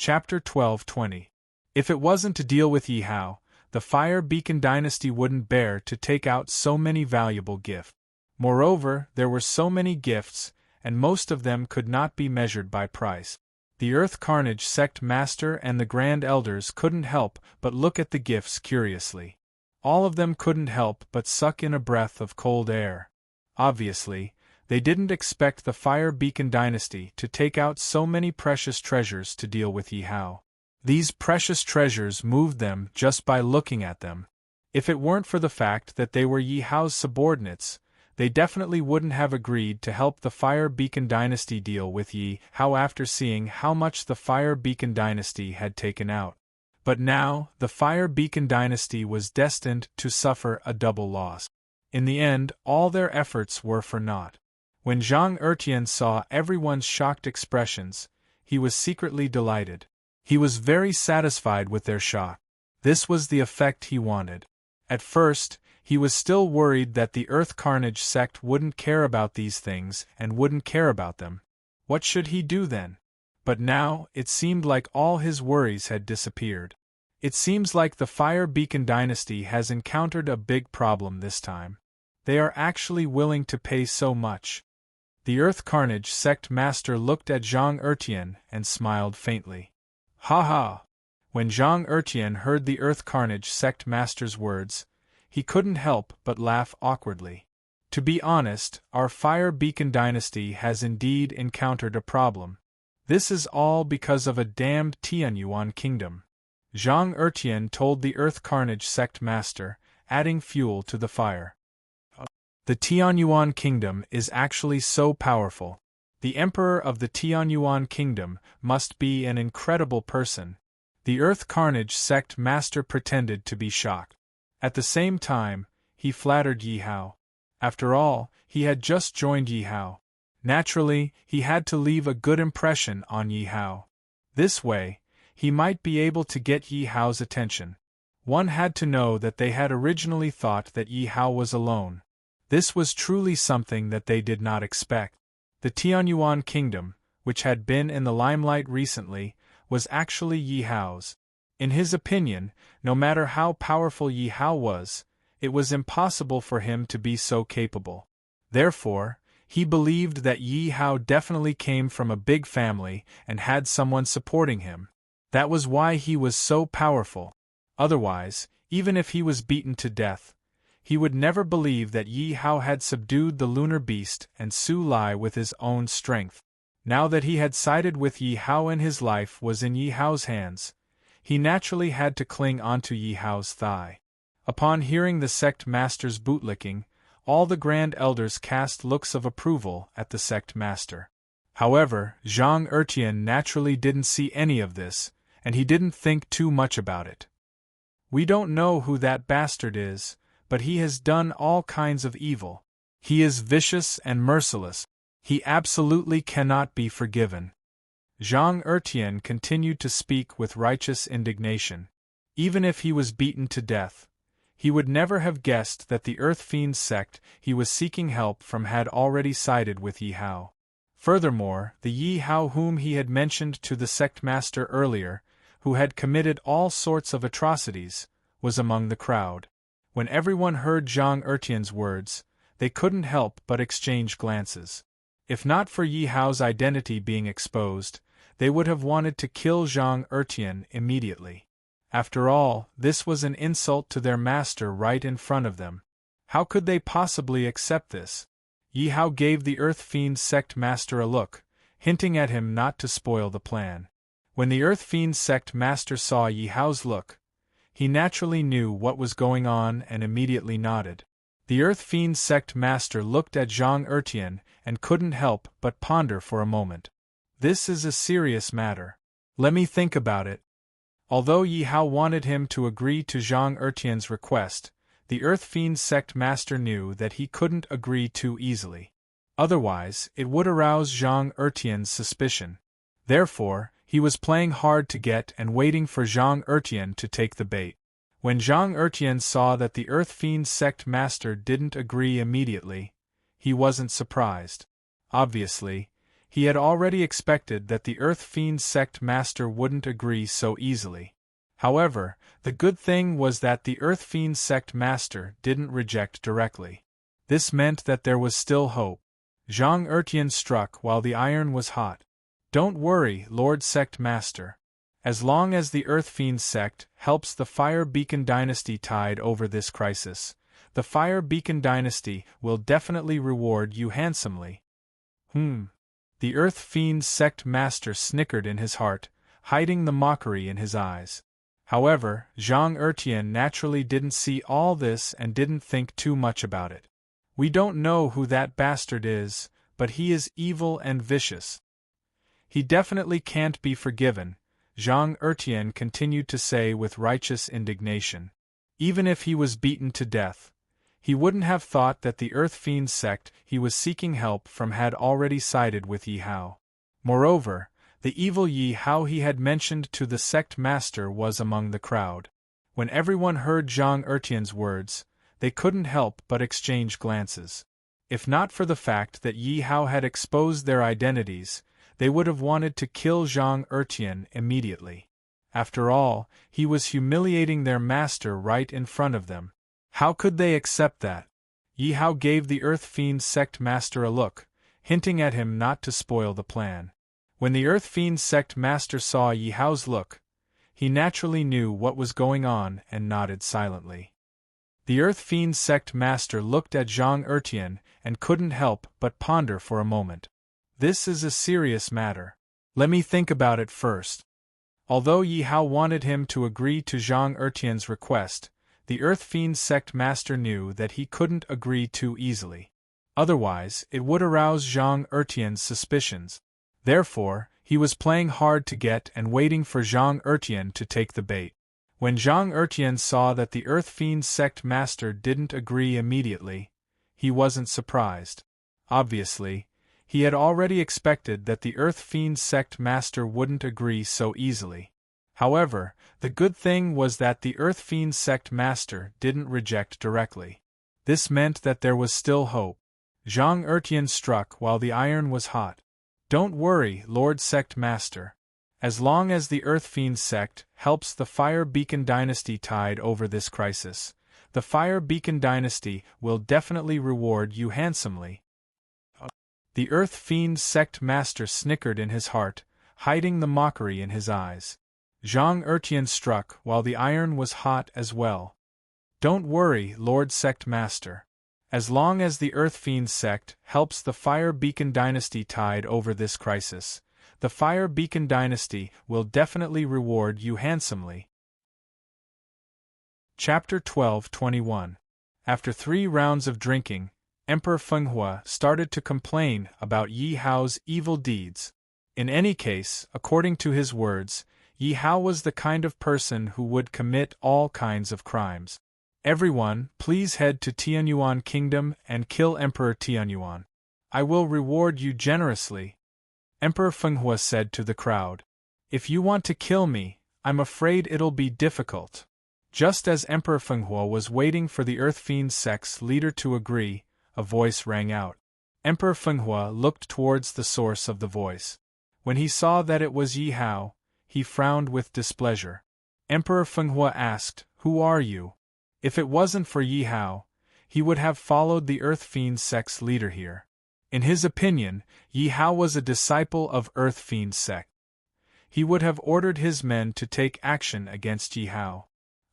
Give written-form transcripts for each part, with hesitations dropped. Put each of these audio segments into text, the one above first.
Chapter 12:20. If it wasn't to deal with Yi Hao, the Fire Beacon Dynasty wouldn't bear to take out so many valuable gifts. Moreover, there were so many gifts, and most of them could not be measured by price. The Earth Carnage Sect Master and the Grand Elders couldn't help but look at the gifts curiously. All of them couldn't help but suck in a breath of cold air. Obviously, they didn't expect the Fire Beacon Dynasty to take out so many precious treasures to deal with Yi Hao. These precious treasures moved them just by looking at them. If it weren't for the fact that they were Yi Hao's subordinates, they definitely wouldn't have agreed to help the Fire Beacon Dynasty deal with Yi Hao after seeing how much the Fire Beacon Dynasty had taken out. But now, the Fire Beacon Dynasty was destined to suffer a double loss. In the end, all their efforts were for naught. When Zhang Ertian saw everyone's shocked expressions, he was secretly delighted. He was very satisfied with their shock. This was the effect he wanted. At first, he was still worried that the Earth Carnage sect wouldn't care about these things and wouldn't care about them. What should he do then? But now, it seemed like all his worries had disappeared. It seems like the Fire Beacon Dynasty has encountered a big problem this time. They are actually willing to pay so much. The Earth Carnage Sect Master looked at Zhang Ertian and smiled faintly. Ha ha! When Zhang Ertian heard the Earth Carnage Sect Master's words, he couldn't help but laugh awkwardly. To be honest, our Fire Beacon Dynasty has indeed encountered a problem. This is all because of a damned Tianyuan kingdom. Zhang Ertian told the Earth Carnage Sect Master, adding fuel to the fire. The Tianyuan kingdom is actually so powerful. The emperor of the Tianyuan kingdom must be an incredible person. The Earth Carnage Sect Master pretended to be shocked. At the same time, he flattered Yi Hao. After all, he had just joined Yi Hao. Naturally, he had to leave a good impression on Yi Hao. This way, he might be able to get Yi Hao's attention. One had to know that they had originally thought that Yi Hao was alone. This was truly something that they did not expect. The Tianyuan kingdom, which had been in the limelight recently, was actually Yi Hao's. In his opinion, no matter how powerful Yi Hao was, it was impossible for him to be so capable. Therefore, he believed that Yi Hao definitely came from a big family and had someone supporting him. That was why he was so powerful. Otherwise, even if he was beaten to death, he would never believe that Yi Hao had subdued the lunar beast and Su Lai with his own strength. Now that he had sided with Yi Hao and his life was in Yi Hao's hands, he naturally had to cling onto Yi Hao's thigh. Upon hearing the sect master's bootlicking, all the Grand Elders cast looks of approval at the sect master. However, Zhang Ertian naturally didn't see any of this, and he didn't think too much about it. We don't know who that bastard is, but he has done all kinds of evil. He is vicious and merciless. He absolutely cannot be forgiven. Zhang Ertian continued to speak with righteous indignation. Even if he was beaten to death, he would never have guessed that the Earth Fiend sect he was seeking help from had already sided with Yi Hao. Furthermore, the Yi Hao whom he had mentioned to the sect master earlier, who had committed all sorts of atrocities, was among the crowd. When everyone heard Zhang Ertian's words, they couldn't help but exchange glances. If not for Yi Hao's identity being exposed, they would have wanted to kill Zhang Ertian immediately. After all, this was an insult to their master right in front of them. How could they possibly accept this? Yi Hao gave the Earth Fiend sect master a look, hinting at him not to spoil the plan. When the Earth Fiend sect master saw Yi Hao's look, he naturally knew what was going on and immediately nodded. The Earth Fiend sect master looked at Zhang Ertian and couldn't help but ponder for a moment. This is a serious matter. Let me think about it. Although Yi Hao wanted him to agree to Zhang Ertian's request, the Earth Fiend sect master knew that he couldn't agree too easily. Otherwise, it would arouse Zhang Ertian's suspicion. Therefore, he was playing hard to get and waiting for Zhang Ertian to take the bait. When Zhang Ertian saw that the Earth Fiend sect master didn't agree immediately, he wasn't surprised. Obviously, He had already expected that the Earth Fiend sect master wouldn't agree so easily. However, the good thing was that the Earth Fiend sect master didn't reject directly. This meant that there was still hope. Zhang Ertian struck while the iron was hot. Don't worry, Lord Sect Master. As long as the Earth Fiend sect helps the Fire Beacon Dynasty tide over this crisis, the Fire Beacon Dynasty will definitely reward you handsomely. The Earth Fiend sect master snickered in his heart, hiding the mockery in his eyes. However, Zhang Ertian naturally didn't see all this and didn't think too much about it. We don't know who that bastard is, but he is evil and vicious. He definitely can't be forgiven, Zhang Ertian continued to say with righteous indignation. Even if he was beaten to death, he wouldn't have thought that the Earth Fiend sect he was seeking help from had already sided with Yi Hao. Moreover, the evil Yi Hao he had mentioned to the sect master was among the crowd. When everyone heard Zhang Ertian's words, they couldn't help but exchange glances. If not for the fact that Yi Hao had exposed their identities, they would have wanted to kill Zhang Ertian immediately. After all, he was humiliating their master right in front of them. How could they accept that? Yi Hao gave the Earth Fiend sect master a look, hinting at him not to spoil the plan. When the Earth Fiend sect master saw Yi Hao's look, he naturally knew what was going on and nodded silently. The Earth Fiend sect master looked at Zhang Ertian and couldn't help but ponder for a moment. This is a serious matter. Let me think about it first. Although Yi Hao wanted him to agree to Zhang Ertian's request, the Earth Fiend sect master knew that he couldn't agree too easily. Otherwise, it would arouse Zhang Ertian's suspicions. Therefore, he was playing hard to get and waiting for Zhang Ertian to take the bait. When Zhang Ertian saw that the Earth Fiend sect master didn't agree immediately, he wasn't surprised. Obviously, he had already expected that the Earth Fiend sect master wouldn't agree so easily. However, the good thing was that the Earth Fiend sect master didn't reject directly. This meant that there was still hope. Zhang Ertian struck while the iron was hot. Don't worry, Lord Sect Master. As long as the Earth Fiend sect helps the Fire Beacon Dynasty tide over this crisis, the Fire Beacon Dynasty will definitely reward you handsomely. The Earth Fiend sect master snickered in his heart, hiding the mockery in his eyes. Zhang Ertian struck while the iron was hot as well. Don't worry, Lord Sect Master. As long as the Earth Fiend sect helps the Fire Beacon Dynasty tide over this crisis, the Fire Beacon Dynasty will definitely reward you handsomely. Chapter 12:21. After 3 rounds of drinking, Emperor Fenghua started to complain about Yi Hao's evil deeds. In any case, according to his words, Yi Hao was the kind of person who would commit all kinds of crimes. Everyone, please head to Tianyuan Kingdom and kill Emperor Tianyuan. I will reward you generously, Emperor Fenghua said to the crowd. If you want to kill me, I'm afraid it'll be difficult. Just as Emperor Fenghua was waiting for the Earth Fiend sect's leader to agree, a voice rang out. Emperor Fenghua looked towards the source of the voice. When he saw that it was Yi Hao, he frowned with displeasure. Emperor Fenghua asked, "Who are you?" If it wasn't for Yi Hao, he would have followed the Earth Fiend sect's leader here. In his opinion, Yi Hao was a disciple of Earth Fiend sect. He would have ordered his men to take action against Yi Hao.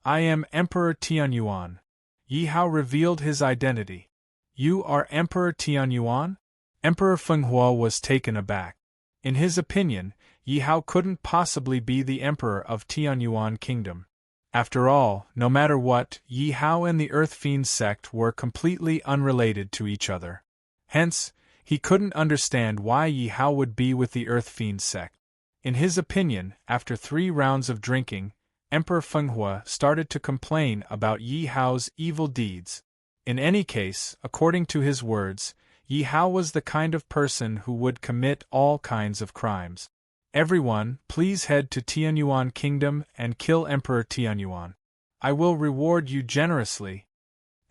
I am Emperor Tianyuan. Yi Hao revealed his identity. You are Emperor Tianyuan? Emperor Fenghua was taken aback. In his opinion, Yi Hao couldn't possibly be the emperor of Tianyuan Kingdom. After all, no matter what, Yi Hao and the Earth Fiend sect were completely unrelated to each other. Hence, he couldn't understand why Yi Hao would be with the Earth Fiend sect. In his opinion, after 3 rounds of drinking, Emperor Fenghua started to complain about Yi Hao's evil deeds. In any case, according to his words, Yi Hao was the kind of person who would commit all kinds of crimes. Everyone, please head to Tianyuan Kingdom and kill Emperor Tianyuan. I will reward you generously,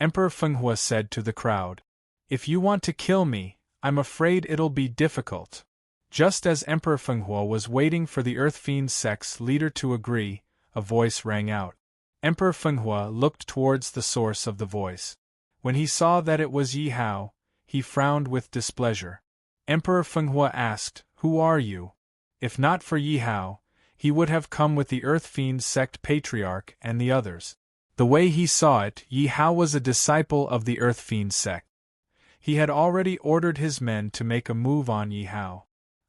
Emperor Fenghua said to the crowd. If you want to kill me, I'm afraid it'll be difficult. Just as Emperor Fenghua was waiting for the Earth Fiend sect's leader to agree, a voice rang out. Emperor Fenghua looked towards the source of the voice. When he saw that it was Yi Hao, he frowned with displeasure. Emperor Fenghua asked, "Who are you?" If not for Yi Hao, he would have come with the Earth Fiend sect patriarch and the others. The way he saw it, Yi Hao was a disciple of the Earth Fiend sect. He had already ordered his men to make a move on Yi Hao.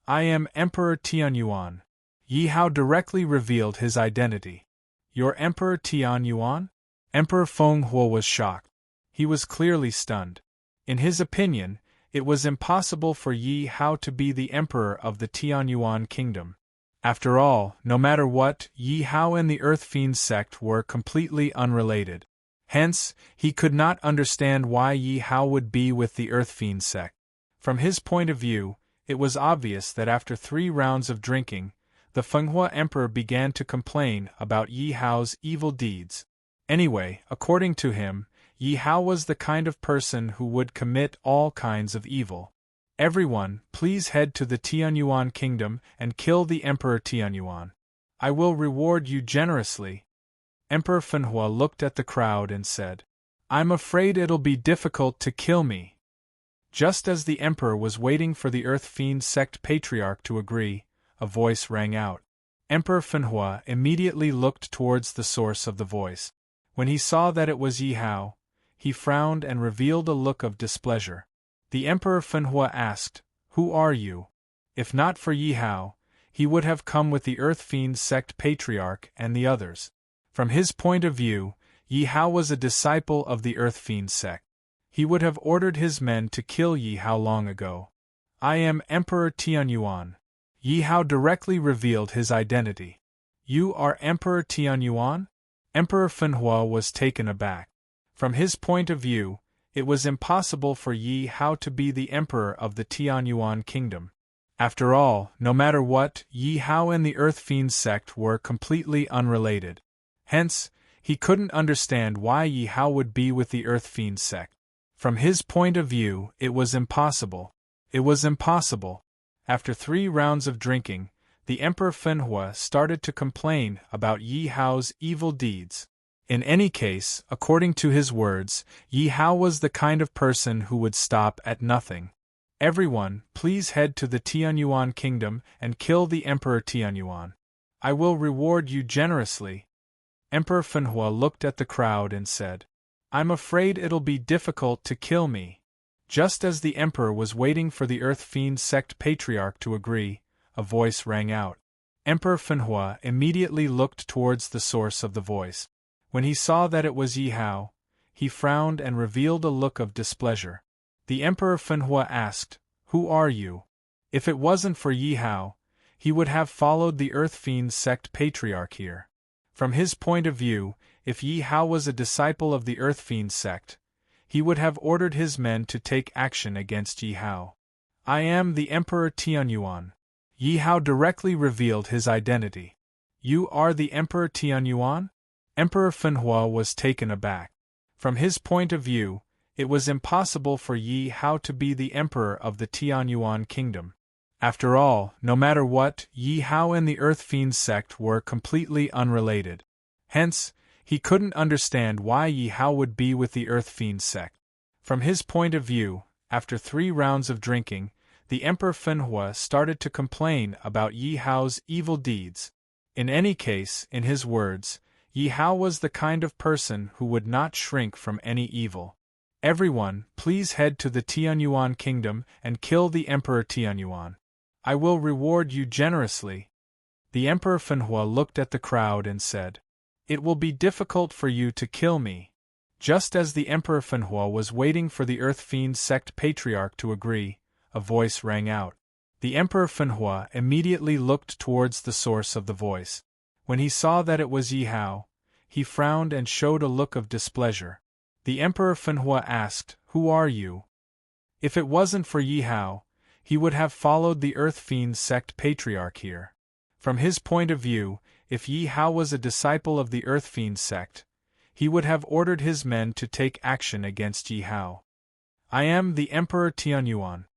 "I am Emperor Tianyuan." Yi Hao directly revealed his identity. "You're Emperor Tianyuan?" Emperor Fenghua was shocked. He was clearly stunned. In his opinion, it was impossible for Yi Hao to be the emperor of the Tianyuan kingdom. After all, no matter what, Yi Hao and the Earth Fiend sect were completely unrelated. Hence, he could not understand why Yi Hao would be with the Earth Fiend sect. From his point of view, it was obvious that after 3 rounds of drinking, the Fenghua emperor began to complain about Yi Hao's evil deeds. Anyway, according to him, Yi Hao was the kind of person who would commit all kinds of evil. "Everyone, please head to the Tianyuan kingdom and kill the Emperor Tianyuan. I will reward you generously." Emperor Fenghua looked at the crowd and said, "I'm afraid it'll be difficult to kill me." Just as the emperor was waiting for the Earth Fiend sect patriarch to agree, a voice rang out. Emperor Fenghua immediately looked towards the source of the voice. When he saw that it was Yi Hao, he frowned and revealed a look of displeasure. The Emperor Fenghua asked, "Who are you?" If not for Yi Hao, he would have come with the Earth Fiend sect patriarch and the others. From his point of view, Yi Hao was a disciple of the Earth Fiend sect. He would have ordered his men to kill Yi Hao long ago. "I am Emperor Tianyuan." Yi Hao directly revealed his identity. "You are Emperor Tianyuan?" Emperor Fenghua was taken aback. From his point of view, it was impossible for Yi Hao to be the emperor of the Tianyuan kingdom. After all, no matter what, Yi Hao and the Earth Fiend sect were completely unrelated. Hence, he couldn't understand why Yi Hao would be with the Earth Fiend sect. From his point of view, it was impossible. It was impossible. After 3 rounds of drinking, the Emperor Fenghua started to complain about Yi Hao's evil deeds. In any case, according to his words, Yi Hao was the kind of person who would stop at nothing. "Everyone, please head to the Tianyuan kingdom and kill the Emperor Tianyuan. I will reward you generously." Emperor Fenghua looked at the crowd and said, "I'm afraid it'll be difficult to kill me." Just as the emperor was waiting for the Earth Fiend sect patriarch to agree, a voice rang out. Emperor Fenghua immediately looked towards the source of the voice. When he saw that it was Yi Hao, he frowned and revealed a look of displeasure. The Emperor Fenghua asked, "Who are you?" If it wasn't for Yi Hao, he would have followed the Earth Fiend sect patriarch here. From his point of view, if Yi Hao was a disciple of the Earth Fiend sect, he would have ordered his men to take action against Yi Hao. "I am the Emperor Tianyuan." Yi Hao directly revealed his identity. "You are the Emperor Tianyuan?" Emperor Fenghua was taken aback. From his point of view, it was impossible for Yi Hao to be the emperor of the Tianyuan kingdom. After all, no matter what, Yi Hao and the Earth Fiend sect were completely unrelated. Hence, he couldn't understand why Yi Hao would be with the Earth Fiend sect. From his point of view, after 3 rounds of drinking, the Emperor Fenghua started to complain about Yi Hao's evil deeds. In any case, in his words, Yi Hao was the kind of person who would not shrink from any evil. "Everyone, please head to the Tianyuan kingdom and kill the Emperor Tianyuan. I will reward you generously." The Emperor Fenghua looked at the crowd and said, "It will be difficult for you to kill me." Just as the Emperor Fenghua was waiting for the Earth Fiend sect patriarch to agree, a voice rang out. The Emperor Fenghua immediately looked towards the source of the voice. When he saw that it was Yi Hao, he frowned and showed a look of displeasure. The Emperor Fenghua asked, "Who are you?" If it wasn't for Yi Hao, he would have followed the Earth Fiend sect patriarch here. From his point of view, if Yi Hao was a disciple of the Earth Fiend sect, he would have ordered his men to take action against Yi Hao. "I am the Emperor Tianyuan."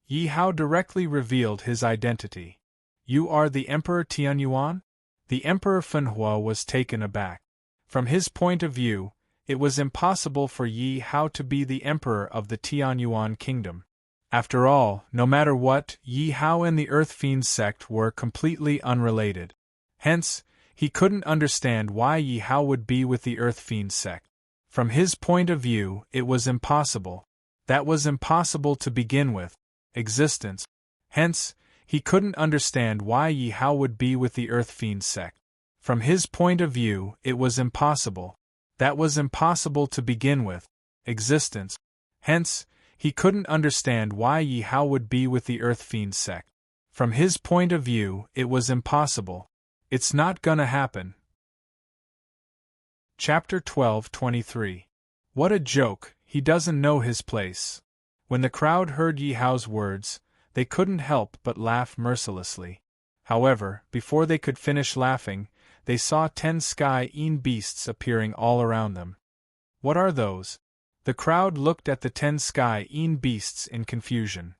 Yi Hao directly revealed his identity. "You are the Emperor Tianyuan?" The Emperor Fenhua was taken aback. From his point of view, it was impossible for Yi Hao to be the emperor of the Tianyuan kingdom. After all, no matter what, Yi Hao and the Earth Fiend sect were completely unrelated. Hence, he couldn't understand why Yi Hao would be with the Earth Fiend sect. From his point of view, it was impossible. That was impossible to begin with. Existence. Hence, he couldn't understand why Yi Hao would be with the Earth Fiend sect. From his point of view, it was impossible. That was impossible to begin with. Existence. Hence, he couldn't understand why Yi Hao would be with the Earth Fiend sect. From his point of view, it was impossible. It's not gonna happen. Chapter 12:23. What a joke, he doesn't know his place. When the crowd heard Yi Hao's words, they couldn't help but laugh mercilessly. However, before they could finish laughing, they saw 10 sky-ean beasts appearing all around them. What are those? The crowd looked at the 10 sky-ean beasts in confusion.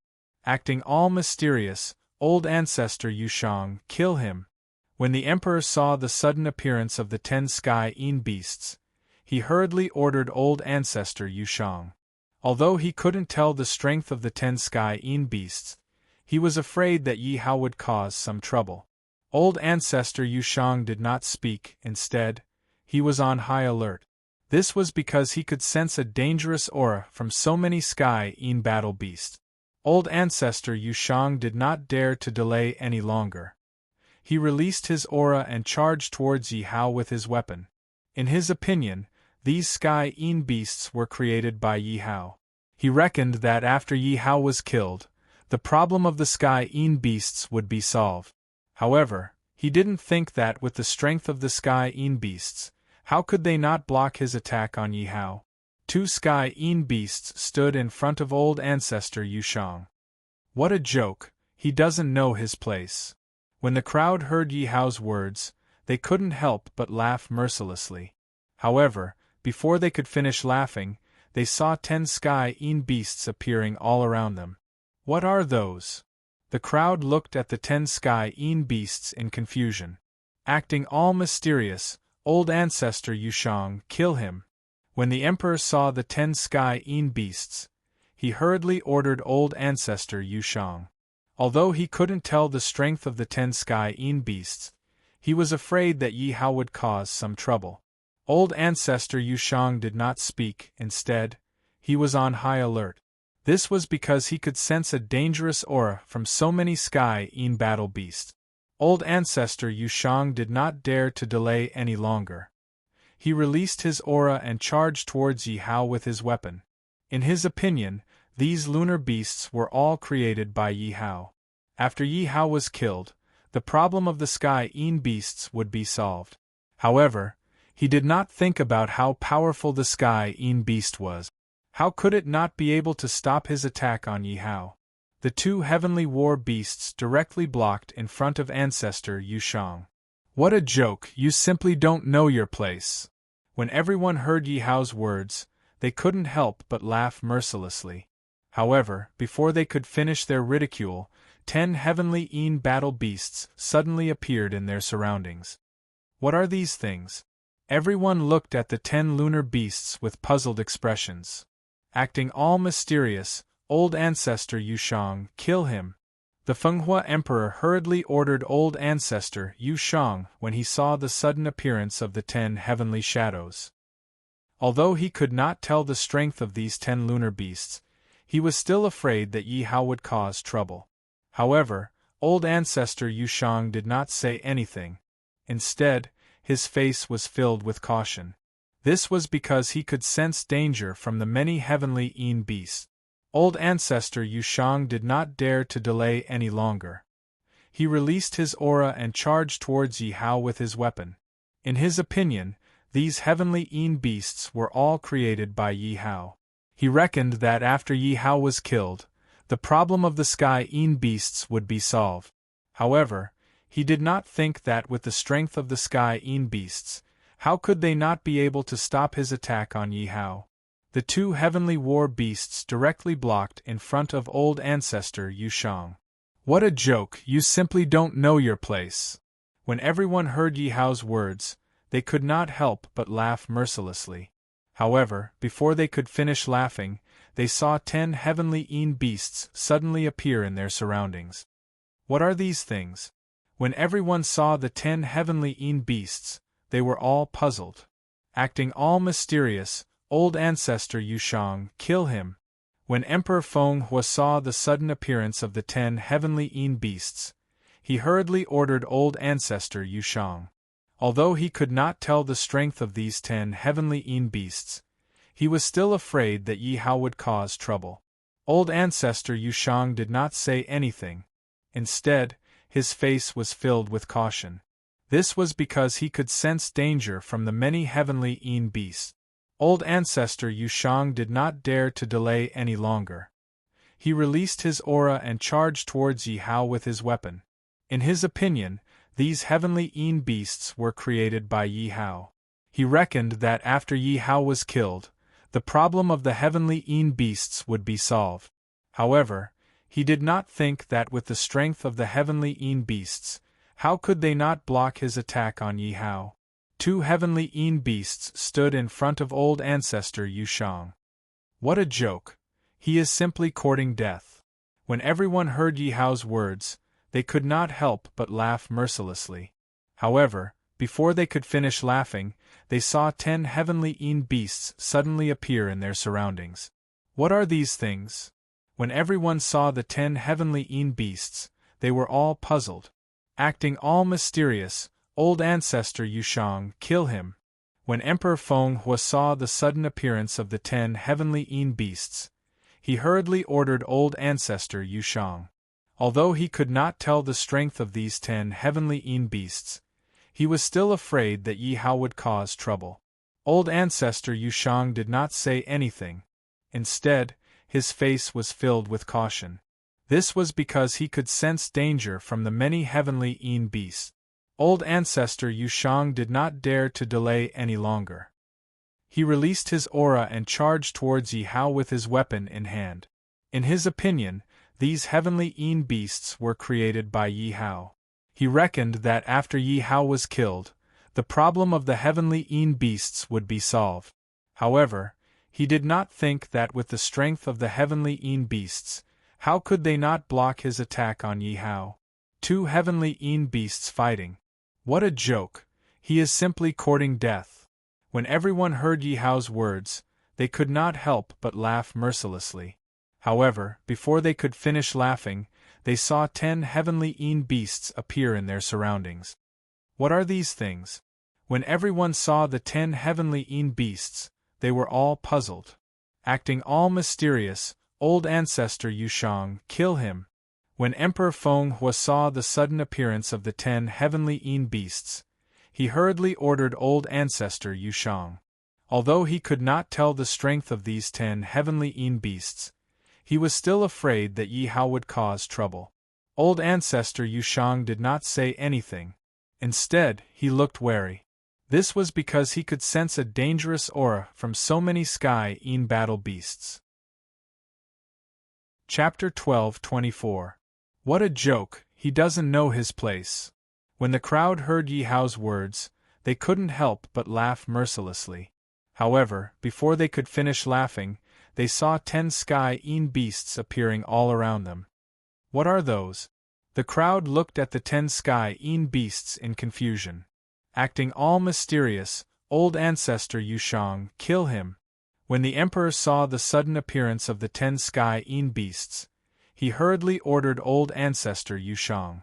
Acting all mysterious, old ancestor Yushang, kill him. When the emperor saw the sudden appearance of the 10 sky-ean beasts, he hurriedly ordered old ancestor Yushang. Although he couldn't tell the strength of the 10 sky-ean beasts, he was afraid that Yi Hao would cause some trouble. Old ancestor Yushang did not speak. Instead, he was on high alert. This was because he could sense a dangerous aura from so many sky-ean battle beasts. Old ancestor Yushang did not dare to delay any longer. He released his aura and charged towards Yi Hao with his weapon. In his opinion, these sky-ean beasts were created by Yi Hao. He reckoned that after Yi Hao was killed, the problem of the sky-ean beasts would be solved. However, he didn't think that with the strength of the sky-ean beasts, how could they not block his attack on Yi Hao? 2 sky-ean beasts stood in front of old ancestor Yushang. What a joke, he doesn't know his place. When the crowd heard Yi Hao's words, they couldn't help but laugh mercilessly. However, before they could finish laughing, they saw 10 sky-ean beasts appearing all around them. What are those? The crowd looked at the 10 sky-ean beasts in confusion. Acting all mysterious, old ancestor Yushang, kill him. When the emperor saw the 10 sky-ean beasts, he hurriedly ordered old ancestor Yushang. Although he couldn't tell the strength of the 10 sky-ean beasts, he was afraid that Yi Hao would cause some trouble. Old ancestor Yushang did not speak. Instead, he was on high alert. This was because he could sense a dangerous aura from so many sky-ean battle beasts. Old ancestor Yushang did not dare to delay any longer. He released his aura and charged towards Yi Hao with his weapon. In his opinion, these lunar beasts were all created by Yi Hao. After Yi Hao was killed, the problem of the sky-ean beasts would be solved. However, he did not think about how powerful the sky-ean beast was. How could it not be able to stop his attack on Yi Hao? The 2 heavenly war beasts directly blocked in front of ancestor Yushang. What a joke, you simply don't know your place. When everyone heard Yi Hao's words, they couldn't help but laugh mercilessly. However, before they could finish their ridicule, 10 heavenly-ean battle beasts suddenly appeared in their surroundings. What are these things? Everyone looked at the 10 lunar beasts with puzzled expressions. Acting all mysterious, old ancestor Yushang, kill him. The Fenghua emperor hurriedly ordered old ancestor Yushang when he saw the sudden appearance of the 10 heavenly shadows. Although he could not tell the strength of these 10 lunar beasts, he was still afraid that Yi Hao would cause trouble. However, old ancestor Yushang did not say anything. Instead, his face was filled with caution. This was because he could sense danger from the many heavenly-ean beasts. Old ancestor Yushang did not dare to delay any longer. He released his aura and charged towards Yi Hao with his weapon. In his opinion, these heavenly-ean beasts were all created by Yi Hao. He reckoned that after Yi Hao was killed, the problem of the sky-ean beasts would be solved. However, he did not think that with the strength of the sky-ean beasts, how could they not be able to stop his attack on Yi Hao? The two heavenly war beasts directly blocked in front of old ancestor Yushang. What a joke, you simply don't know your place. When everyone heard Yi Hao's words, they could not help but laugh mercilessly. However, before they could finish laughing, they saw 10 heavenly beasts suddenly appear in their surroundings. What are these things? When everyone saw the 10 heavenly beasts, they were all puzzled. Acting all mysterious, old ancestor Yushang, kill him. When Emperor Feng saw the sudden appearance of the 10 heavenly beasts, he hurriedly ordered old ancestor Yushang. Although he could not tell the strength of these 10 heavenly beasts, he was still afraid that Yi Hao would cause trouble. Old ancestor Yushang did not say anything. Instead, his face was filled with caution. This was because he could sense danger from the many heavenly beasts. Old ancestor Yushang did not dare to delay any longer. He released his aura and charged towards Yi Hao with his weapon. In his opinion, these heavenly beasts were created by Yi Hao. He reckoned that after Yi Hao was killed, the problem of the heavenly beasts would be solved. However, he did not think that with the strength of the heavenly beasts, how could they not block his attack on Yi Hao? 2 heavenly beasts stood in front of old ancestor Yushang. What a joke! He is simply courting death. When everyone heard Yi Hao's words, they could not help but laugh mercilessly. However, before they could finish laughing, they saw 10 heavenly beasts suddenly appear in their surroundings. What are these things? When everyone saw the 10 heavenly beasts, they were all puzzled. Acting all mysterious, old ancestor Yushang, kill him. When Emperor Feng saw the sudden appearance of the 10 heavenly beasts, he hurriedly ordered old ancestor Yushang. Although he could not tell the strength of these 10 heavenly beasts, he was still afraid that Yi Hao would cause trouble. Old ancestor Yushang did not say anything. Instead, his face was filled with caution. This was because he could sense danger from the many heavenly beasts. Old ancestor Yushang did not dare to delay any longer. He released his aura and charged towards Yi Hao with his weapon in hand. In his opinion, these heavenly beasts were created by Yi Hao. He reckoned that after Yi Hao was killed, the problem of the heavenly beasts would be solved. However, he did not think that with the strength of the heavenly beasts, how could they not block his attack on Yi Hao? 2 heavenly beasts fighting. What a joke! He is simply courting death. When everyone heard Yi Hao's words, they could not help but laugh mercilessly. However, before they could finish laughing, they saw 10 heavenly beasts appear in their surroundings. What are these things? When everyone saw the 10 heavenly beasts, they were all puzzled. Acting all mysterious, old ancestor Yushang, kill him. When Emperor Feng saw the sudden appearance of the 10 heavenly beasts, he hurriedly ordered old ancestor Yushang. Although he could not tell the strength of these 10 heavenly beasts, he was still afraid that Yi Hao would cause trouble. Old ancestor Yushang did not say anything. Instead, he looked wary. This was because he could sense a dangerous aura from so many sky battle beasts. Chapter 12:24. What a joke, he doesn't know his place. When the crowd heard Yi Hao's words, they couldn't help but laugh mercilessly. However, before they could finish laughing, they saw 10 sky beasts appearing all around them. What are those? The crowd looked at the 10 sky beasts in confusion. Acting all mysterious, old ancestor Yushang, kill him. When the emperor saw the sudden appearance of the 10 sky beasts, he hurriedly ordered old ancestor Yushang.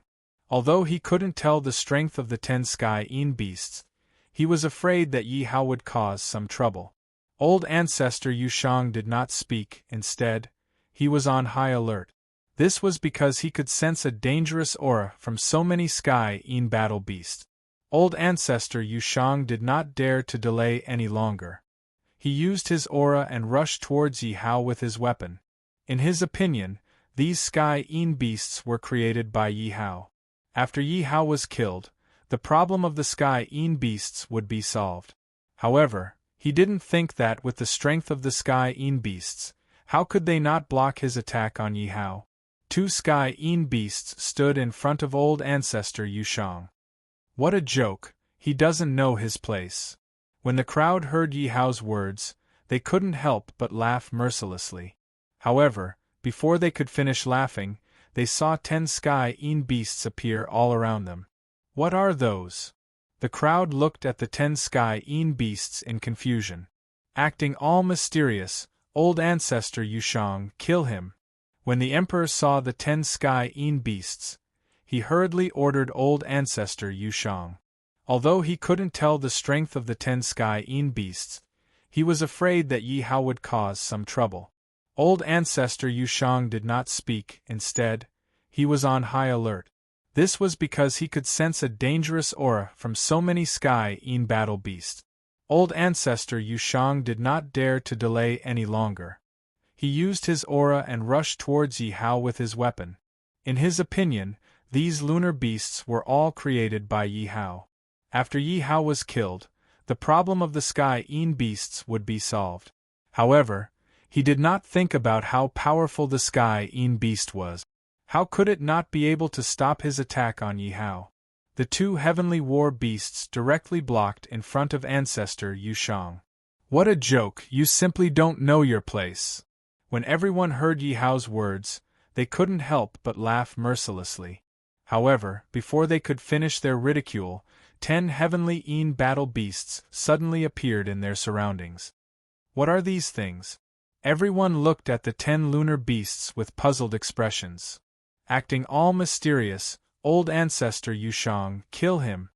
Although he couldn't tell the strength of the 10 sky beasts, he was afraid that Yi Hao would cause some trouble. Old ancestor Yushang did not speak. Instead, he was on high alert. This was because he could sense a dangerous aura from so many sky battle beasts. Old ancestor Yushang did not dare to delay any longer. He used his aura and rushed towards Yi Hao with his weapon. In his opinion, these sky beasts were created by Yi Hao. After Yi Hao was killed, the problem of the sky beasts would be solved. However, He didn't think that with the strength of the sky-een beasts, how could they not block his attack on Yi Hao? 2 sky-een beasts stood in front of old ancestor Yu Shang. What a joke, he doesn't know his place. When the crowd heard Yi Hao's words, they couldn't help but laugh mercilessly. However, before they could finish laughing, they saw 10 sky-een beasts appear all around them. What are those? The crowd looked at the 10 sky-een beasts in confusion. Acting all mysterious, old ancestor Yu Shang, kill him. When the emperor saw the 10 sky-een beasts, he hurriedly ordered old ancestor Yu Shang. Although he couldn't tell the strength of the 10 sky-een beasts, he was afraid that Yi Hao would cause some trouble. Old ancestor Yu Shang did not speak. Instead, he was on high alert. This was because he could sense a dangerous aura from so many sky-een battle beasts. Old ancestor Yu Shang did not dare to delay any longer. He used his aura and rushed towards Yi Hao with his weapon. In his opinion, these lunar beasts were all created by Yi Hao. After Yi Hao was killed, the problem of the sky-een beasts would be solved. However, he did not think about how powerful the sky-een beast was. How could it not be able to stop his attack on Yi Hao? The 2 heavenly war beasts directly blocked in front of ancestor Yu Shang. What a joke, you simply don't know your place. When everyone heard Yi Hao's words, they couldn't help but laugh mercilessly. However, before they could finish their ridicule, 10 heavenly-een battle beasts suddenly appeared in their surroundings. What are these things? Everyone looked at the 10 lunar beasts with puzzled expressions. Acting all mysterious, old ancestor Yu Shang, kill him.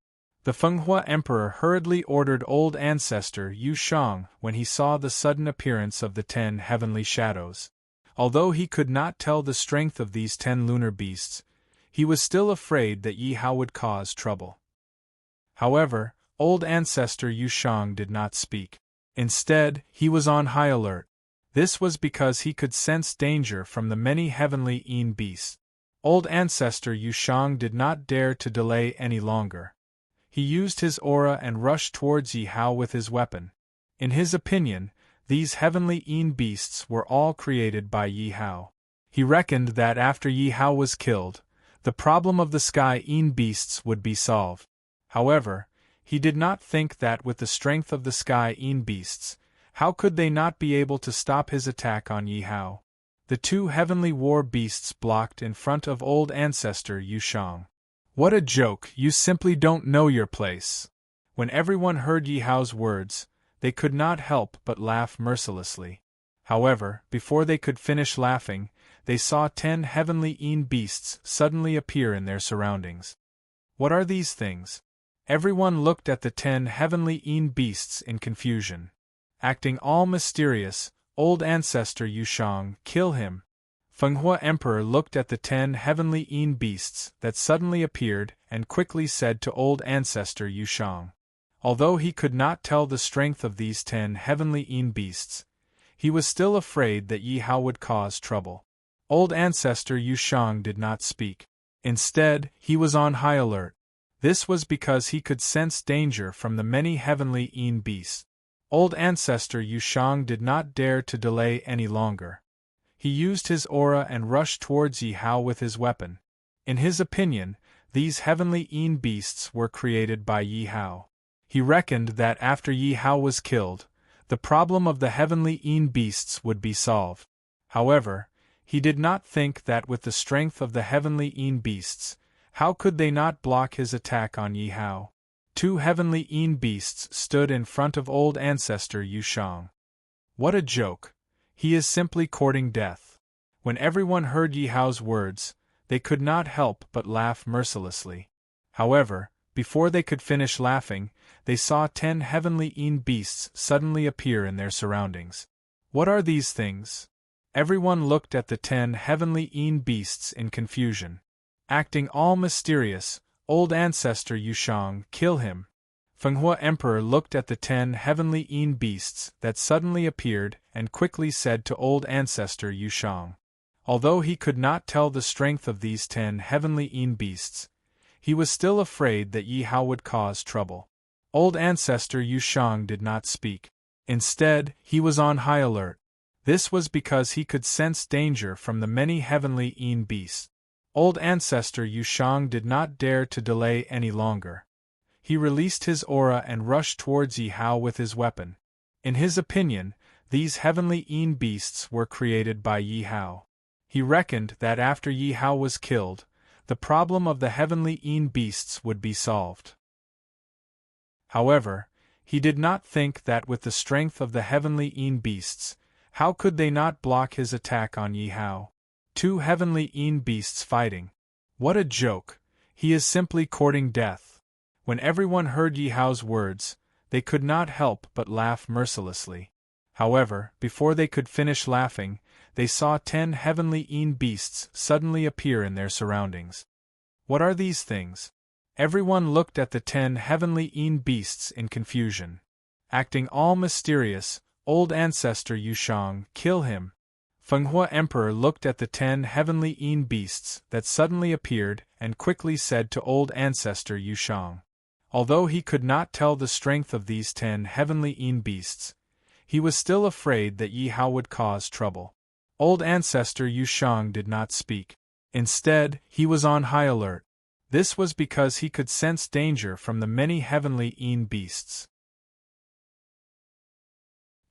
The Fenghua emperor hurriedly ordered old ancestor Yu Shang when he saw the sudden appearance of the 10 heavenly shadows. Although he could not tell the strength of these 10 lunar beasts, he was still afraid that Yi Hao would cause trouble. However, old ancestor Yu Shang did not speak. Instead, he was on high alert. This was because he could sense danger from the many heavenly-een beasts. Old ancestor Yu Shang did not dare to delay any longer. He used his aura and rushed towards Yi Hao with his weapon. In his opinion, these heavenly-een beasts were all created by Yi Hao. He reckoned that after Yi Hao was killed, the problem of the sky-een beasts would be solved. However, he did not think that with the strength of the sky-een beasts, how could they not be able to stop his attack on Yi Hao? The 2 heavenly war beasts blocked in front of old ancestor Yu Shang. What a joke, you simply don't know your place. When everyone heard Yi Hao's words, they could not help but laugh mercilessly. However, before they could finish laughing, they saw 10 heavenly-een beasts suddenly appear in their surroundings. What are these things? Everyone looked at the 10 heavenly-een beasts in confusion. Acting all mysterious, old ancestor Yu Shang, kill him. Fenghua emperor looked at the 10 heavenly-een beasts that suddenly appeared and quickly said to old ancestor Yu Shang. Although he could not tell the strength of these 10 heavenly-een beasts, he was still afraid that Yi Hao would cause trouble. Old ancestor Yu Shang did not speak. Instead, he was on high alert. This was because he could sense danger from the many heavenly-een beasts. Old ancestor Yu Shang did not dare to delay any longer. He used his aura and rushed towards Yi Hao with his weapon. In his opinion, these heavenly-een beasts were created by Yi Hao. He reckoned that after Yi Hao was killed, the problem of the heavenly-een beasts would be solved. However, he did not think that with the strength of the heavenly-een beasts, how could they not block his attack on Yi Hao? 2 heavenly-een beasts stood in front of old ancestor Yu Shang. What a joke! He is simply courting death. When everyone heard Yi Hao's words, they could not help but laugh mercilessly. However, before they could finish laughing, they saw 10 heavenly-een beasts suddenly appear in their surroundings. What are these things? Everyone looked at the 10 heavenly-een beasts in confusion. Acting all mysterious, old ancestor Yu Shang, kill him. Fenghua emperor looked at the 10 heavenly-een beasts that suddenly appeared and quickly said to old ancestor Yu Shang. Although he could not tell the strength of these 10 heavenly-een beasts, he was still afraid that Yi Hao would cause trouble. Old ancestor Yu Shang did not speak. Instead, he was on high alert. This was because he could sense danger from the many heavenly beasts. Old Ancestor Yushang did not dare to delay any longer. He released his aura and rushed towards Yi Hao with his weapon. In his opinion, these heavenly beasts were created by Yi Hao. He reckoned that after Yi Hao was killed, the problem of the heavenly beasts would be solved. However, he did not think that with the strength of the heavenly beasts, how could they not block his attack on Yi Hao? Two heavenly beasts fighting. What a joke! He is simply courting death. When everyone heard Yi Hao's words, they could not help but laugh mercilessly. However, before they could finish laughing, they saw 10 heavenly beasts suddenly appear in their surroundings. What are these things? Everyone looked at the 10 heavenly beasts in confusion. Acting all mysterious, Old Ancestor Yushang, kill him. Fenghua Emperor looked at the 10 heavenly beasts that suddenly appeared and quickly said to Old Ancestor Yushang. Although he could not tell the strength of these 10 heavenly beasts, he was still afraid that Yi Hao would cause trouble. Old Ancestor Yushang did not speak. Instead, he was on high alert. This was because he could sense danger from the many heavenly beasts.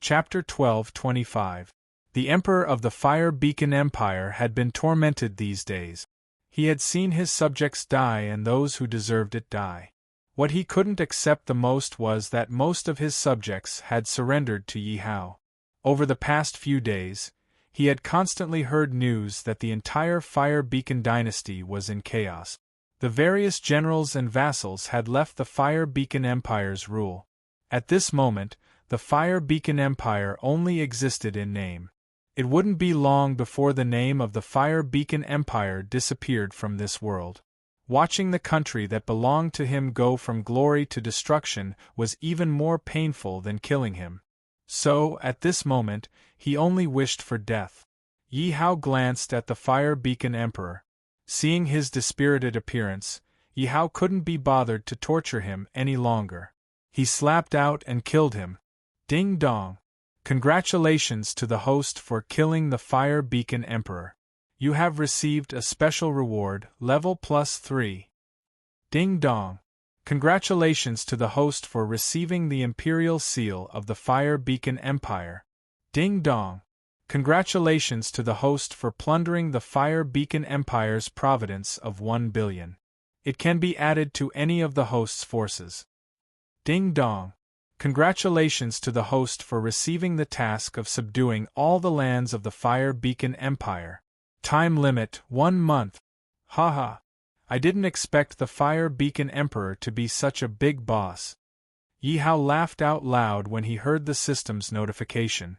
Chapter 12:25. The Emperor of the Fire Beacon Empire had been tormented these days. He had seen his subjects die and those who deserved it die. What he couldn't accept the most was that most of his subjects had surrendered to Yi Hao. Over the past few days, he had constantly heard news that the entire Fire Beacon dynasty was in chaos. The various generals and vassals had left the Fire Beacon Empire's rule. At this moment, the Fire Beacon Empire only existed in name. It wouldn't be long before the name of the Fire Beacon Empire disappeared from this world. Watching the country that belonged to him go from glory to destruction was even more painful than killing him. So, at this moment, he only wished for death. Yi Hao glanced at the Fire Beacon Emperor. Seeing his dispirited appearance, Yi Hao couldn't be bothered to torture him any longer. He slapped out and killed him. Ding dong! Congratulations to the host for killing the Fire Beacon Emperor. You have received a special reward, level +3. Ding dong! Congratulations to the host for receiving the Imperial Seal of the Fire Beacon Empire. Ding dong! Congratulations to the host for plundering the Fire Beacon Empire's providence of 1 billion. It can be added to any of the host's forces. Ding dong! Congratulations to the host for receiving the task of subduing all the lands of the Fire Beacon Empire. Time limit, 1 month. Haha. I didn't expect the Fire Beacon Emperor to be such a big boss. Yi Hao laughed out loud when he heard the system's notification.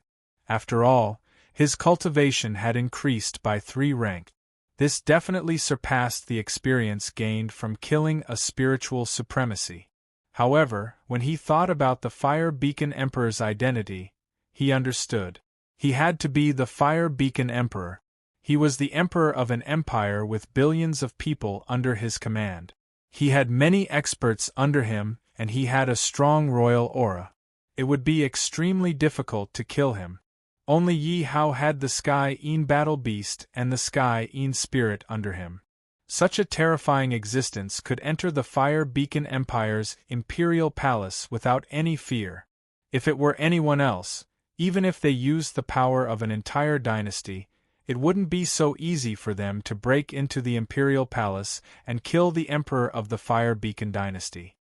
After all, his cultivation had increased by 3 rank. This definitely surpassed the experience gained from killing a spiritual supremacy. However, when he thought about the Fire Beacon Emperor's identity, he understood. He had to be the Fire Beacon Emperor. He was the emperor of an empire with billions of people under his command. He had many experts under him, and he had a strong royal aura. It would be extremely difficult to kill him. Only Yi Hao had the Sky Battle Beast and the Sky Spirit under him. Such a terrifying existence could enter the Fire Beacon Empire's imperial palace without any fear. If it were anyone else, even if they used the power of an entire dynasty, it wouldn't be so easy for them to break into the imperial palace and kill the emperor of the Fire Beacon dynasty.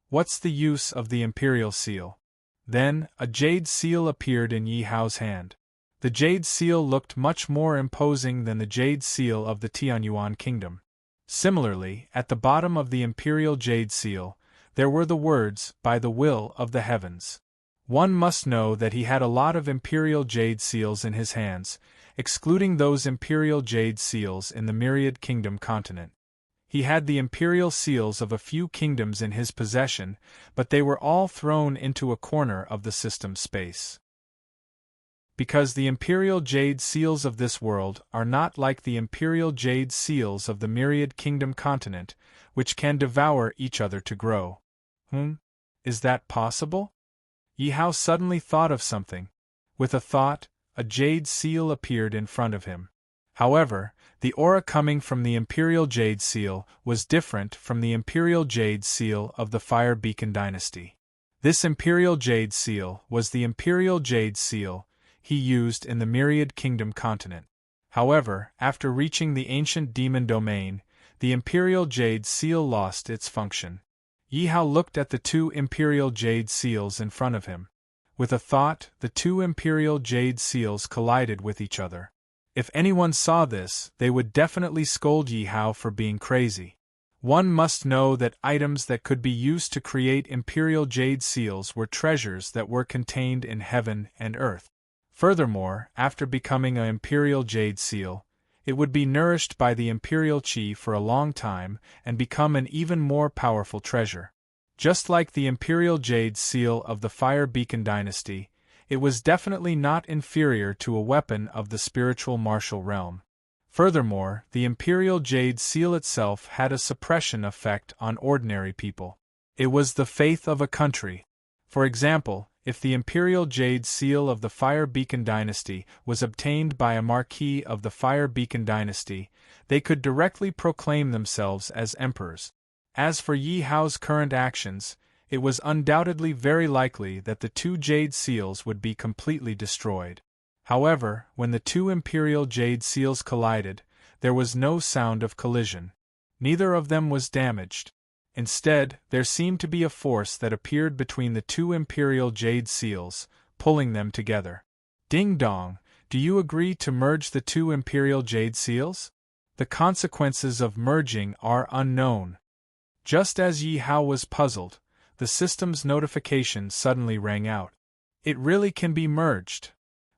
What's the use of the imperial seal? Then, a jade seal appeared in Yi Hao's hand. The jade seal looked much more imposing than the jade seal of the Tianyuan kingdom. Similarly, at the bottom of the imperial jade seal, there were the words, "By the will of the heavens." One must know that he had a lot of imperial jade seals in his hands, excluding those imperial jade seals in the Myriad Kingdom continent. He had the imperial seals of a few kingdoms in his possession, but they were all thrown into a corner of the system space. Because the imperial jade seals of this world are not like the imperial jade seals of the Myriad Kingdom continent, which can devour each other to grow. Is that possible? Yi Hao suddenly thought of something. With a thought, a jade seal appeared in front of him. However, the aura coming from the Imperial Jade Seal was different from the Imperial Jade Seal of the Fire Beacon Dynasty. This Imperial Jade Seal was the Imperial Jade Seal he used in the Myriad Kingdom continent. However, after reaching the ancient demon domain, the Imperial Jade Seal lost its function. Yi Hao looked at the two Imperial Jade Seals in front of him. With a thought, the two Imperial Jade Seals collided with each other. If anyone saw this, they would definitely scold Yi Hao for being crazy. One must know that items that could be used to create Imperial Jade Seals were treasures that were contained in heaven and earth. Furthermore, after becoming an Imperial Jade Seal, it would be nourished by the Imperial Qi for a long time and become an even more powerful treasure. Just like the Imperial Jade Seal of the Fire Beacon Dynasty, it was definitely not inferior to a weapon of the spiritual martial realm. Furthermore, the Imperial Jade Seal itself had a suppression effect on ordinary people. It was the faith of a country. For example, if the Imperial Jade Seal of the Fire Beacon Dynasty was obtained by a Marquis of the Fire Beacon Dynasty, they could directly proclaim themselves as emperors. As for Yi Hao's current actions, it was undoubtedly very likely that the two Jade Seals would be completely destroyed. However, when the two Imperial Jade Seals collided, there was no sound of collision. Neither of them was damaged. Instead, there seemed to be a force that appeared between the two Imperial Jade Seals, pulling them together. Ding dong, do you agree to merge the two Imperial Jade Seals? The consequences of merging are unknown. Just as Yi Hao was puzzled, the system's notification suddenly rang out. It really can be merged.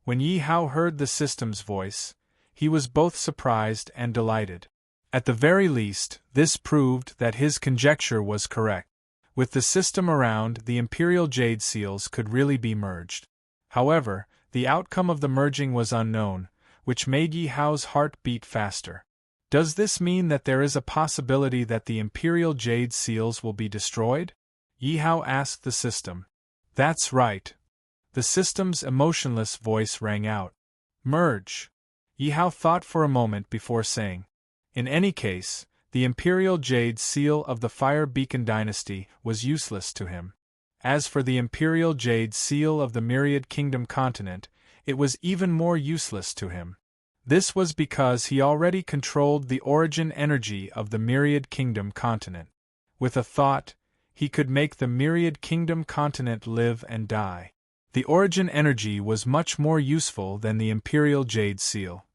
When Yi Hao heard the system's voice, he was both surprised and delighted. At the very least, this proved that his conjecture was correct. With the system around, the Imperial Jade Seals could really be merged. However, the outcome of the merging was unknown, which made Yi Hao's heart beat faster. Does this mean that there is a possibility that the Imperial Jade Seals will be destroyed? Yi Hao asked the system. That's right. The system's emotionless voice rang out. Merge. Yi Hao thought for a moment before saying. In any case, the Imperial Jade Seal of the Fire Beacon Dynasty was useless to him. As for the Imperial Jade Seal of the Myriad Kingdom continent, it was even more useless to him. This was because he already controlled the origin energy of the Myriad Kingdom continent. With a thought, he could make the Myriad Kingdom continent live and die. The origin energy was much more useful than the Imperial Jade Seal.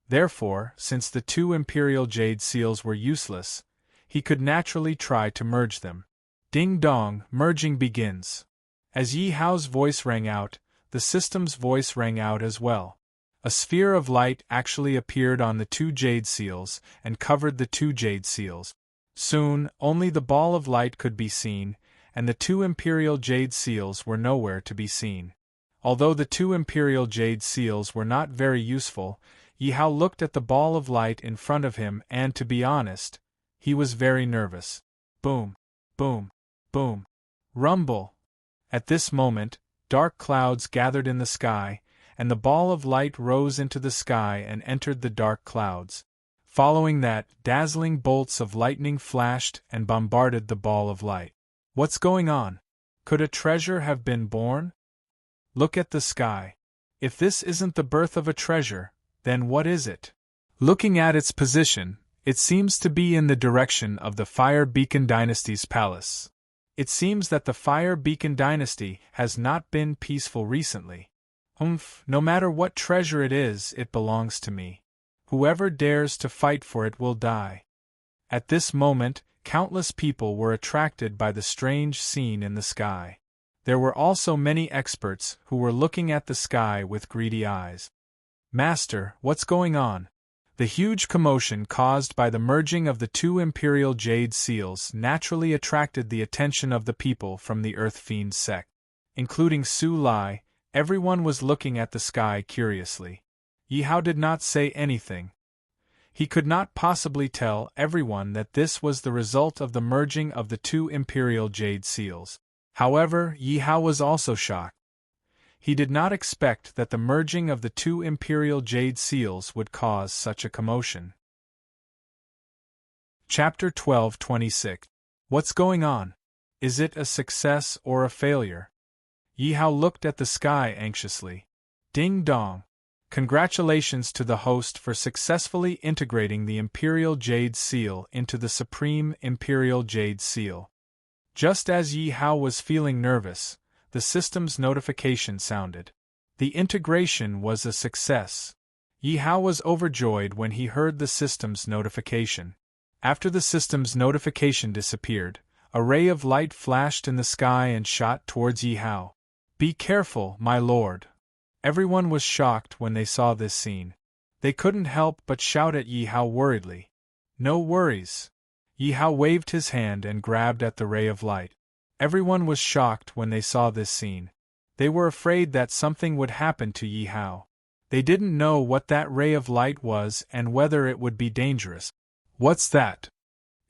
Therefore, since the two Imperial Jade Seals were useless, he could naturally try to merge them. Ding dong, merging begins. As Yi Hao's voice rang out, the system's voice rang out as well. A sphere of light actually appeared on the two Jade Seals and covered the two Jade Seals. Soon, only the ball of light could be seen, and the two Imperial Jade Seals were nowhere to be seen. Although the two Imperial Jade Seals were not very useful, Yi Hao looked at the ball of light in front of him and, to be honest, he was very nervous. Boom, boom, boom. Rumble! At this moment, dark clouds gathered in the sky, and the ball of light rose into the sky and entered the dark clouds. Following that, dazzling bolts of lightning flashed and bombarded the ball of light. What's going on? Could a treasure have been born? Look at the sky. If this isn't the birth of a treasure, then what is it? Looking at its position, it seems to be in the direction of the Fire Beacon Dynasty's palace. It seems that the Fire Beacon Dynasty has not been peaceful recently. No matter what treasure it is, it belongs to me. Whoever dares to fight for it will die. At this moment, countless people were attracted by the strange scene in the sky. There were also many experts who were looking at the sky with greedy eyes. Master, what's going on? The huge commotion caused by the merging of the two Imperial Jade Seals naturally attracted the attention of the people from the Earth Fiend sect. Including Su Lai, everyone was looking at the sky curiously. Yi Hao did not say anything. He could not possibly tell everyone that this was the result of the merging of the two Imperial Jade Seals. However, Yi Hao was also shocked. He did not expect that the merging of the two imperial jade seals would cause such a commotion. Chapter 12:26. What's going on? Is it a success or a failure? Yi Hao looked at the sky anxiously. Ding dong! Congratulations to the host for successfully integrating the Imperial Jade Seal into the Supreme Imperial Jade Seal. Just as Yi Hao was feeling nervous, the system's notification sounded. The integration was a success. Yi Hao was overjoyed when he heard the system's notification. After the system's notification disappeared, a ray of light flashed in the sky and shot towards Yi Hao. Be careful, my lord. Everyone was shocked when they saw this scene. They couldn't help but shout at Yi Hao worriedly. No worries. Yi Hao waved his hand and grabbed at the ray of light. Everyone was shocked when they saw this scene. They were afraid that something would happen to Yi Hao. They didn't know what that ray of light was and whether it would be dangerous. What's that?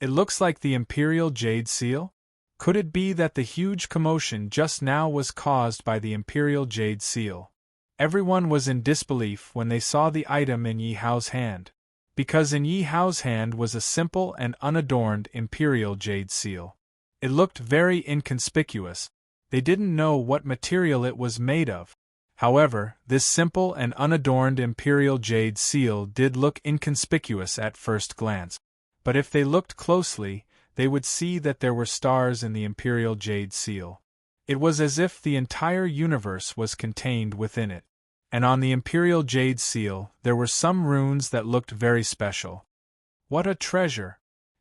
It looks like the Imperial Jade Seal? Could it be that the huge commotion just now was caused by the Imperial Jade Seal? Everyone was in disbelief when they saw the item in Yi Hao's hand. Because in Yi Hao's hand was a simple and unadorned Imperial Jade Seal. It looked very inconspicuous. They didn't know what material it was made of. However, this simple and unadorned Imperial Jade Seal did look inconspicuous at first glance. But if they looked closely, they would see that there were stars in the Imperial Jade Seal. It was as if the entire universe was contained within it. And on the Imperial Jade Seal, there were some runes that looked very special. What a treasure!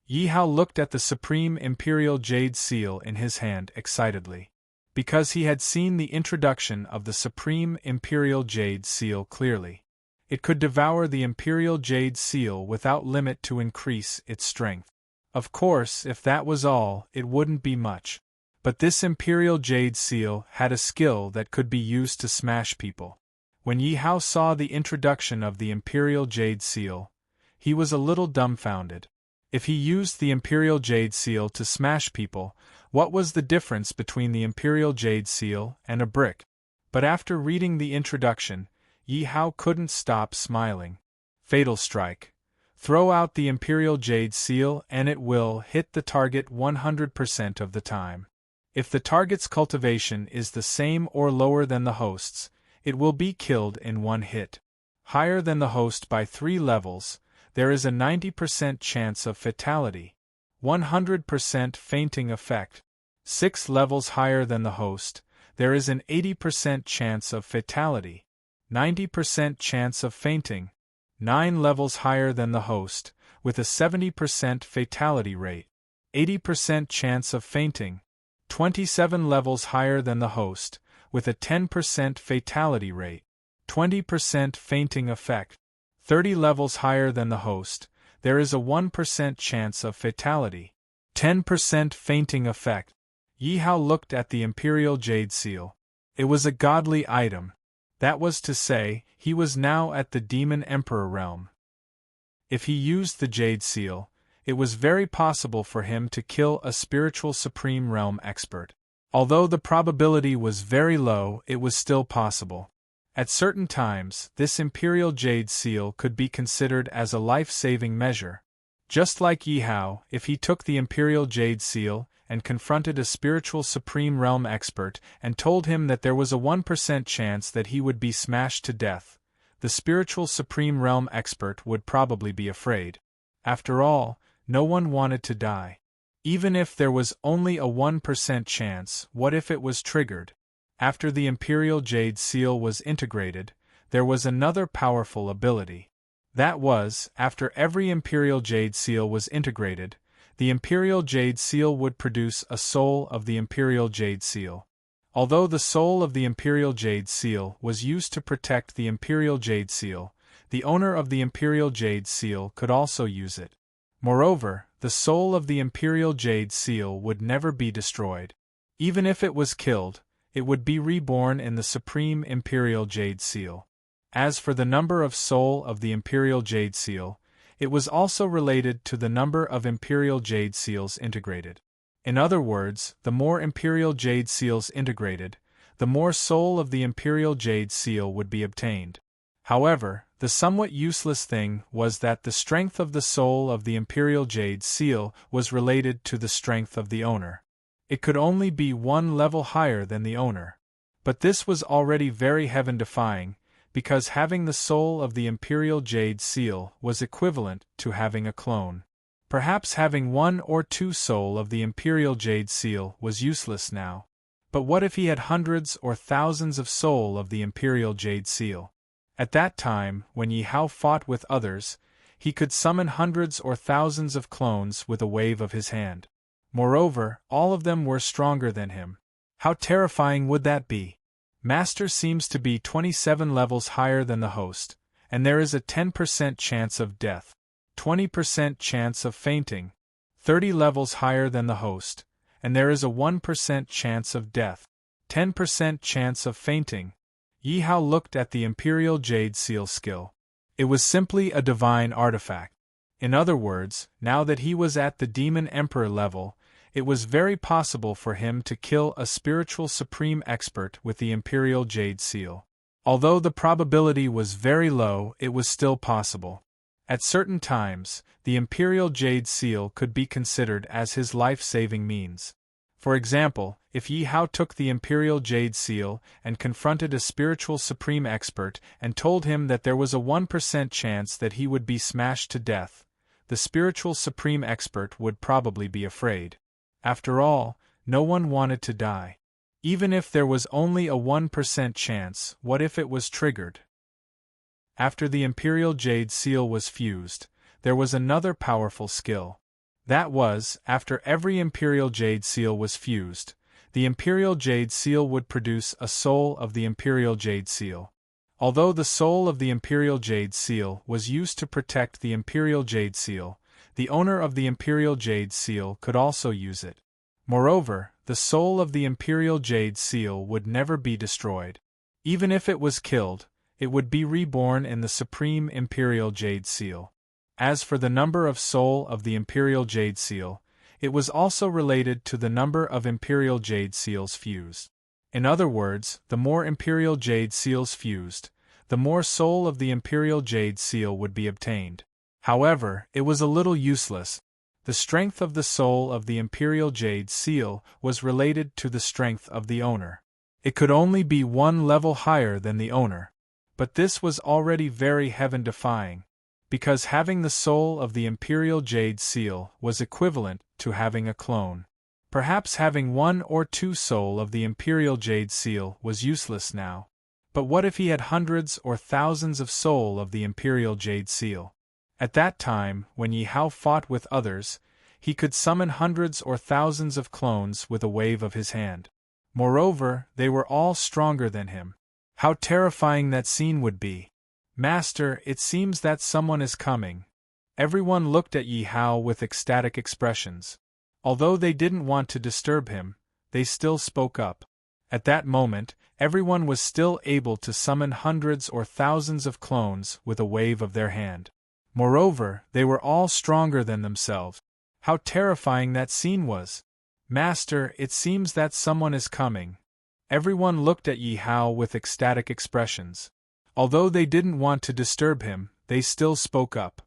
Yi Hao looked at the Supreme Imperial Jade Seal in his hand excitedly. Because he had seen the introduction of the Supreme Imperial Jade Seal clearly. It could devour the Imperial Jade Seal without limit to increase its strength. Of course, if that was all, it wouldn't be much. But this Imperial Jade Seal had a skill that could be used to smash people. When Yi Hao saw the introduction of the Imperial Jade Seal, he was a little dumbfounded. If he used the Imperial Jade Seal to smash people, what was the difference between the Imperial Jade Seal and a brick? But after reading the introduction, Yi Hao couldn't stop smiling. Fatal Strike. Throw out the Imperial Jade Seal and it will hit the target 100% of the time. If the target's cultivation is the same or lower than the host's, it will be killed in one hit. Higher than the host by 3 levels, there is a 90% chance of fatality. 100% fainting effect. 6 levels higher than the host, there is an 80% chance of fatality. 90% chance of fainting. 9 levels higher than the host, with a 70% fatality rate. 80% chance of fainting. 27 levels higher than the host, with a 10% fatality rate. 20% fainting effect. 30 levels higher than the host, there is a 1% chance of fatality. 10% fainting effect. Yi Hao looked at the Imperial Jade Seal. It was a godly item. That was to say, he was now at the Demon Emperor realm. If he used the Jade Seal, it was very possible for him to kill a spiritual Supreme Realm expert. Although the probability was very low, it was still possible. At certain times, this Imperial Jade Seal could be considered as a life-saving measure. Just like Yi Hao, if he took the Imperial Jade Seal and confronted a spiritual Supreme Realm expert and told him that there was a 1% chance that he would be smashed to death, the spiritual Supreme Realm expert would probably be afraid. After all, no one wanted to die. Even if there was only a 1% chance, what if it was triggered? After the Imperial Jade Seal was integrated, there was another powerful ability. That was, after every Imperial Jade Seal was integrated, the Imperial Jade Seal would produce a soul of the Imperial Jade Seal. Although the soul of the Imperial Jade Seal was used to protect the Imperial Jade Seal, the owner of the Imperial Jade Seal could also use it. Moreover, the soul of the Imperial Jade Seal would never be destroyed. Even if it was killed, it would be reborn in the Supreme Imperial Jade Seal. As for the number of soul of the Imperial Jade Seal, it was also related to the number of Imperial Jade Seals integrated. In other words, the more Imperial Jade Seals integrated, the more soul of the Imperial Jade Seal would be obtained. However, the somewhat useless thing was that the strength of the soul of the Imperial Jade Seal was related to the strength of the owner. It could only be one level higher than the owner. But this was already very heaven-defying, because having the soul of the Imperial Jade Seal was equivalent to having a clone. Perhaps having one or two soul of the Imperial Jade Seal was useless now. But what if he had hundreds or thousands of soul of the Imperial Jade Seal? At that time, when Yi Hao fought with others, he could summon hundreds or thousands of clones with a wave of his hand. Moreover, all of them were stronger than him. How terrifying would that be? Master seems to be 27 levels higher than the host, and there is a 10% chance of death, 20% chance of fainting, 30 levels higher than the host, and there is a 1% chance of death, 10% chance of fainting. Yi Hao looked at the Imperial Jade Seal skill. It was simply a divine artifact. In other words, now that he was at the Demon Emperor level, it was very possible for him to kill a spiritual supreme expert with the Imperial Jade Seal. Although the probability was very low, it was still possible. At certain times, the Imperial Jade Seal could be considered as his life-saving means. For example, if Yi Hao took the Imperial Jade Seal and confronted a spiritual supreme expert and told him that there was a 1% chance that he would be smashed to death, the spiritual supreme expert would probably be afraid. After all, no one wanted to die. Even if there was only a 1% chance, what if it was triggered? After the Imperial Jade Seal was fused, there was another powerful skill. That was, after every Imperial Jade Seal was fused, the Imperial Jade Seal would produce a soul of the Imperial Jade Seal. Although the soul of the Imperial Jade Seal was used to protect the Imperial Jade Seal, the owner of the Imperial Jade Seal could also use it. Moreover, the soul of the Imperial Jade Seal would never be destroyed. Even if it was killed, it would be reborn in the Supreme Imperial Jade Seal. As for the number of soul of the Imperial Jade Seal, it was also related to the number of Imperial Jade Seals fused. In other words, the more Imperial Jade Seals fused, the more soul of the Imperial Jade Seal would be obtained. However, it was a little useless. The strength of the soul of the Imperial Jade Seal was related to the strength of the owner. It could only be one level higher than the owner. But this was already very heaven-defying, because having the soul of the Imperial Jade Seal was equivalent to having a clone. Perhaps having one or two soul of the Imperial Jade Seal was useless now. But what if he had hundreds or thousands of soul of the Imperial Jade Seal? At that time, when Yi Hao fought with others, he could summon hundreds or thousands of clones with a wave of his hand. Moreover, they were all stronger than him. How terrifying that scene would be! Master, it seems that someone is coming. Everyone looked at Yi Hao with ecstatic expressions. Although they didn't want to disturb him, they still spoke up. At that moment, everyone was still able to summon hundreds or thousands of clones with a wave of their hand. Moreover, they were all stronger than themselves. How terrifying that scene was! Master, it seems that someone is coming. Everyone looked at Yi Hao with ecstatic expressions. Although they didn't want to disturb him, they still spoke up.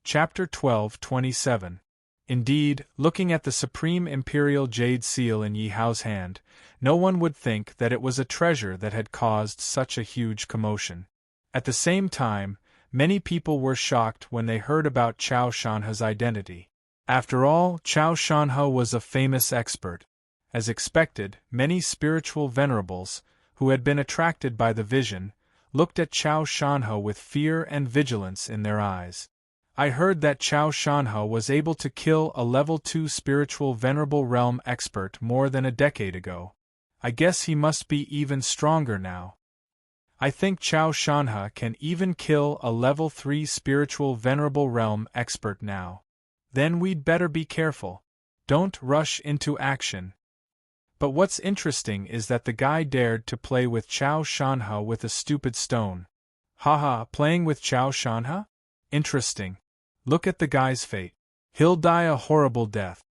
Chapter 12:27. Indeed, looking at the Supreme Imperial Jade Seal in Yi Hao's hand, no one would think that it was a treasure that had caused such a huge commotion. At the same time, many people were shocked when they heard about Chao Shanhe's identity. After all, Chao Shanhe was a famous expert. As expected, many spiritual venerables, who had been attracted by the vision, looked at Chao Shanhe with fear and vigilance in their eyes. I heard that Chao Shanhe was able to kill a level 2 spiritual venerable realm expert more than a decade ago. I guess he must be even stronger now. I think Chao Shanhe can even kill a level 3 spiritual venerable realm expert now. Then we'd better be careful. Don't rush into action. But what's interesting is that the guy dared to play with Chao Shanhe with a stupid stone. Haha, playing with Chao Shanhe? Interesting. Look at the guy's fate. He'll die a horrible death.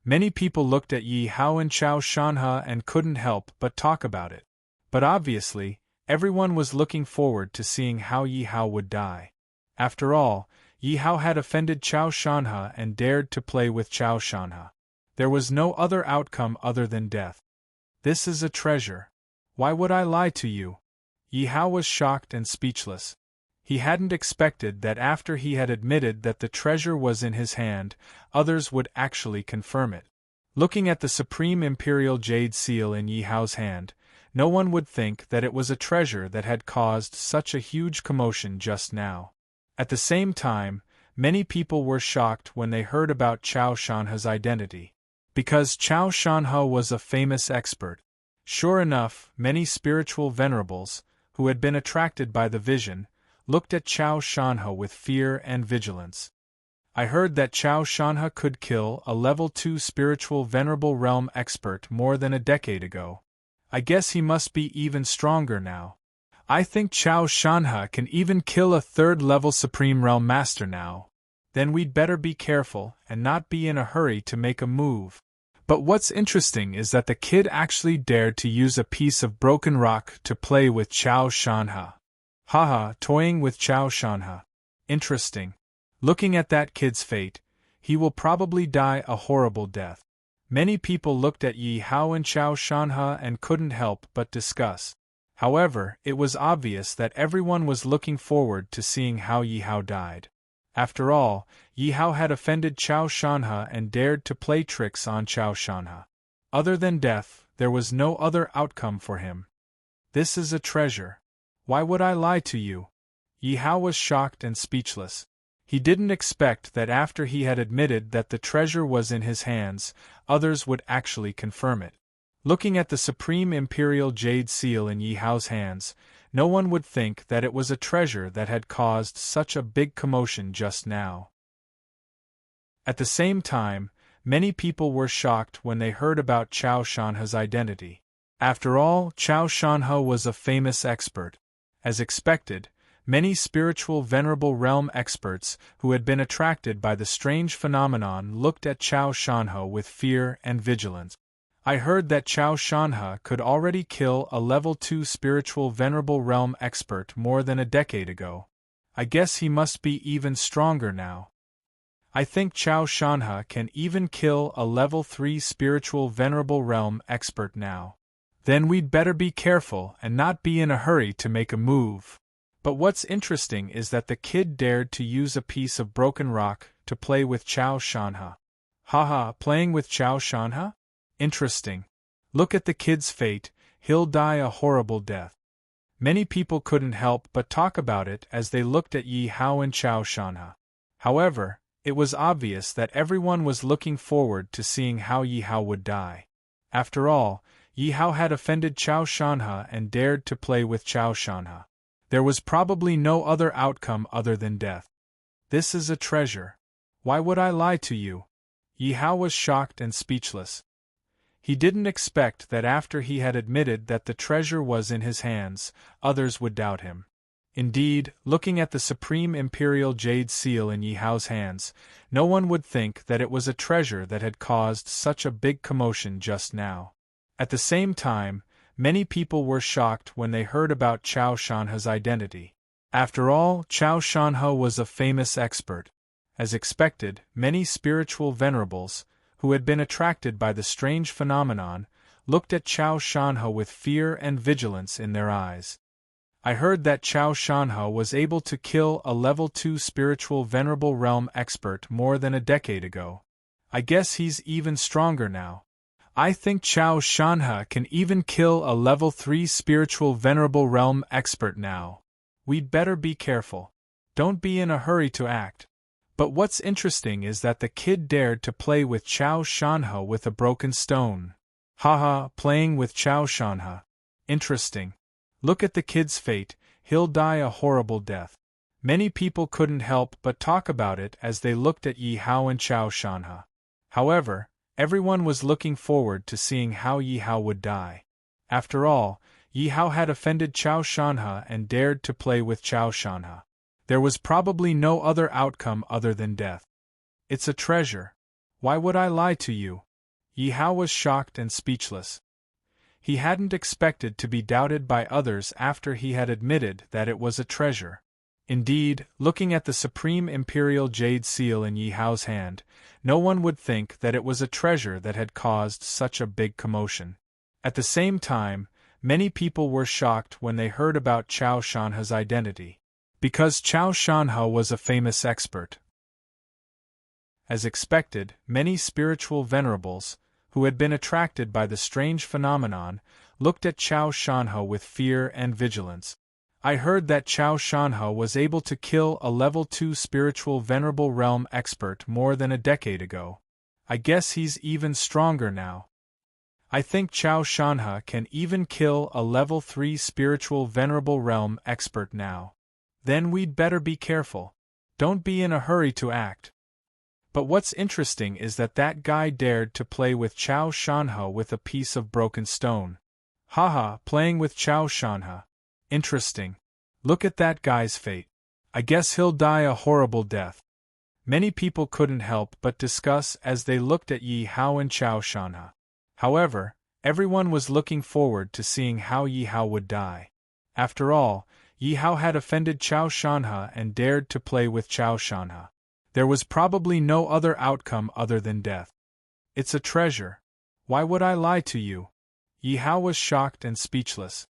Many people looked at Yi Hao and Chao Shanhe and couldn't help but talk about it. But obviously, everyone was looking forward to seeing how Yi Hao would die. After all, Yi Hao had offended Chao Shanhe and dared to play with Chao Shanhe. There was no other outcome other than death. This is a treasure. Why would I lie to you? Yi Hao was shocked and speechless. He hadn't expected that after he had admitted that the treasure was in his hand, others would actually confirm it. Looking at the supreme imperial jade seal in Yi Hao's hand, no one would think that it was a treasure that had caused such a huge commotion just now. At the same time, many people were shocked when they heard about Chao Shanhe's identity. Because Chao Shanhe was a famous expert. Sure enough, many spiritual venerables, who had been attracted by the vision, looked at Chao Shanhe with fear and vigilance. I heard that Chao Shanhe could kill a level 2 spiritual venerable realm expert more than a decade ago. I guess he must be even stronger now. I think Chao Shanhe can even kill a 3rd level supreme realm master now. Then we'd better be careful and not be in a hurry to make a move. But what's interesting is that the kid actually dared to use a piece of broken rock to play with Chao Shanhe. Haha, toying with Chao Shanhe. Interesting. Looking at that kid's fate, he will probably die a horrible death. Many people looked at Yi Hao and Chao Shanhe and couldn't help but discuss. However, it was obvious that everyone was looking forward to seeing how Yi Hao died. After all, Yi Hao had offended Chao Shanhe and dared to play tricks on Chao Shanhe. Other than death, there was no other outcome for him. This is a treasure. Why would I lie to you? Yi Hao was shocked and speechless. He didn't expect that after he had admitted that the treasure was in his hands, others would actually confirm it. Looking at the supreme imperial jade seal in Yi Hao's hands, no one would think that it was a treasure that had caused such a big commotion just now. At the same time, many people were shocked when they heard about Chao Shanhe's identity. After all, Chao Shanhe was a famous expert. As expected, many spiritual venerable realm experts who had been attracted by the strange phenomenon looked at Chao Shanhe with fear and vigilance. I heard that Chao Shanhe could already kill a level 2 spiritual venerable realm expert more than a decade ago. I guess he must be even stronger now. I think Chao Shanhe can even kill a level 3 spiritual venerable realm expert now. Then we'd better be careful and not be in a hurry to make a move. But what's interesting is that the kid dared to use a piece of broken rock to play with Chao Shanhe. Haha, playing with Chao Shanhe? Interesting. Look at the kid's fate, he'll die a horrible death. Many people couldn't help but talk about it as they looked at Yi Hao and Chao Shanhe. However, it was obvious that everyone was looking forward to seeing how Yi Hao would die. After all, Yi Hao had offended Chao Shanhe and dared to play with Chao Shanhe. There was probably no other outcome other than death. This is a treasure. Why would I lie to you? Yi Hao was shocked and speechless. He didn't expect that after he had admitted that the treasure was in his hands, others would doubt him. Indeed, looking at the supreme imperial jade seal in Yi Hao's hands, no one would think that it was a treasure that had caused such a big commotion just now. At the same time, many people were shocked when they heard about Chao Shanhe's identity. After all, Chao Shanhe was a famous expert. As expected, many spiritual venerables, who had been attracted by the strange phenomenon, looked at Chao Shanhe with fear and vigilance in their eyes. I heard that Chao Shanhe was able to kill a level 2 spiritual venerable realm expert more than a decade ago. I guess he's even stronger now. I think Chao Shanhe can even kill a level 3 spiritual venerable realm expert now. We'd better be careful. Don't be in a hurry to act. But what's interesting is that the kid dared to play with Chao Shanhe with a broken stone. Haha, playing with Chao Shanhe. Interesting. Look at the kid's fate, he'll die a horrible death. Many people couldn't help but talk about it as they looked at Yi Hao and Chao Shanhe. However, everyone was looking forward to seeing how Yi Hao would die. After all, Yi Hao had offended Chao Shanhe and dared to play with Chao Shanhe. There was probably no other outcome other than death. It's a treasure. Why would I lie to you? Yi Hao was shocked and speechless. He hadn't expected to be doubted by others after he had admitted that it was a treasure. Indeed, looking at the supreme imperial jade seal in Yi Hao's hand, no one would think that it was a treasure that had caused such a big commotion. At the same time, many people were shocked when they heard about Qiao Shanhe's identity. Because Qiao Shanhe was a famous expert. As expected, many spiritual venerables, who had been attracted by the strange phenomenon, looked at Qiao Shanhe with fear and vigilance. I heard that Qiao Shanhe was able to kill a level 2 spiritual venerable realm expert more than a decade ago. I guess he's even stronger now. I think Qiao Shanhe can even kill a level 3 spiritual venerable realm expert now. Then we'd better be careful. Don't be in a hurry to act. But what's interesting is that guy dared to play with Qiao Shanhe with a piece of broken stone. Haha, playing with Qiao Shanhe. Interesting. Look at that guy's fate. I guess he'll die a horrible death. Many people couldn't help but discuss as they looked at Yi Hao and Qiao Shanhe. However, everyone was looking forward to seeing how Yi Hao would die. After all, Yi Hao had offended Qiao Shanhe and dared to play with Qiao Shanhe. There was probably no other outcome other than death. It's a treasure. Why would I lie to you? Yi Hao was shocked and speechless.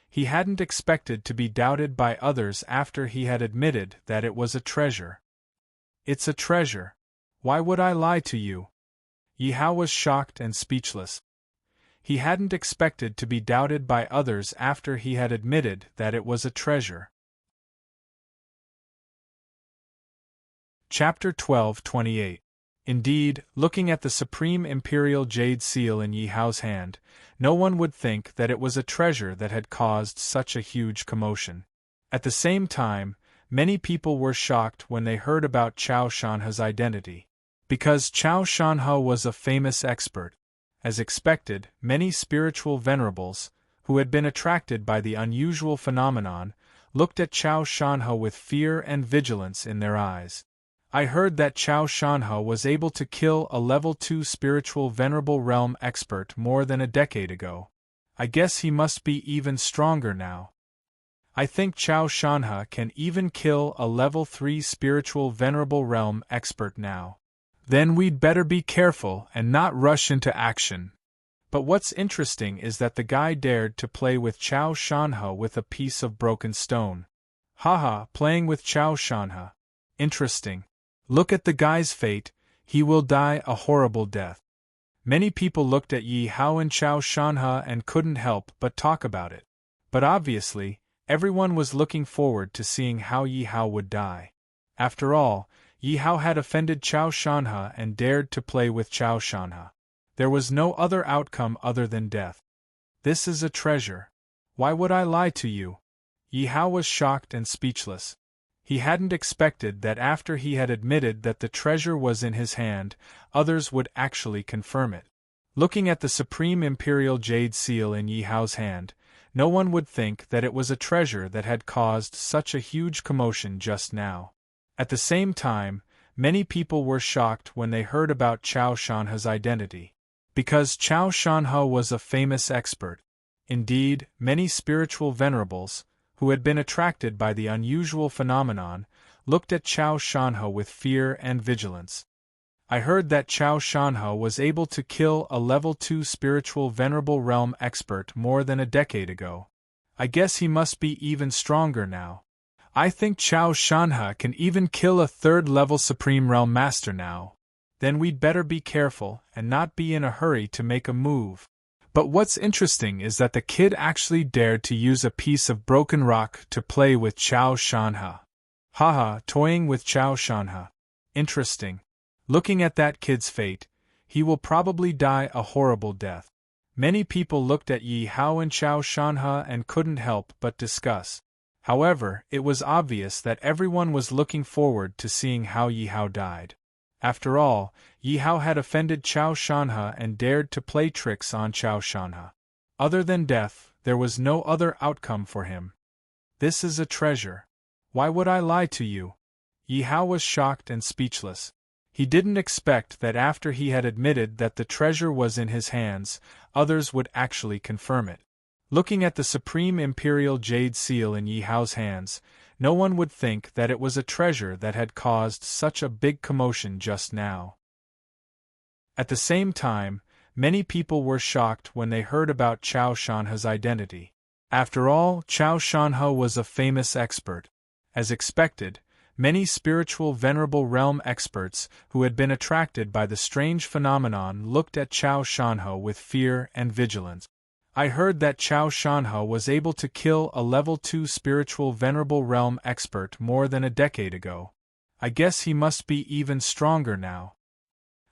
He hadn't expected to be doubted by others after he had admitted that it was a treasure. It's a treasure. Why would I lie to you? Yi Hao was shocked and speechless. He hadn't expected to be doubted by others after he had admitted that it was a treasure. Chapter 12:28. Indeed, looking at the supreme imperial jade seal in Yi Hao's hand, no one would think that it was a treasure that had caused such a huge commotion. At the same time, many people were shocked when they heard about Qiao Shanhe's identity. Because Qiao Shanhe was a famous expert. As expected, many spiritual venerables, who had been attracted by the unusual phenomenon, looked at Qiao Shanhe with fear and vigilance in their eyes. I heard that Qiao Shanhe was able to kill a level 2 spiritual venerable realm expert more than a decade ago. I guess he must be even stronger now. I think Qiao Shanhe can even kill a level 3 spiritual venerable realm expert now. Then we'd better be careful and not rush into action. But what's interesting is that the guy dared to play with Qiao Shanhe with a piece of broken stone. Haha, playing with Qiao Shanhe. Interesting. Look at the guy's fate, he will die a horrible death. Many people looked at Yi Hao and Qiao Shanhe and couldn't help but talk about it. But obviously, everyone was looking forward to seeing how Yi Hao would die. After all, Yi Hao had offended Qiao Shanhe and dared to play with Qiao Shanhe. There was no other outcome other than death. This is a treasure. Why would I lie to you? Yi Hao was shocked and speechless. He hadn't expected that after he had admitted that the treasure was in his hand, others would actually confirm it. Looking at the supreme imperial jade seal in Yi Hao's hand, no one would think that it was a treasure that had caused such a huge commotion just now. At the same time, many people were shocked when they heard about Qiao Shanhe's identity. Because Qiao Shanhe was a famous expert. Indeed, many spiritual venerables, who had been attracted by the unusual phenomenon, looked at Qiao Shanhe with fear and vigilance. I heard that Qiao Shanhe was able to kill a level 2 spiritual venerable realm expert more than a decade ago. I guess he must be even stronger now. I think Qiao Shanhe can even kill a 3rd level supreme realm master now. Then we'd better be careful and not be in a hurry to make a move. But what's interesting is that the kid actually dared to use a piece of broken rock to play with Qiao Shanhe. Haha, toying with Qiao Shanhe. Interesting. Looking at that kid's fate, he will probably die a horrible death. Many people looked at Yi Hao and Qiao Shanhe and couldn't help but discuss. However, it was obvious that everyone was looking forward to seeing how Yi Hao died. After all, Yi Hao had offended Qiao Shanhe and dared to play tricks on Qiao Shanhe. Other than death, there was no other outcome for him. This is a treasure. Why would I lie to you? Yi Hao was shocked and speechless. He didn't expect that after he had admitted that the treasure was in his hands, others would actually confirm it. Looking at the supreme imperial jade seal in Yi Hao's hands, no one would think that it was a treasure that had caused such a big commotion just now. At the same time, many people were shocked when they heard about Qiao Shanhe's identity. After all, Qiao Shanhe was a famous expert. As expected, many spiritual venerable realm experts who had been attracted by the strange phenomenon looked at Qiao Shanhe with fear and vigilance. I heard that Qiao Shanhe was able to kill a level 2 spiritual venerable realm expert more than a decade ago. I guess he must be even stronger now.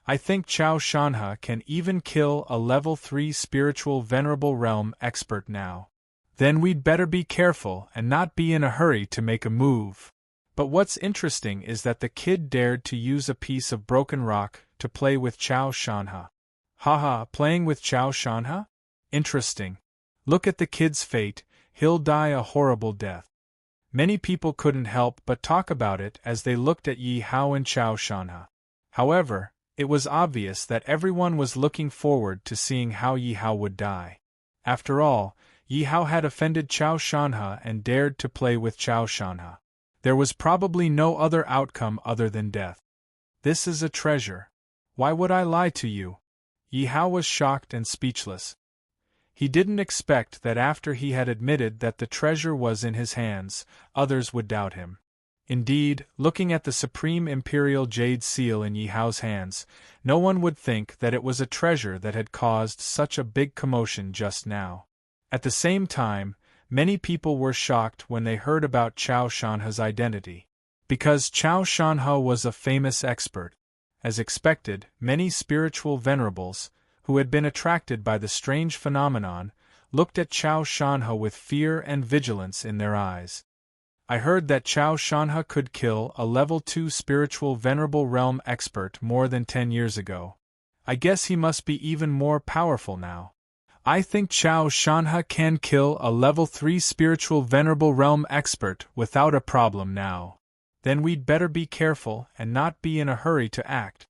I think Qiao Shanhe can even kill a level 3 spiritual venerable realm expert now. Then we'd better be careful and not be in a hurry to make a move. But what's interesting is that the kid dared to use a piece of broken rock to play with Qiao Shanhe. Haha, playing with Qiao Shanhe? Interesting. Look at the kid's fate, he'll die a horrible death. Many people couldn't help but talk about it as they looked at Yi Hao and Qiao Shanhe. However, it was obvious that everyone was looking forward to seeing how Yi Hao would die. After all, Yi Hao had offended Qiao Shanhe and dared to play with Qiao Shanhe. There was probably no other outcome other than death. This is a treasure. Why would I lie to you? Yi Hao was shocked and speechless. He didn't expect that after he had admitted that the treasure was in his hands, others would doubt him. Indeed, looking at the supreme imperial jade seal in Yi Hao's hands, no one would think that it was a treasure that had caused such a big commotion just now. At the same time, many people were shocked when they heard about Qiao Shanhe's identity. Because Qiao Shanhe was a famous expert. As expected, many spiritual venerables, who had been attracted by the strange phenomenon, looked at Qiao Shanhe with fear and vigilance in their eyes. I heard that Qiao Shanhe could kill a level 2 spiritual venerable realm expert more than 10 years ago. I guess he must be even more powerful now. I think Qiao Shanhe can kill a level 3 spiritual venerable realm expert without a problem now. Then we'd better be careful and not be in a hurry to act.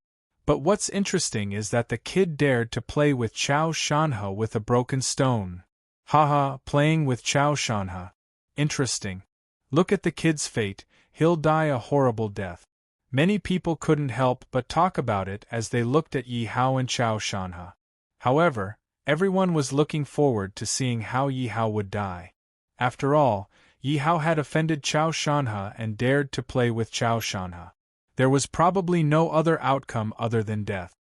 But what's interesting is that the kid dared to play with Qiao Shanhe with a broken stone. Haha, playing with Qiao Shanhe. Interesting. Look at the kid's fate, he'll die a horrible death. Many people couldn't help but talk about it as they looked at Yi Hao and Qiao Shanhe. However, everyone was looking forward to seeing how Yi Hao would die. After all, Yi Hao had offended Qiao Shanhe and dared to play with Qiao Shanhe. There was probably no other outcome other than death.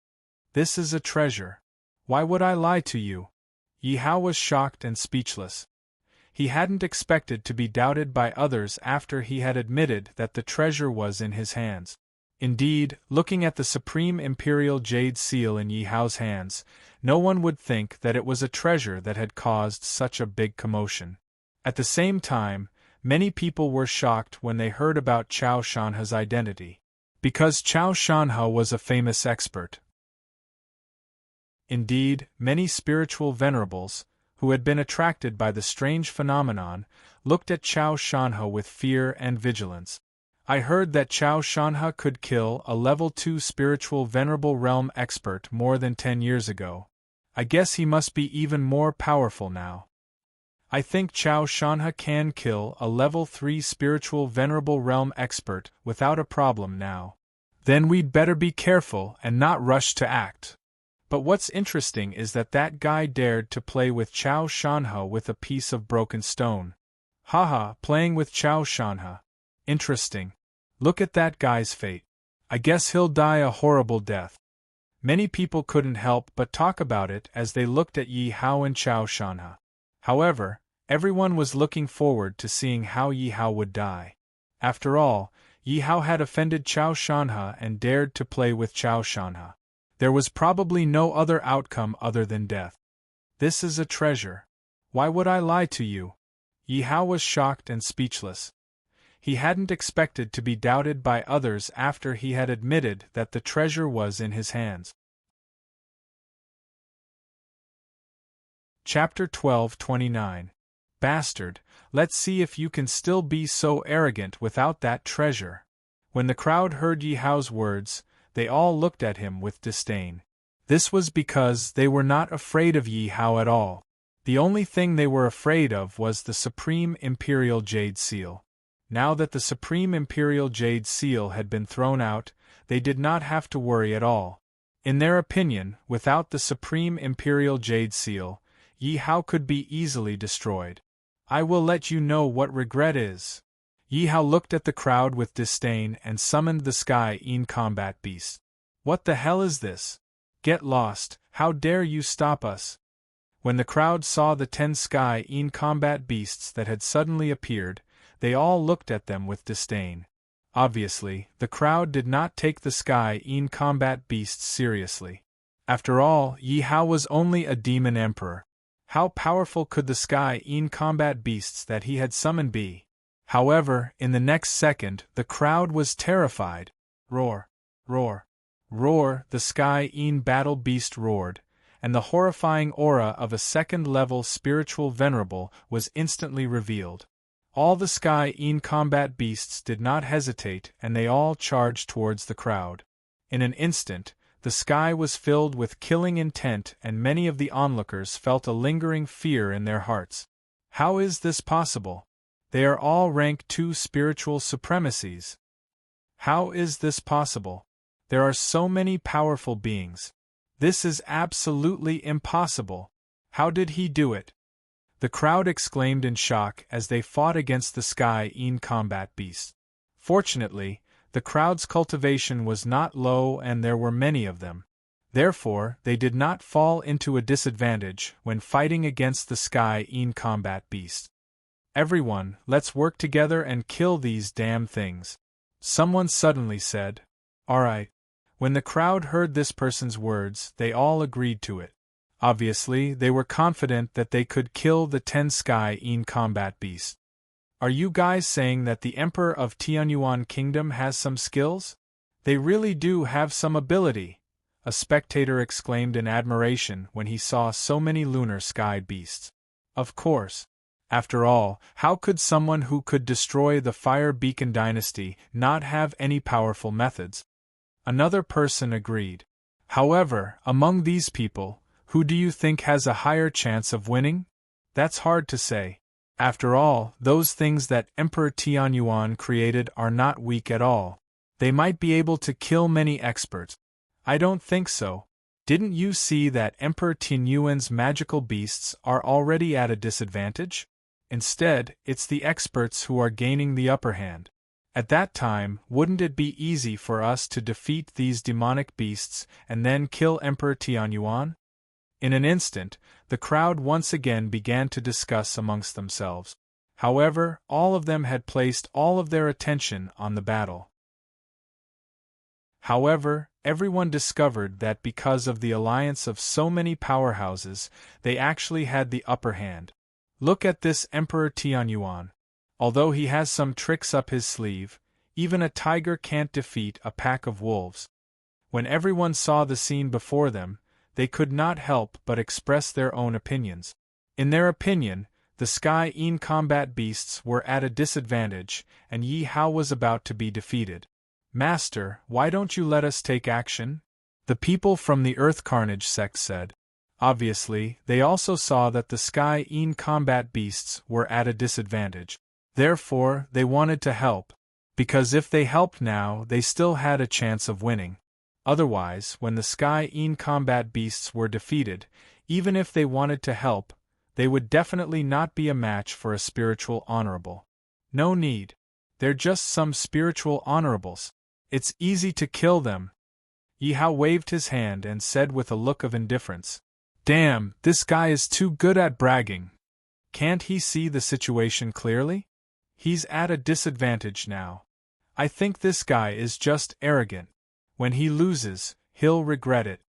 This is a treasure. Why would I lie to you? Yi Hao was shocked and speechless. He hadn't expected to be doubted by others after he had admitted that the treasure was in his hands. Indeed, looking at the supreme imperial jade seal in Yi Hao's hands, no one would think that it was a treasure that had caused such a big commotion. At the same time, many people were shocked when they heard about Qiao Shanhe's identity. Because Qiao Shanhe was a famous expert. Indeed, many spiritual venerables, who had been attracted by the strange phenomenon, looked at Qiao Shanhe with fear and vigilance. I heard that Qiao Shanhe could kill a level 2 spiritual venerable realm expert more than 10 years ago. I guess he must be even more powerful now. I think Qiao Shanhe can kill a level 3 spiritual venerable realm expert without a problem now. Then we'd better be careful and not rush to act. But what's interesting is that guy dared to play with Qiao Shanhe with a piece of broken stone. Haha, playing with Qiao Shanhe. Interesting. Look at that guy's fate. I guess he'll die a horrible death. Many people couldn't help but talk about it as they looked at Yi Hao and Qiao Shanhe. However, everyone was looking forward to seeing how Yi Hao would die. After all, Yi Hao had offended Qiao Shanhe and dared to play with Qiao Shanhe. There was probably no other outcome other than death. This is a treasure. Why would I lie to you? Yi Hao was shocked and speechless. He hadn't expected to be doubted by others after he had admitted that the treasure was in his hands. Chapter 12:29. Bastard, let's see if you can still be so arrogant without that treasure. When the crowd heard Yi Hao's words, they all looked at him with disdain. This was because they were not afraid of Yi Hao at all. The only thing they were afraid of was the Supreme Imperial Jade Seal. Now that the Supreme Imperial Jade Seal had been thrown out, they did not have to worry at all. In their opinion, without the Supreme Imperial Jade Seal, Yi Hao could be easily destroyed. I will let you know what regret is. Yi Hao looked at the crowd with disdain and summoned the Sky In combat beast. What the hell is this? Get lost, how dare you stop us? When the crowd saw the 10 Sky In combat beasts that had suddenly appeared, they all looked at them with disdain. Obviously, the crowd did not take the Sky In combat beasts seriously. After all, Yi Hao was only a demon emperor. How powerful could the Sky In combat beasts that he had summoned be? However, in the next second, the crowd was terrified. Roar! Roar! Roar! The Sky In battle beast roared, and the horrifying aura of a second-level spiritual venerable was instantly revealed. All the Sky In combat beasts did not hesitate, and they all charged towards the crowd. In an instant, the sky was filled with killing intent, and many of the onlookers felt a lingering fear in their hearts. How is this possible? They are all rank 2 spiritual supremacies. How is this possible? There are so many powerful beings. This is absolutely impossible. How did he do it? The crowd exclaimed in shock as they fought against the Sky In combat beast. Fortunately, the crowd's cultivation was not low and there were many of them. Therefore, they did not fall into a disadvantage when fighting against the Sky In combat beast. Everyone, let's work together and kill these damn things. Someone suddenly said. Alright. When the crowd heard this person's words, they all agreed to it. Obviously, they were confident that they could kill the 10 Sky In combat beast. Are you guys saying that the Emperor of Tianyuan Kingdom has some skills? They really do have some ability, a spectator exclaimed in admiration when he saw so many lunar sky beasts. Of course. After all, how could someone who could destroy the Fire Beacon dynasty not have any powerful methods? Another person agreed. However, among these people, who do you think has a higher chance of winning? That's hard to say. After all, those things that Emperor Tianyuan created are not weak at all. They might be able to kill many experts. I don't think so. Didn't you see that Emperor Tianyuan's magical beasts are already at a disadvantage? Instead, it's the experts who are gaining the upper hand. At that time, wouldn't it be easy for us to defeat these demonic beasts and then kill Emperor Tianyuan? In an instant, the crowd once again began to discuss amongst themselves. However, all of them had placed all of their attention on the battle. However, everyone discovered that because of the alliance of so many powerhouses, they actually had the upper hand. Look at this Emperor Tianyuan. Although he has some tricks up his sleeve, even a tiger can't defeat a pack of wolves. When everyone saw the scene before them, they could not help but express their own opinions. In their opinion, the Sky In combat beasts were at a disadvantage, and Yi Hao was about to be defeated. Master, why don't you let us take action? The people from the Earth Carnage sect said. Obviously, they also saw that the Sky In combat beasts were at a disadvantage. Therefore, they wanted to help, because if they helped now, they still had a chance of winning. Otherwise, when the Sky In combat beasts were defeated, even if they wanted to help, they would definitely not be a match for a spiritual honorable. No need. They're just some spiritual honorables. It's easy to kill them. Yi Hao waved his hand and said with a look of indifference, Damn, this guy is too good at bragging. Can't he see the situation clearly? He's at a disadvantage now. I think this guy is just arrogant. When he loses, he'll regret it.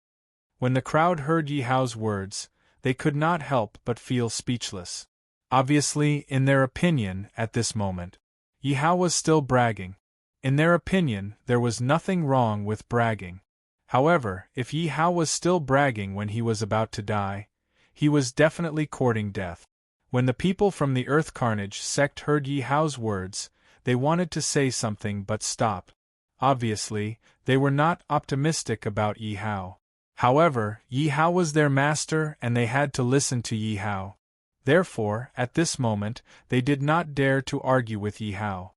When the crowd heard Yi Hao's words, they could not help but feel speechless. Obviously, in their opinion, at this moment, Yi Hao was still bragging. In their opinion, there was nothing wrong with bragging. However, if Yi Hao was still bragging when he was about to die, he was definitely courting death. When the people from the Earth Carnage sect heard Yi Hao's words, they wanted to say something but stopped. Obviously, They were not optimistic about Yi Hao. However, Yi Hao was their master and they had to listen to Yi Hao. Therefore, at this moment, they did not dare to argue with Yi Hao.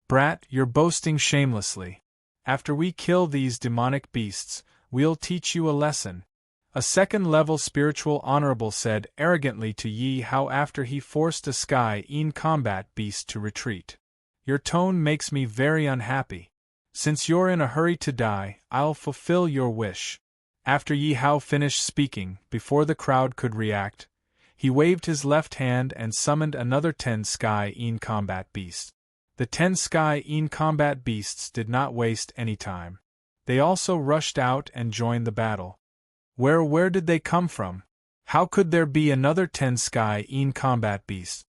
Brat, you're boasting shamelessly. After we kill these demonic beasts, we'll teach you a lesson. A second-level spiritual honorable said arrogantly to Yi Hao after he forced a sky-in combat beast to retreat. Your tone makes me very unhappy. Since you're in a hurry to die, I'll fulfill your wish. After Yi Hao finished speaking, before the crowd could react, he waved his left hand and summoned another 10 sky-in combat beasts. The 10 sky-in combat beasts did not waste any time. They also rushed out and joined the battle. Where did they come from? How could there be another 10 sky-in combat beasts?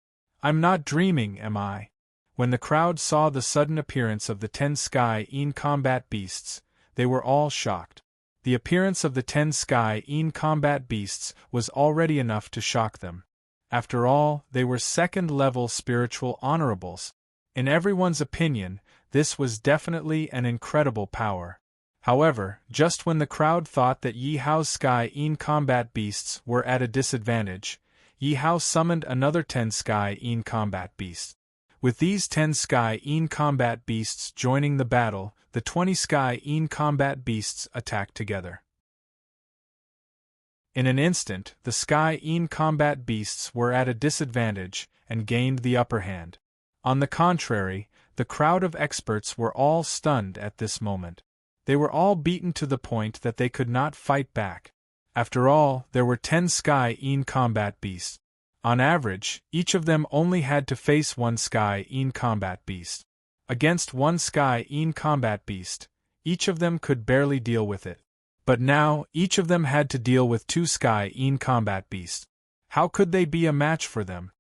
I'm not dreaming, am I? When the crowd saw the sudden appearance of the 10 sky-in combat beasts, they were all shocked. The appearance of the 10 sky-in combat beasts was already enough to shock them. After all, they were second-level spiritual honorables. In everyone's opinion, this was definitely an incredible power. However, just when the crowd thought that Yi Hao's sky-in combat beasts were at a disadvantage, Yi Hao summoned another 10 sky-in combat beasts. With these 10 sky-in combat beasts joining the battle, the 20 sky-in combat beasts attacked together. In an instant, the sky-in combat beasts were at a disadvantage and gained the upper hand. On the contrary, the crowd of experts were all stunned at this moment. They were all beaten to the point that they could not fight back. After all, there were 10 sky-in combat beasts. On average, each of them only had to face one sky-in combat beast. Against one sky-in combat beast, each of them could barely deal with it. But now, each of them had to deal with 2 sky-in combat beasts. How could they be a match for them?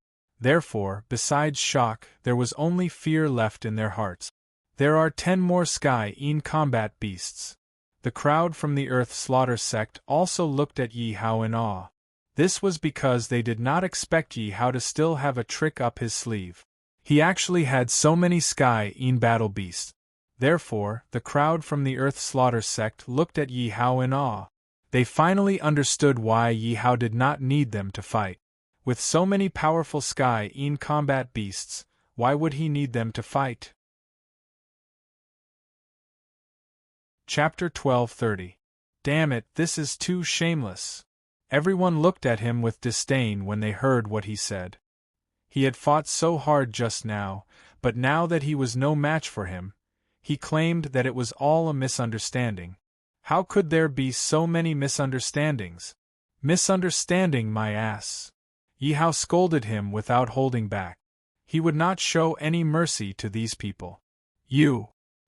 Therefore, besides shock, there was only fear left in their hearts. There are 10 more sky-in combat beasts. The crowd from the Earth Slaughter sect also looked at Yi Hao in awe. This was because they did not expect Yi Hao to still have a trick up his sleeve. He actually had so many sky-in battle beasts. Therefore, the crowd from the Earth Slaughter sect looked at Yi Hao in awe. They finally understood why Yi Hao did not need them to fight. With so many powerful sky-in combat beasts, why would he need them to fight? Chapter 12:30. Damn it, this is too shameless. Everyone looked at him with disdain when they heard what he said. He had fought so hard just now, but now that he was no match for him, he claimed that it was all a misunderstanding. How could there be so many misunderstandings? Misunderstanding, my ass. Yi Hao scolded him without holding back. He would not show any mercy to these people.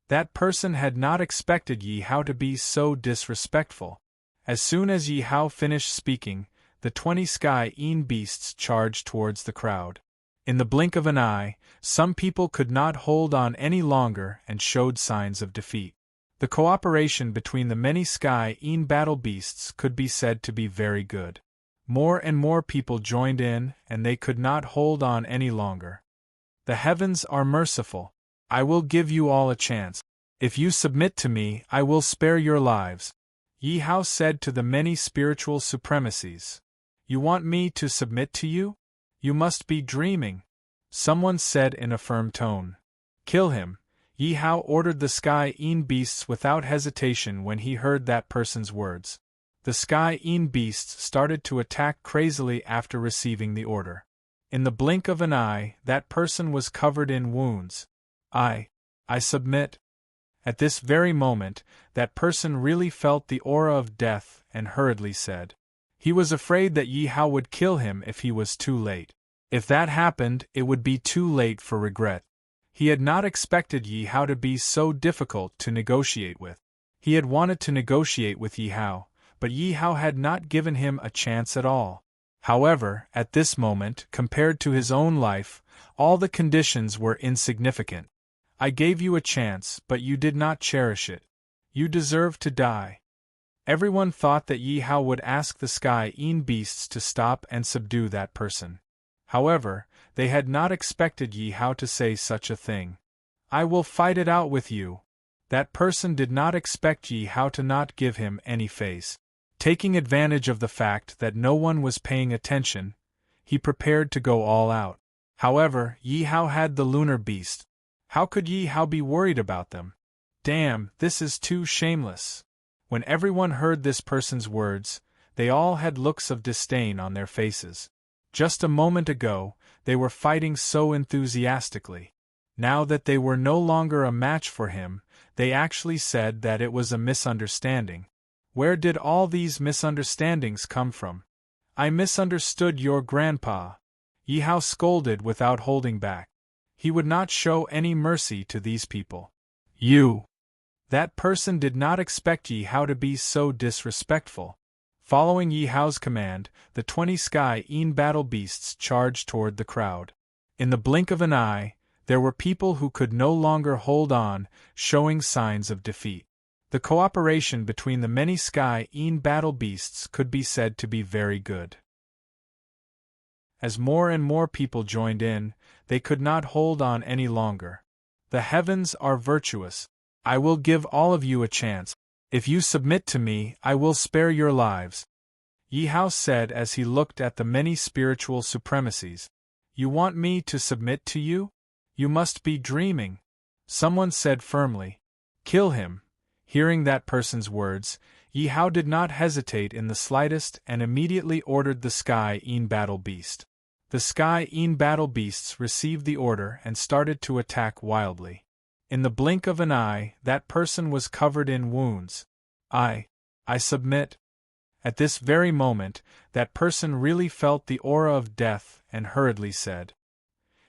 That person had not expected Yi Hao to be so disrespectful. As soon as Yi Hao finished speaking, the 20 sky-in beasts charged towards the crowd. In the blink of an eye, some people could not hold on any longer and showed signs of defeat. The cooperation between the many sky-in battle beasts could be said to be very good. More and more people joined in, and they could not hold on any longer. The heavens are merciful. I will give you all a chance. If you submit to me, I will spare your lives. Yi Hao said to the many spiritual supremacies. You want me to submit to you? You must be dreaming. Someone said in a firm tone. Kill him. Yi Hao ordered the sky-in beasts without hesitation when he heard that person's words. The sky-in beasts started to attack crazily after receiving the order. In the blink of an eye, that person was covered in wounds. I submit. At this very moment, that person really felt the aura of death and hurriedly said. He was afraid that Yi Hao would kill him if he was too late. If that happened, it would be too late for regret. He had not expected Yi Hao to be so difficult to negotiate with. He had wanted to negotiate with Yi Hao, but Yi Hao had not given him a chance at all. However, at this moment, compared to his own life, all the conditions were insignificant. I gave you a chance, but you did not cherish it. You deserve to die. Everyone thought that Yi Hao would ask the sky-in beasts to stop and subdue that person. However, they had not expected Yi Hao to say such a thing. I will fight it out with you. That person did not expect Yi Hao to not give him any face. Taking advantage of the fact that no one was paying attention, he prepared to go all out. However, Yi Hao had the lunar beast. How could Yi Hao be worried about them? Damn, this is too shameless. When everyone heard this person's words, they all had looks of disdain on their faces. Just a moment ago, they were fighting so enthusiastically. Now that they were no longer a match for him, they actually said that it was a misunderstanding. Where did all these misunderstandings come from? I misunderstood your grandpa. Yi Hao scolded without holding back. He would not show any mercy to these people. You! That person did not expect Yi Hao to be so disrespectful. Following Yi Hao's command, the 20 sky-een battle beasts charged toward the crowd. In the blink of an eye, there were people who could no longer hold on, showing signs of defeat. The cooperation between the many sky-een battle beasts could be said to be very good. As more and more people joined in, they could not hold on any longer. The heavens are virtuous. I will give all of you a chance. If you submit to me, I will spare your lives. Yi Hao said as he looked at the many spiritual supremacies. You want me to submit to you? You must be dreaming. Someone said firmly. Kill him. Hearing that person's words, Yi Hao did not hesitate in the slightest and immediately ordered the sky-een battle beast. The sky-een battle beasts received the order and started to attack wildly. In the blink of an eye, that person was covered in wounds. I submit. At this very moment, that person really felt the aura of death and hurriedly said.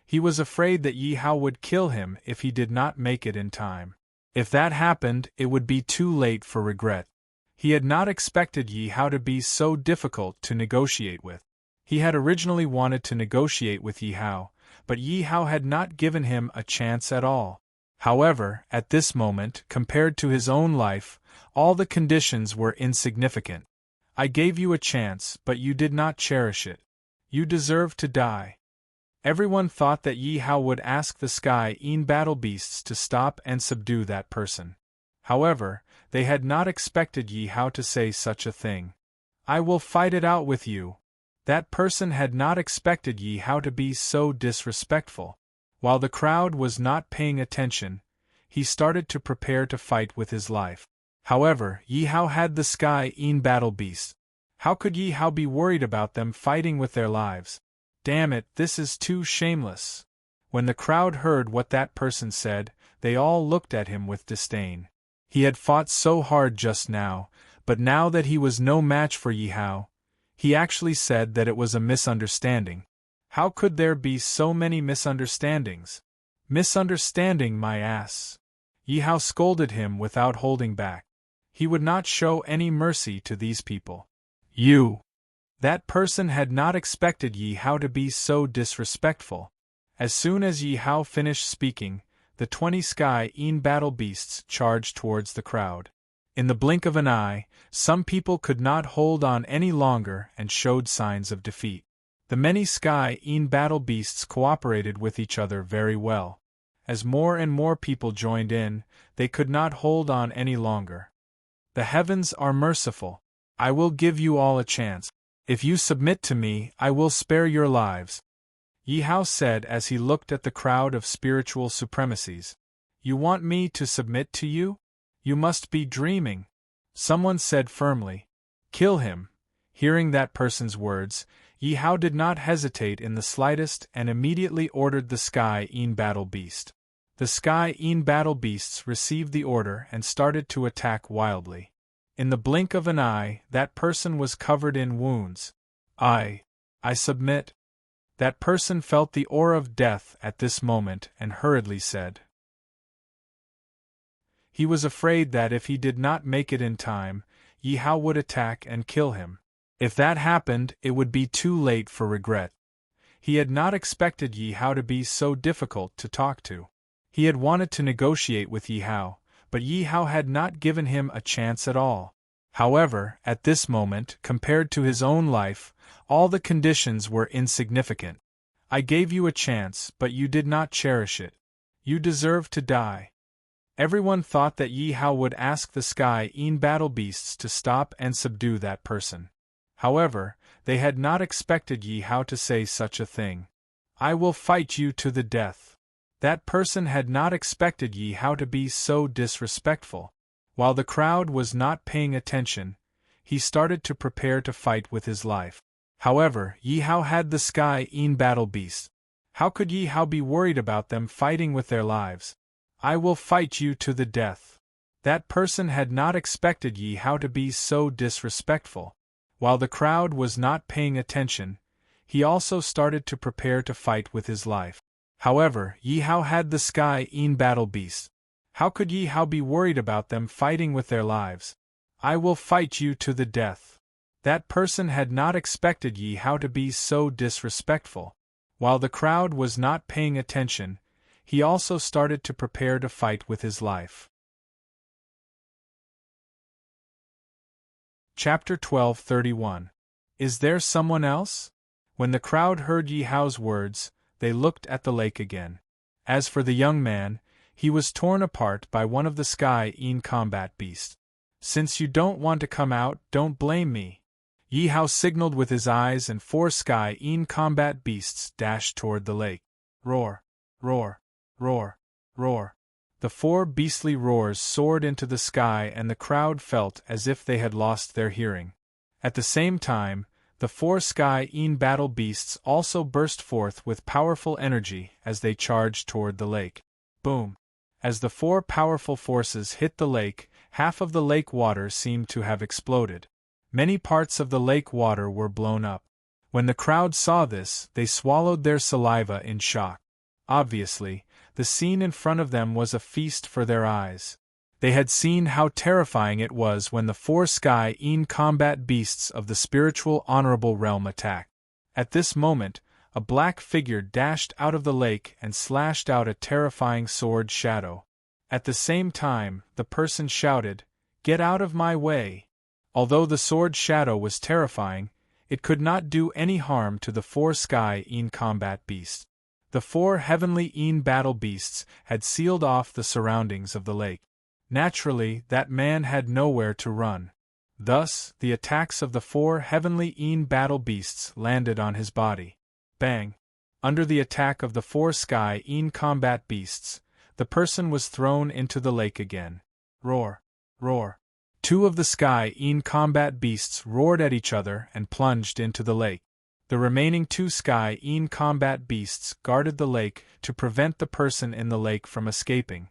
He was afraid that Yi Hao would kill him if he did not make it in time. If that happened, it would be too late for regret. He had not expected Yi Hao to be so difficult to negotiate with. He had originally wanted to negotiate with Yi Hao, but Yi Hao had not given him a chance at all. However, at this moment, compared to his own life, all the conditions were insignificant. I gave you a chance, but you did not cherish it. You deserve to die. Everyone thought that Yi Hao would ask the sky-een battle beasts to stop and subdue that person. However, they had not expected Yi Hao to say such a thing. I will fight it out with you. That person had not expected Yi Hao to be so disrespectful. While the crowd was not paying attention, he started to prepare to fight with his life. However, Yi Hao had the sky-een battle beasts. How could Yi Hao be worried about them fighting with their lives? Damn it, this is too shameless. When the crowd heard what that person said, they all looked at him with disdain. He had fought so hard just now, but now that he was no match for Yi Hao, he actually said that it was a misunderstanding. How could there be so many misunderstandings? Misunderstanding my ass. Yi Hao scolded him without holding back. He would not show any mercy to these people. You! That person had not expected Yi Hao to be so disrespectful. As soon as Yi Hao finished speaking, the 20 sky-een battle beasts charged towards the crowd. In the blink of an eye, some people could not hold on any longer and showed signs of defeat. The many sky-een battle beasts cooperated with each other very well. As more and more people joined in, they could not hold on any longer. The heavens are merciful. I will give you all a chance. If you submit to me, I will spare your lives. Yi Hao said as he looked at the crowd of spiritual supremacies. You want me to submit to you? You must be dreaming. Someone said firmly. Kill him. Hearing that person's words, Yi Hao did not hesitate in the slightest and immediately ordered the sky-een battle beast. The sky-een battle beasts received the order and started to attack wildly. In the blink of an eye, that person was covered in wounds. I submit. That person felt the aura of death at this moment and hurriedly said. He was afraid that if he did not make it in time, Yi Hao would attack and kill him. If that happened, it would be too late for regret. He had not expected Yi Hao to be so difficult to talk to. He had wanted to negotiate with Yi Hao, but Yi Hao had not given him a chance at all. However, at this moment, compared to his own life, all the conditions were insignificant. I gave you a chance, but you did not cherish it. You deserve to die. Everyone thought that Yi Hao would ask the Sky Battle Beasts to stop and subdue that person. However, they had not expected Yi Hao to say such a thing. I will fight you to the death. That person had not expected Yi Hao to be so disrespectful. While the crowd was not paying attention, he started to prepare to fight with his life. However, Yi Hao had the Sky Battle Beasts. How could Yi Hao be worried about them fighting with their lives? I will fight you to the death. That person had not expected Yi Hao to be so disrespectful. While the crowd was not paying attention, he also started to prepare to fight with his life. However, Yi Hao had the Sky Battle Beasts. How could Yi Hao be worried about them fighting with their lives? I will fight you to the death. That person had not expected Yi Hao to be so disrespectful. While the crowd was not paying attention, he also started to prepare to fight with his life. Chapter 12:31. Is there someone else? When the crowd heard Yi Hao's words, they looked at the lake again. As for the young man, he was torn apart by one of the Sky combat beasts. Since you don't want to come out, don't blame me. Yi Hao signaled with his eyes, and 4 Sky combat beasts dashed toward the lake. Roar! Roar! Roar! Roar! The 4 beastly roars soared into the sky, and the crowd felt as if they had lost their hearing. At the same time, the 4 Sky battle beasts also burst forth with powerful energy as they charged toward the lake. Boom! As the 4 powerful forces hit the lake, half of the lake water seemed to have exploded. Many parts of the lake water were blown up. When the crowd saw this, they swallowed their saliva in shock. Obviously, the scene in front of them was a feast for their eyes. They had seen how terrifying it was when the 4 Sky combat beasts of the spiritual honorable realm attacked. At this moment, a black figure dashed out of the lake and slashed out a terrifying sword shadow. At the same time, the person shouted, "Get out of my way!" Although the sword shadow was terrifying, it could not do any harm to the 4 Sky combat beasts. The 4 heavenly battle beasts had sealed off the surroundings of the lake. Naturally, that man had nowhere to run. Thus, the attacks of the 4 heavenly battle beasts landed on his body. Bang! Under the attack of the 4 Sky combat beasts, the person was thrown into the lake again. Roar! Roar! 2 of the Sky combat beasts roared at each other and plunged into the lake. The remaining 2 Sky combat beasts guarded the lake to prevent the person in the lake from escaping.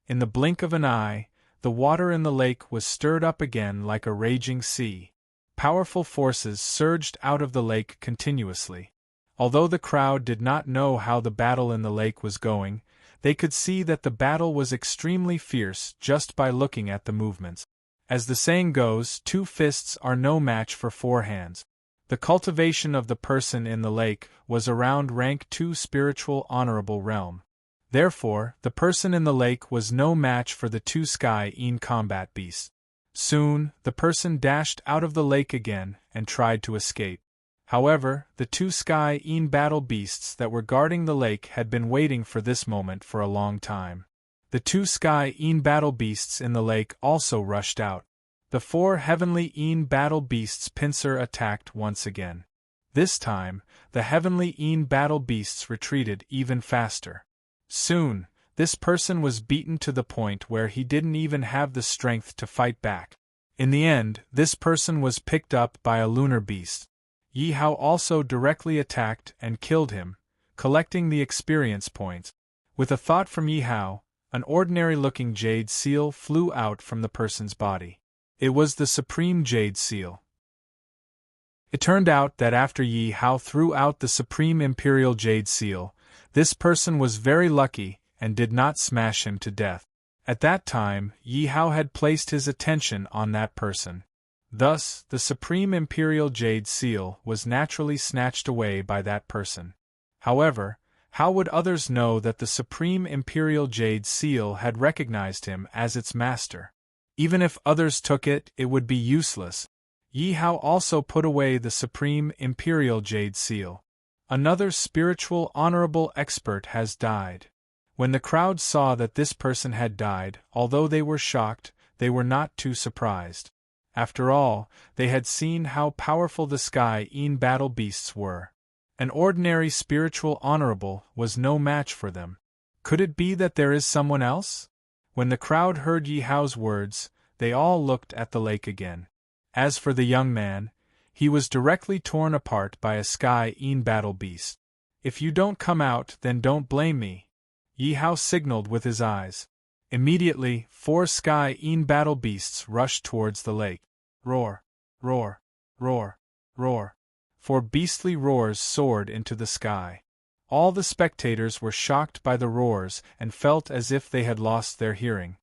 In the blink of an eye, the water in the lake was stirred up again like a raging sea. Powerful forces surged out of the lake continuously. Although the crowd did not know how the battle in the lake was going, they could see that the battle was extremely fierce just by looking at the movements. As the saying goes, 2 fists are no match for 4 hands. The cultivation of the person in the lake was around rank 2 spiritual honorable realm. Therefore, the person in the lake was no match for the 2 Sky combat beasts. Soon, the person dashed out of the lake again and tried to escape. However, the 2 Sky battle beasts that were guarding the lake had been waiting for this moment for a long time. The 2 Sky battle beasts in the lake also rushed out. The 4 heavenly battle beasts pincer attacked once again. This time, the heavenly battle beasts retreated even faster. Soon, this person was beaten to the point where he didn't even have the strength to fight back. In the end, this person was picked up by a lunar beast. Yi Hao also directly attacked and killed him, collecting the experience points. With a thought from Yi Hao, an ordinary-looking jade seal flew out from the person's body. It was the supreme jade seal. It turned out that after Yi Hao threw out the supreme imperial jade seal, this person was very lucky and did not smash him to death. At that time, Yi Hao had placed his attention on that person. Thus, the supreme imperial jade seal was naturally snatched away by that person. However, how would others know that the supreme imperial jade seal had recognized him as its master? Even if others took it, it would be useless. Yi Hao also put away the supreme imperial jade seal. Another spiritual honorable expert has died. When the crowd saw that this person had died, although they were shocked, they were not too surprised. After all, they had seen how powerful the sky-een battle beasts were. An ordinary spiritual honorable was no match for them. Could it be that there is someone else? When the crowd heard Yi Hao's words, they all looked at the lake again. As for the young man, he was directly torn apart by a sky-een battle beast. If you don't come out, then don't blame me. Yi Hao signaled with his eyes. Immediately, 4 sky-een battle beasts rushed towards the lake. Roar, roar, roar, roar. 4 beastly roars soared into the sky. All the spectators were shocked by the roars and felt as if they had lost their hearing.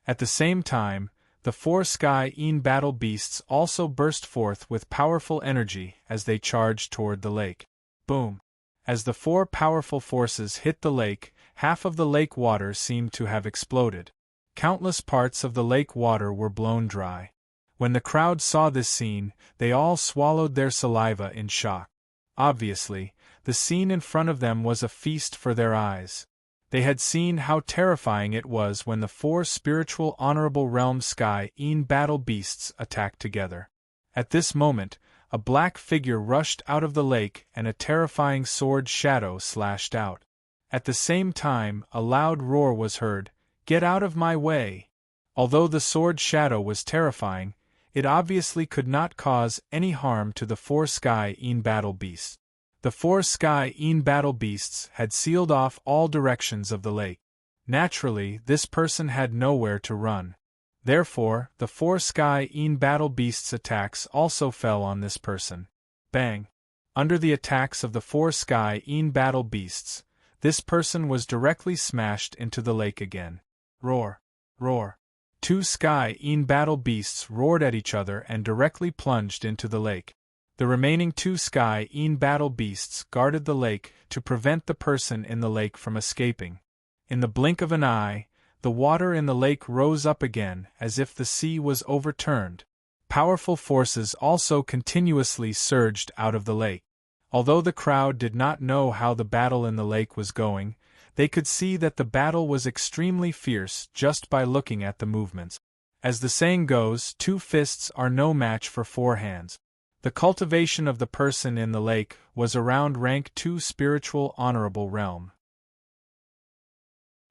At the same time, the 4 sky-een battle beasts also burst forth with powerful energy as they charged toward the lake. Boom! As the 4 powerful forces hit the lake, half of the lake water seemed to have exploded. Countless parts of the lake water were blown dry. When the crowd saw this scene, they all swallowed their saliva in shock. Obviously, the scene in front of them was a feast for their eyes. They had seen how terrifying it was when the 4 spiritual honorable realm sky-een battle beasts attacked together. At this moment, a black figure rushed out of the lake and a terrifying sword shadow slashed out. At the same time, a loud roar was heard, "Get out of my way!" Although the sword shadow was terrifying, it obviously could not cause any harm to the 4 sky-een battle beasts. The 4 sky-een battle beasts had sealed off all directions of the lake. Naturally, this person had nowhere to run. Therefore, the 4 sky-een battle beasts' attacks also fell on this person. Bang! Under the attacks of the 4 sky-een battle beasts, this person was directly smashed into the lake again. Roar! Roar! 2 sky-een battle beasts roared at each other and directly plunged into the lake. The remaining 2 sky-een battle beasts guarded the lake to prevent the person in the lake from escaping. In the blink of an eye, the water in the lake rose up again as if the sea was overturned. Powerful forces also continuously surged out of the lake. Although the crowd did not know how the battle in the lake was going, they could see that the battle was extremely fierce just by looking at the movements. As the saying goes, 2 fists are no match for 4 hands. The cultivation of the person in the lake was around rank 2 spiritual honorable realm.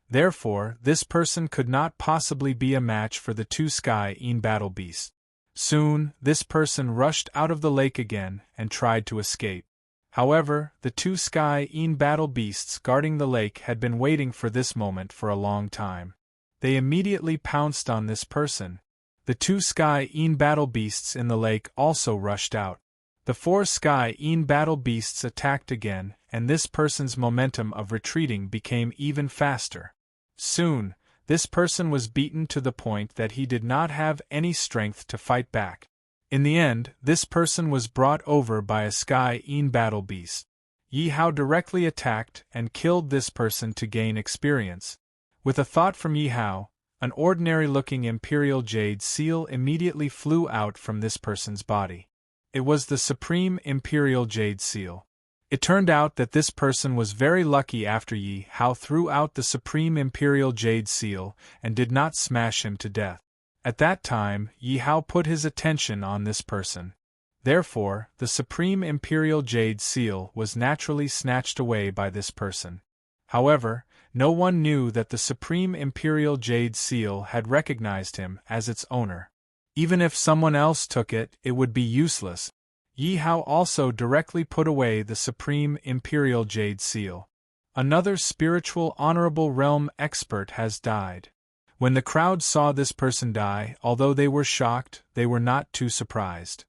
Therefore, this person could not possibly be a match for the 2 sky-een battle beasts. Soon, this person rushed out of the lake again and tried to escape. However, the 2 sky-een battle beasts guarding the lake had been waiting for this moment for a long time. They immediately pounced on this person. The 2 sky-een battle beasts in the lake also rushed out. The 4 sky-een battle beasts attacked again, and this person's momentum of retreating became even faster. Soon, this person was beaten to the point that he did not have any strength to fight back. In the end, this person was brought over by a sky-een battle beast. Yi Hao directly attacked and killed this person to gain experience. With a thought from Yi Hao, an ordinary-looking imperial jade seal immediately flew out from this person's body. It was the supreme imperial jade seal. It turned out that this person was very lucky after Yi Hao threw out the supreme imperial jade seal and did not smash him to death. At that time, Yi Hao put his attention on this person. Therefore, the supreme imperial jade seal was naturally snatched away by this person. However, no one knew that the supreme imperial jade seal had recognized him as its owner. Even if someone else took it, it would be useless. Yi Hao also directly put away the supreme imperial jade seal. Another spiritual honorable realm expert has died. When the crowd saw this person die, although they were shocked, they were not too surprised.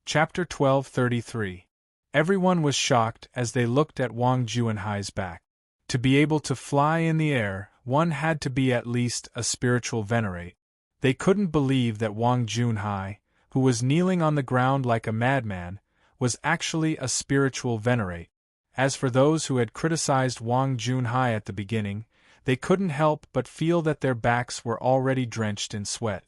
Chapter 1233. Everyone was shocked as they looked at Wang Juanhai's back. To be able to fly in the air, one had to be at least a spiritual venerate. They couldn't believe that Wang Junhai, who was kneeling on the ground like a madman, was actually a spiritual venerate. As for those who had criticized Wang Junhai at the beginning, they couldn't help but feel that their backs were already drenched in sweat.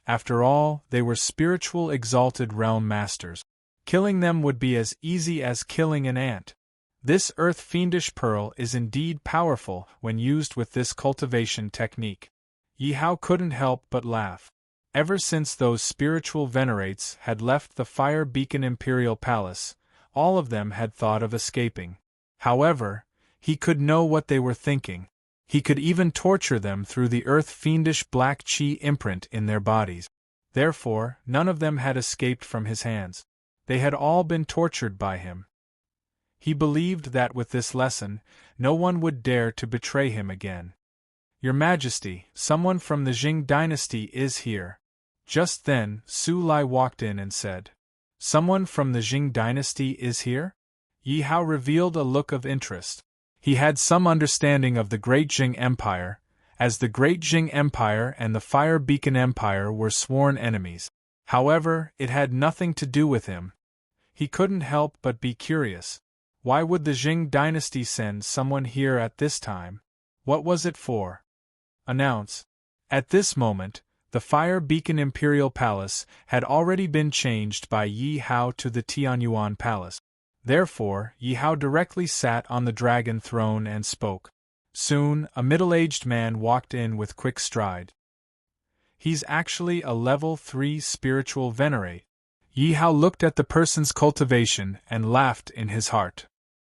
After all, they were spiritual exalted realm masters. Killing them would be as easy as killing an ant. This earth-fiendish pearl is indeed powerful when used with this cultivation technique. Yi Hao couldn't help but laugh. Ever since those spiritual venerates had left the Fire Beacon Imperial Palace, all of them had thought of escaping. However, he could know what they were thinking. He could even torture them through the earth-fiendish black chi imprint in their bodies. Therefore, none of them had escaped from his hands. They had all been tortured by him. He believed that with this lesson, no one would dare to betray him again. "Your Majesty, someone from the Jing dynasty is here." Just then, Su Lai walked in and said, "Someone from the Jing dynasty is here?" Yi Hao revealed a look of interest. He had some understanding of the Great Jing Empire, as the Great Jing Empire and the Fire Beacon Empire were sworn enemies. However, it had nothing to do with him. He couldn't help but be curious. Why would the Jing dynasty send someone here at this time? What was it for? Announce. At this moment, the Fire Beacon Imperial Palace had already been changed by Yi Hao to the Tianyuan Palace. Therefore, Yi Hao directly sat on the dragon throne and spoke. Soon, a middle-aged man walked in with quick stride. "He's actually a level 3 spiritual venerate." Yi Hao looked at the person's cultivation and laughed in his heart.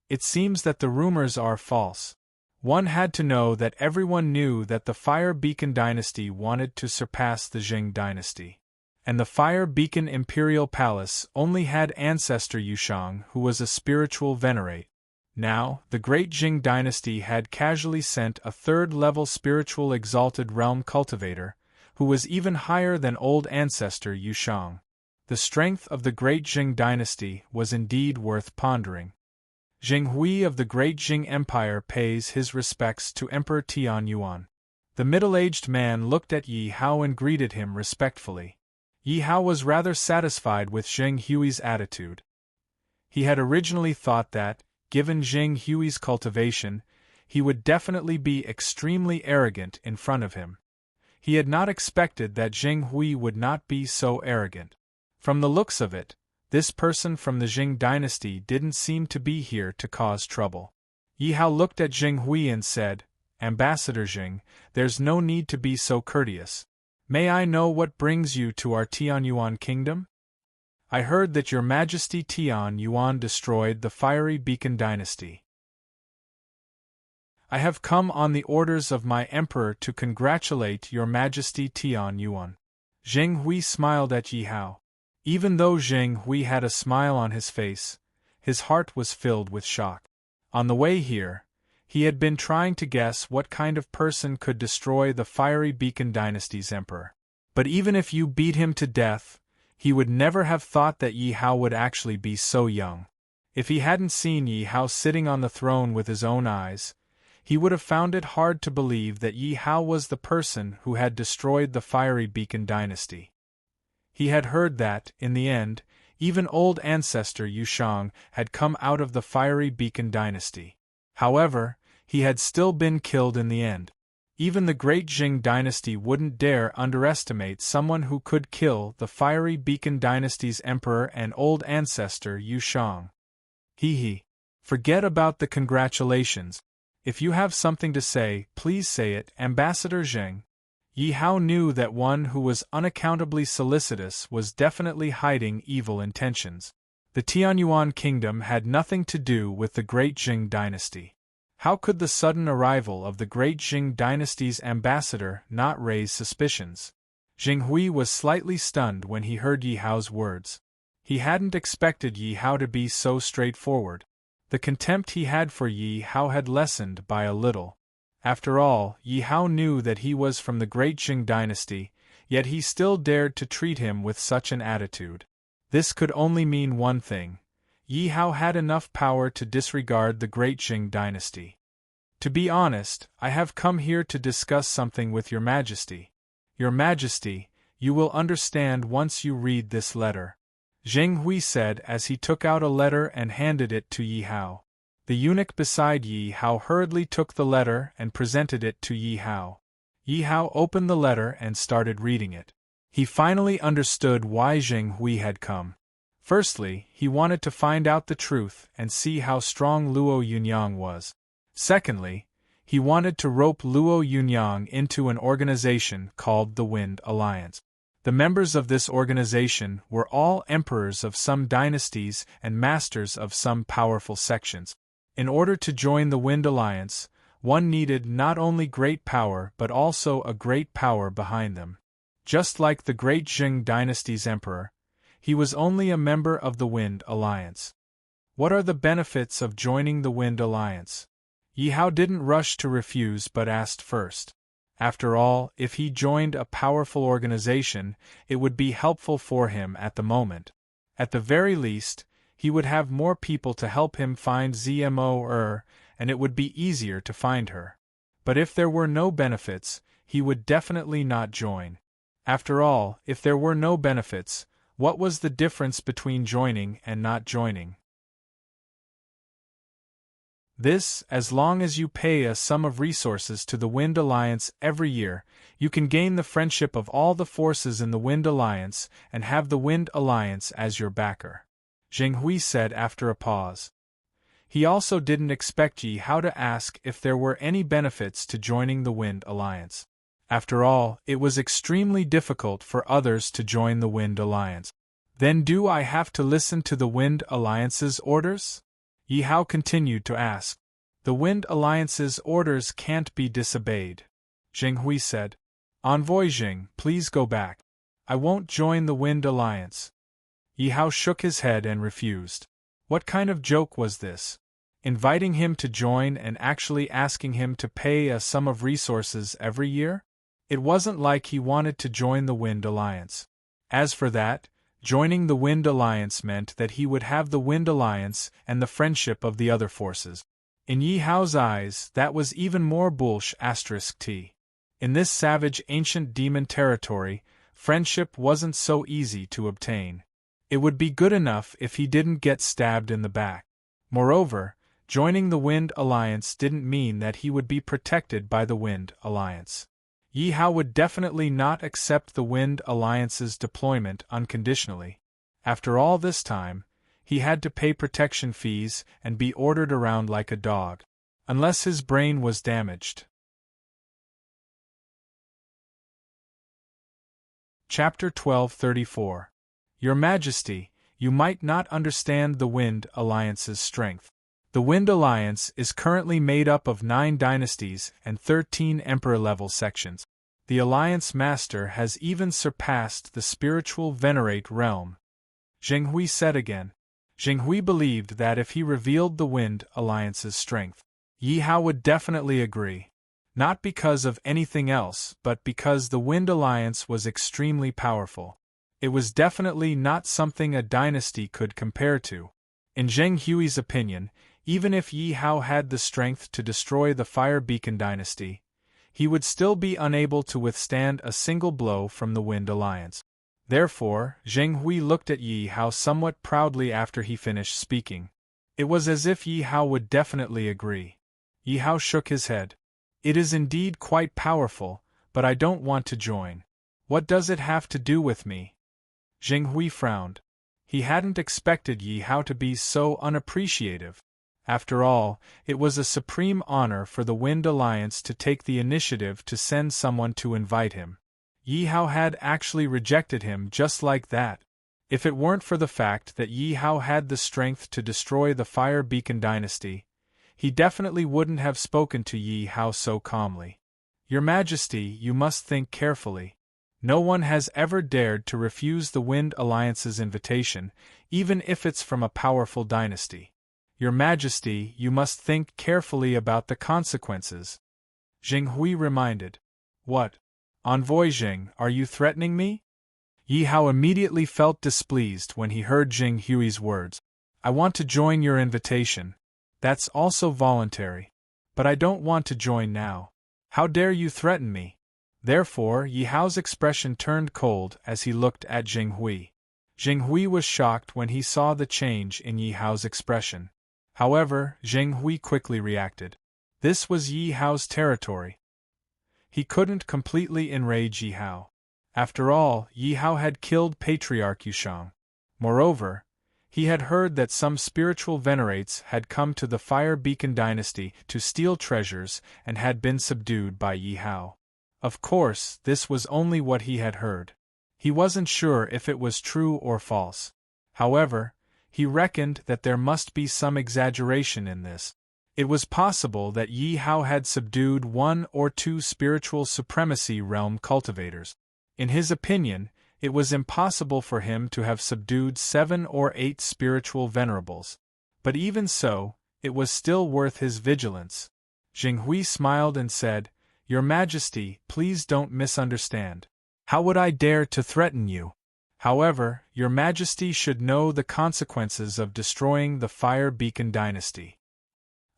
It seems that the rumors are false. One had to know that everyone knew that the Fire Beacon dynasty wanted to surpass the Jing dynasty. And the Fire Beacon Imperial Palace only had ancestor Yushang, who was a spiritual venerate. Now, the Great Jing dynasty had casually sent a third-level spiritual exalted realm cultivator, who was even higher than old ancestor Yushang. The strength of the Great Jing dynasty was indeed worth pondering. Jing Hui of the Great Jing Empire pays his respects to Emperor Tianyuan. The middle-aged man looked at Yi Hao and greeted him respectfully. Yi Hao was rather satisfied with Jing Hui's attitude. He had originally thought that, given Jing Hui's cultivation, he would definitely be extremely arrogant in front of him. He had not expected that Jing Hui would not be so arrogant. From the looks of it, this person from the Jing dynasty didn't seem to be here to cause trouble. Yi Hao looked at Jing Hui and said, "Ambassador Jing, there's no need to be so courteous. May I know what brings you to our Tianyuan kingdom? I heard that Your Majesty Tianyuan destroyed the Fiery Beacon dynasty. I have come on the orders of my emperor to congratulate Your Majesty Tianyuan." Jing Hui smiled at Yi Hao. Even though Jing Hui had a smile on his face, his heart was filled with shock. On the way here, he had been trying to guess what kind of person could destroy the Fiery Beacon dynasty's emperor. But even if you beat him to death, he would never have thought that Yi Hao would actually be so young. If he hadn't seen Yi Hao sitting on the throne with his own eyes, he would have found it hard to believe that Yi Hao was the person who had destroyed the Fiery Beacon dynasty. He had heard that, in the end, even old ancestor Yushang had come out of the Fiery Beacon dynasty. However, he had still been killed in the end. Even the Great Jing dynasty wouldn't dare underestimate someone who could kill the Fiery Beacon dynasty's emperor and old ancestor Yushang. Forget about the congratulations. If you have something to say, please say it, Ambassador Zheng. Yi Hao knew that one who was unaccountably solicitous was definitely hiding evil intentions. The Tianyuan kingdom had nothing to do with the Great Jing dynasty. How could the sudden arrival of the Great Jing dynasty's ambassador not raise suspicions? Jing Hui was slightly stunned when he heard Yi Hao's words. He hadn't expected Yi Hao to be so straightforward. The contempt he had for Yi Hao had lessened by a little. After all, Yi Hao knew that he was from the Great Jing dynasty, yet he still dared to treat him with such an attitude. This could only mean one thing. Yi Hao had enough power to disregard the Great Jing dynasty. To be honest, I have come here to discuss something with Your Majesty. Your Majesty, you will understand once you read this letter. Zheng Hui said as he took out a letter and handed it to Yi Hao. The eunuch beside Yi Hao hurriedly took the letter and presented it to Yi Hao. Yi Hao opened the letter and started reading it. He finally understood why Zheng Hui had come. Firstly, he wanted to find out the truth and see how strong Luo Yunyang was. Secondly, he wanted to rope Luo Yunyang into an organization called the Wind Alliance. The members of this organization were all emperors of some dynasties and masters of some powerful sections. In order to join the Wind Alliance, one needed not only great power but also a great power behind them. Just like the great Jing dynasty's emperor, he was only a member of the Wind Alliance. What are the benefits of joining the Wind Alliance? Yi Hao didn't rush to refuse but asked first. After all, if he joined a powerful organization, it would be helpful for him at the moment. At the very least, he would have more people to help him find Zmo, and it would be easier to find her. But if there were no benefits, he would definitely not join. After all, if there were no benefits, what was the difference between joining and not joining? This, as long as you pay a sum of resources to the Wind Alliance every year, you can gain the friendship of all the forces in the Wind Alliance and have the Wind Alliance as your backer, Zheng Hui said after a pause. He also didn't expect Yi Hao to ask if there were any benefits to joining the Wind Alliance. After all, it was extremely difficult for others to join the Wind Alliance. Then do I have to listen to the Wind Alliance's orders? Yi Hao continued to ask. The Wind Alliance's orders can't be disobeyed, Zheng Hui said. Envoy Jing, please go back. I won't join the Wind Alliance. Yi Hao shook his head and refused. What kind of joke was this? Inviting him to join and actually asking him to pay a sum of resources every year? It wasn't like he wanted to join the Wind Alliance. As for that, joining the Wind Alliance meant that he would have the Wind Alliance and the friendship of the other forces. In Yi Hao's eyes, that was even more **t. In this savage ancient demon territory, friendship wasn't so easy to obtain. It would be good enough if he didn't get stabbed in the back. Moreover, joining the Wind Alliance didn't mean that he would be protected by the Wind Alliance. Yi Hao would definitely not accept the Wind Alliance's deployment unconditionally. After all this time, he had to pay protection fees and be ordered around like a dog. Unless his brain was damaged. Chapter 1234. Your Majesty, you might not understand the Wind Alliance's strength. The Wind Alliance is currently made up of 9 dynasties and 13 emperor-level sections. The Alliance Master has even surpassed the spiritual Venerate realm. Zheng Hui said again. Zheng Hui believed that if he revealed the Wind Alliance's strength, Yi Hao would definitely agree. Not because of anything else, but because the Wind Alliance was extremely powerful. It was definitely not something a dynasty could compare to. In Zheng Hui's opinion, even if Yi Hao had the strength to destroy the Fire Beacon dynasty, he would still be unable to withstand a single blow from the Wind Alliance. Therefore, Zheng Hui looked at Yi Hao somewhat proudly after he finished speaking. It was as if Yi Hao would definitely agree. Yi Hao shook his head. It is indeed quite powerful, but I don't want to join. What does it have to do with me? Zheng Hui frowned. He hadn't expected Yi Hao to be so unappreciative. After all, it was a supreme honor for the Wind Alliance to take the initiative to send someone to invite him. Yi Hao had actually rejected him just like that. If it weren't for the fact that Yi Hao had the strength to destroy the Fire Beacon dynasty, he definitely wouldn't have spoken to Yi Hao so calmly. Your Majesty, you must think carefully. No one has ever dared to refuse the Wind Alliance's invitation, even if it's from a powerful dynasty. Your Majesty, you must think carefully about the consequences. Zheng Hui reminded. What? Envoy Jing, are you threatening me? Yi Hao immediately felt displeased when he heard Zheng Hui's words. I want to join your invitation. That's also voluntary. But I don't want to join now. How dare you threaten me? Therefore, Yi Hao's expression turned cold as he looked at Zheng Hui. Zheng Hui was shocked when he saw the change in Yi Hao's expression. However, Zheng Hui quickly reacted. This was Yi Hao's territory. He couldn't completely enrage Yi Hao. After all, Yi Hao had killed Patriarch Yushang. Moreover, He had heard that some spiritual venerates had come to the Fire Beacon dynasty to steal treasures and had been subdued by Yi Hao. Of course, this was only what he had heard. He wasn't sure if it was true or false. However, he reckoned that there must be some exaggeration in this. It was possible that Yi Hao had subdued 1 or 2 spiritual supremacy realm cultivators. In his opinion, it was impossible for him to have subdued 7 or 8 spiritual venerables. But even so, it was still worth his vigilance. Jinghui smiled and said, "Your Majesty, please don't misunderstand. How would I dare to threaten you? However, Your Majesty should know the consequences of destroying the Fire Beacon dynasty."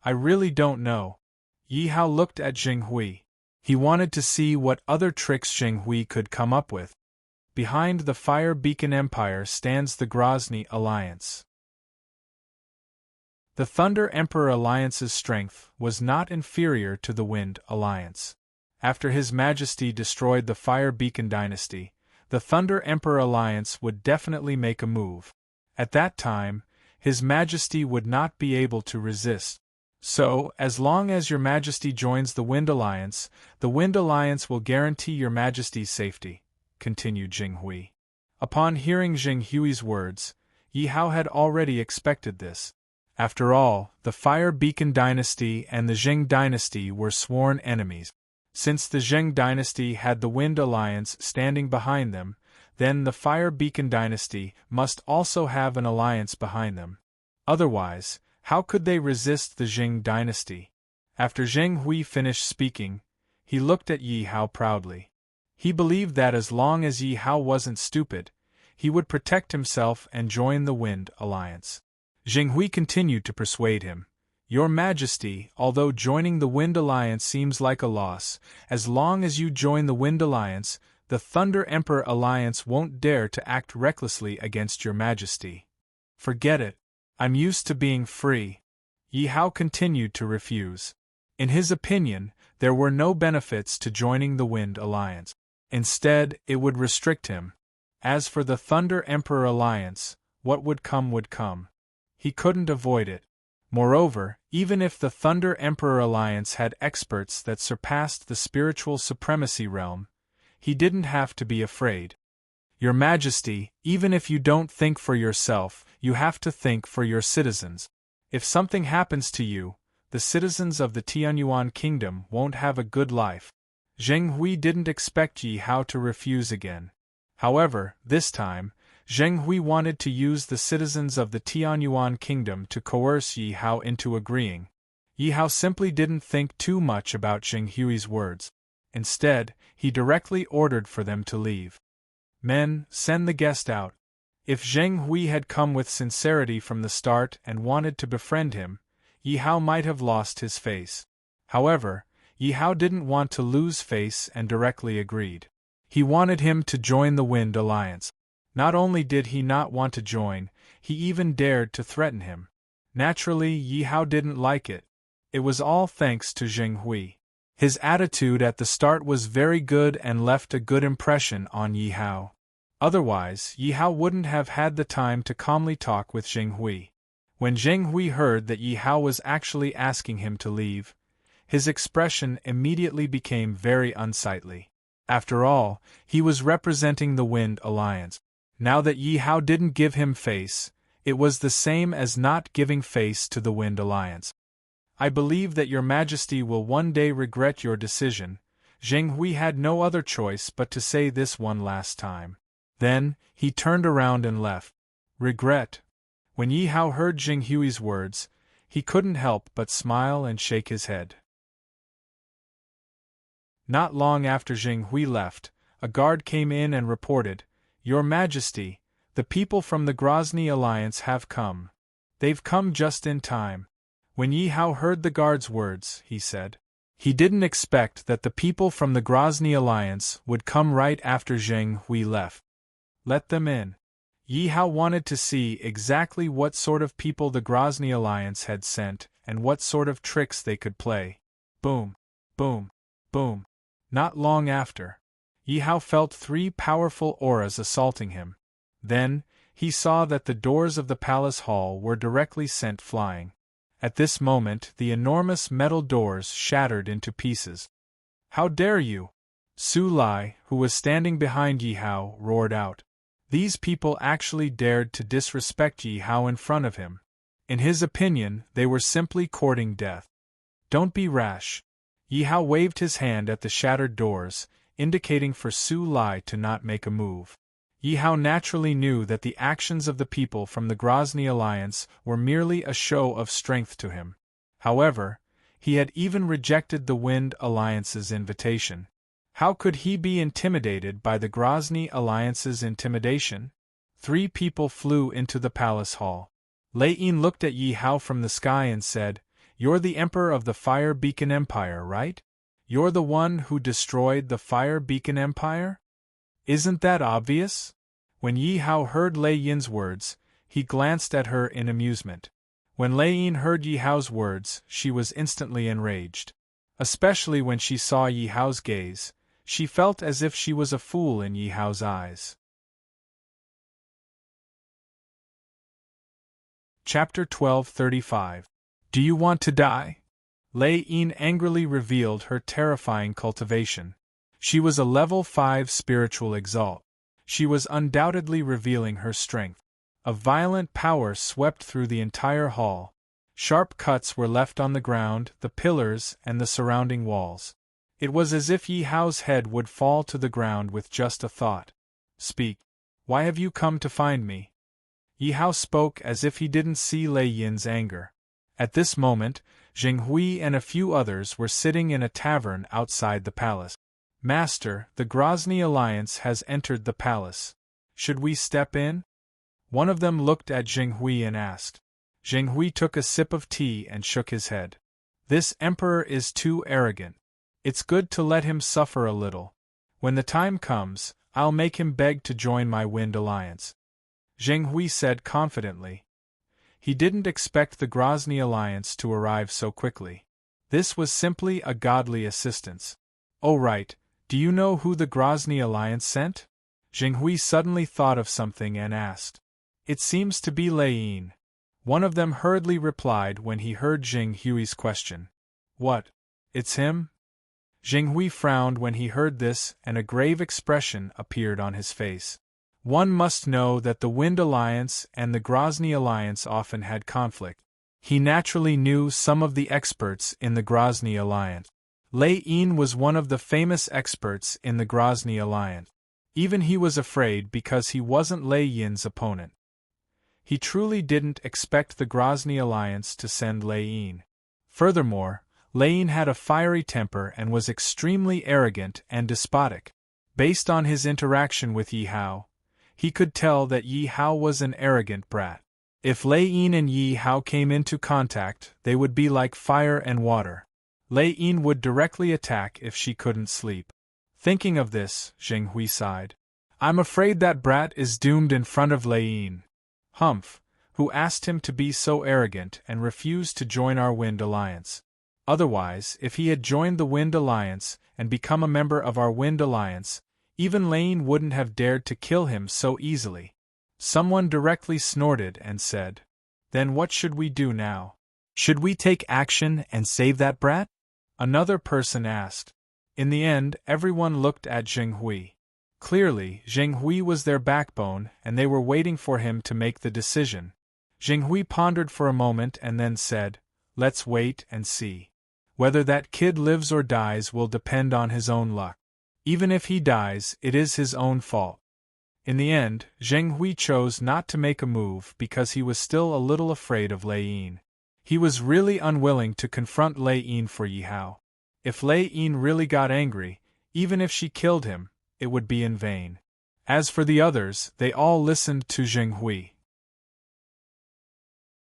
"I really don't know." Yi Hao looked at Jinghui. He wanted to see what other tricks Jinghui could come up with. Behind the Fire Beacon Empire stands the Grozny Alliance. The Thunder Emperor Alliance's strength was not inferior to the Wind Alliance. After His Majesty destroyed the Fire Beacon dynasty, the Thunder Emperor Alliance would definitely make a move. At that time, His Majesty would not be able to resist. So, as long as Your Majesty joins the Wind Alliance will guarantee Your Majesty's safety, continued Jinghui. Upon hearing Jinghui's words, Yi Hao had already expected this. After all, the Fire Beacon dynasty and the Jing dynasty were sworn enemies. Since the Jing dynasty had the Wind Alliance standing behind them, then the Fire Beacon dynasty must also have an alliance behind them. Otherwise, how could they resist the Jing dynasty? After Jinghui finished speaking, he looked at Yi Hao proudly. He believed that as long as Yi Hao wasn't stupid, he would protect himself and join the Wind Alliance. Jinghui continued to persuade him. "Your Majesty, although joining the Wind Alliance seems like a loss, as long as you join the Wind Alliance, the Thunder Emperor Alliance won't dare to act recklessly against Your Majesty. Forget it. I'm used to being free." Yi Hao continued to refuse. In his opinion, there were no benefits to joining the Wind Alliance. Instead, it would restrict him. As for the Thunder Emperor Alliance, what would come would come. He couldn't avoid it. Moreover, even if the Thunder Emperor Alliance had experts that surpassed the spiritual supremacy realm, he didn't have to be afraid. "Your Majesty, even if you don't think for yourself, you have to think for your citizens. If something happens to you, the citizens of the Tianyuan Kingdom won't have a good life." Jinghui didn't expect Yi Hao to refuse again. However, this time, Jinghui wanted to use the citizens of the Tianyuan Kingdom to coerce Yi Hao into agreeing. Yi Hao simply didn't think too much about Jinghui's words. Instead, he directly ordered for them to leave. "Men, send the guest out." If Jinghui had come with sincerity from the start and wanted to befriend him, Yi Hao might have lost his face. However, Yi Hao didn't want to lose face and directly agreed. He wanted him to join the Wind Alliance. Not only did he not want to join, he even dared to threaten him. Naturally, Yi Hao didn't like it. It was all thanks to Jinghui. His attitude at the start was very good and left a good impression on Yi Hao. Otherwise, Yi Hao wouldn't have had the time to calmly talk with Jinghui. When Jinghui heard that Yi Hao was actually asking him to leave, his expression immediately became very unsightly. After all, he was representing the Wind Alliance. Now that Yi Hao didn't give him face, it was the same as not giving face to the Wind Alliance. "I believe that Your Majesty will one day regret your decision." Jinghui had no other choice but to say this one last time. Then, he turned around and left. Regret? When Yi Hao heard Jinghui's words, he couldn't help but smile and shake his head. Not long after Jinghui left, a guard came in and reported, "Your Majesty, the people from the Grozny Alliance have come. They've come just in time." When Yi Hao heard the guard's words, he said. He didn't expect that the people from the Grozny Alliance would come right after Jinghui left. Let them in. Yi Hao wanted to see exactly what sort of people the Grozny Alliance had sent and what sort of tricks they could play. Boom, boom, boom. Not long after, Yi Hao felt 3 powerful auras assaulting him. Then, he saw that the doors of the palace hall were directly sent flying. At this moment the enormous metal doors shattered into pieces. "How dare you!" Su Lai, who was standing behind Yi Hao, roared out. These people actually dared to disrespect Yi Hao in front of him. In his opinion, they were simply courting death. "Don't be rash." Yi Hao waved his hand at the shattered doors, indicating for Su Lai to not make a move. Yi Hao naturally knew that the actions of the people from the Grozny alliance were merely a show of strength to him. However, he had even rejected the Wind Alliance's invitation. How could he be intimidated by the Grozny alliance's intimidation? 3 people flew into the palace hall. Lei Yin looked at Yi Hao from the sky and said, "You're the Emperor of the Fire Beacon Empire, right? You're the one who destroyed the Fire Beacon Empire? Isn't that obvious?" When Yi Hao heard Lei Yin's words, he glanced at her in amusement. When Lei Yin heard Yi Hao's words, she was instantly enraged. Especially when she saw Yi Hao's gaze, she felt as if she was a fool in Yi Hao's eyes. Chapter 12:35. Do you want to die? Lei Yin angrily revealed her terrifying cultivation. She was a level 5 spiritual exalt. She was undoubtedly revealing her strength. A violent power swept through the entire hall. Sharp cuts were left on the ground, the pillars, and the surrounding walls. It was as if Yi Hao's head would fall to the ground with just a thought. "Speak. Why have you come to find me?" Yi Hao spoke as if he didn't see Lei Yin's anger. At this moment, Zheng Hui and a few others were sitting in a tavern outside the palace. "Master, the Grozny alliance has entered the palace. Should we step in?" One of them looked at Zheng Hui and asked. Zheng Hui took a sip of tea and shook his head. "This emperor is too arrogant. It's good to let him suffer a little. When the time comes, I'll make him beg to join my Wind Alliance," Zheng Hui said confidently. He didn't expect the Grozny alliance to arrive so quickly. This was simply a godly assistance. "Oh right, do you know who the Grozny alliance sent?" Zheng Hui suddenly thought of something and asked. "It seems to be Lei Yin." One of them hurriedly replied when he heard Zheng Hui's question. "What? It's him?" Zheng Hui frowned when he heard this, and a grave expression appeared on his face. One must know that the Wind Alliance and the Grozny Alliance often had conflict. He naturally knew some of the experts in the Grozny Alliance. Lei Yin was one of the famous experts in the Grozny Alliance. Even he was afraid because he wasn't Lei Yin's opponent. He truly didn't expect the Grozny Alliance to send Lei Yin. Furthermore, Lei Yin had a fiery temper and was extremely arrogant and despotic. Based on his interaction with Yi Hao, he could tell that Yi Hao was an arrogant brat. If Lei Yin and Yi Hao came into contact, they would be like fire and water. Lei Yin would directly attack if she couldn't sleep. Thinking of this, Zheng Hui sighed. "I'm afraid that brat is doomed in front of Lei Yin. Humph, who asked him to be so arrogant and refused to join our Wind Alliance. Otherwise, if he had joined the Wind Alliance and become a member of our Wind Alliance, even Lei Yin wouldn't have dared to kill him so easily." Someone directly snorted and said, "Then what should we do now? Should we take action and save that brat?" Another person asked. In the end, everyone looked at Zheng Hui. Clearly, Zheng Hui was their backbone, and they were waiting for him to make the decision. Zheng Hui pondered for a moment and then said, "Let's wait and see. Whether that kid lives or dies will depend on his own luck. Even if he dies, it is his own fault." In the end, Zheng Hui chose not to make a move because he was still a little afraid of Lei Yin. He was really unwilling to confront Lei Yin for Yi Hao. If Lei Yin really got angry, even if she killed him, it would be in vain. As for the others, they all listened to Zheng Hui.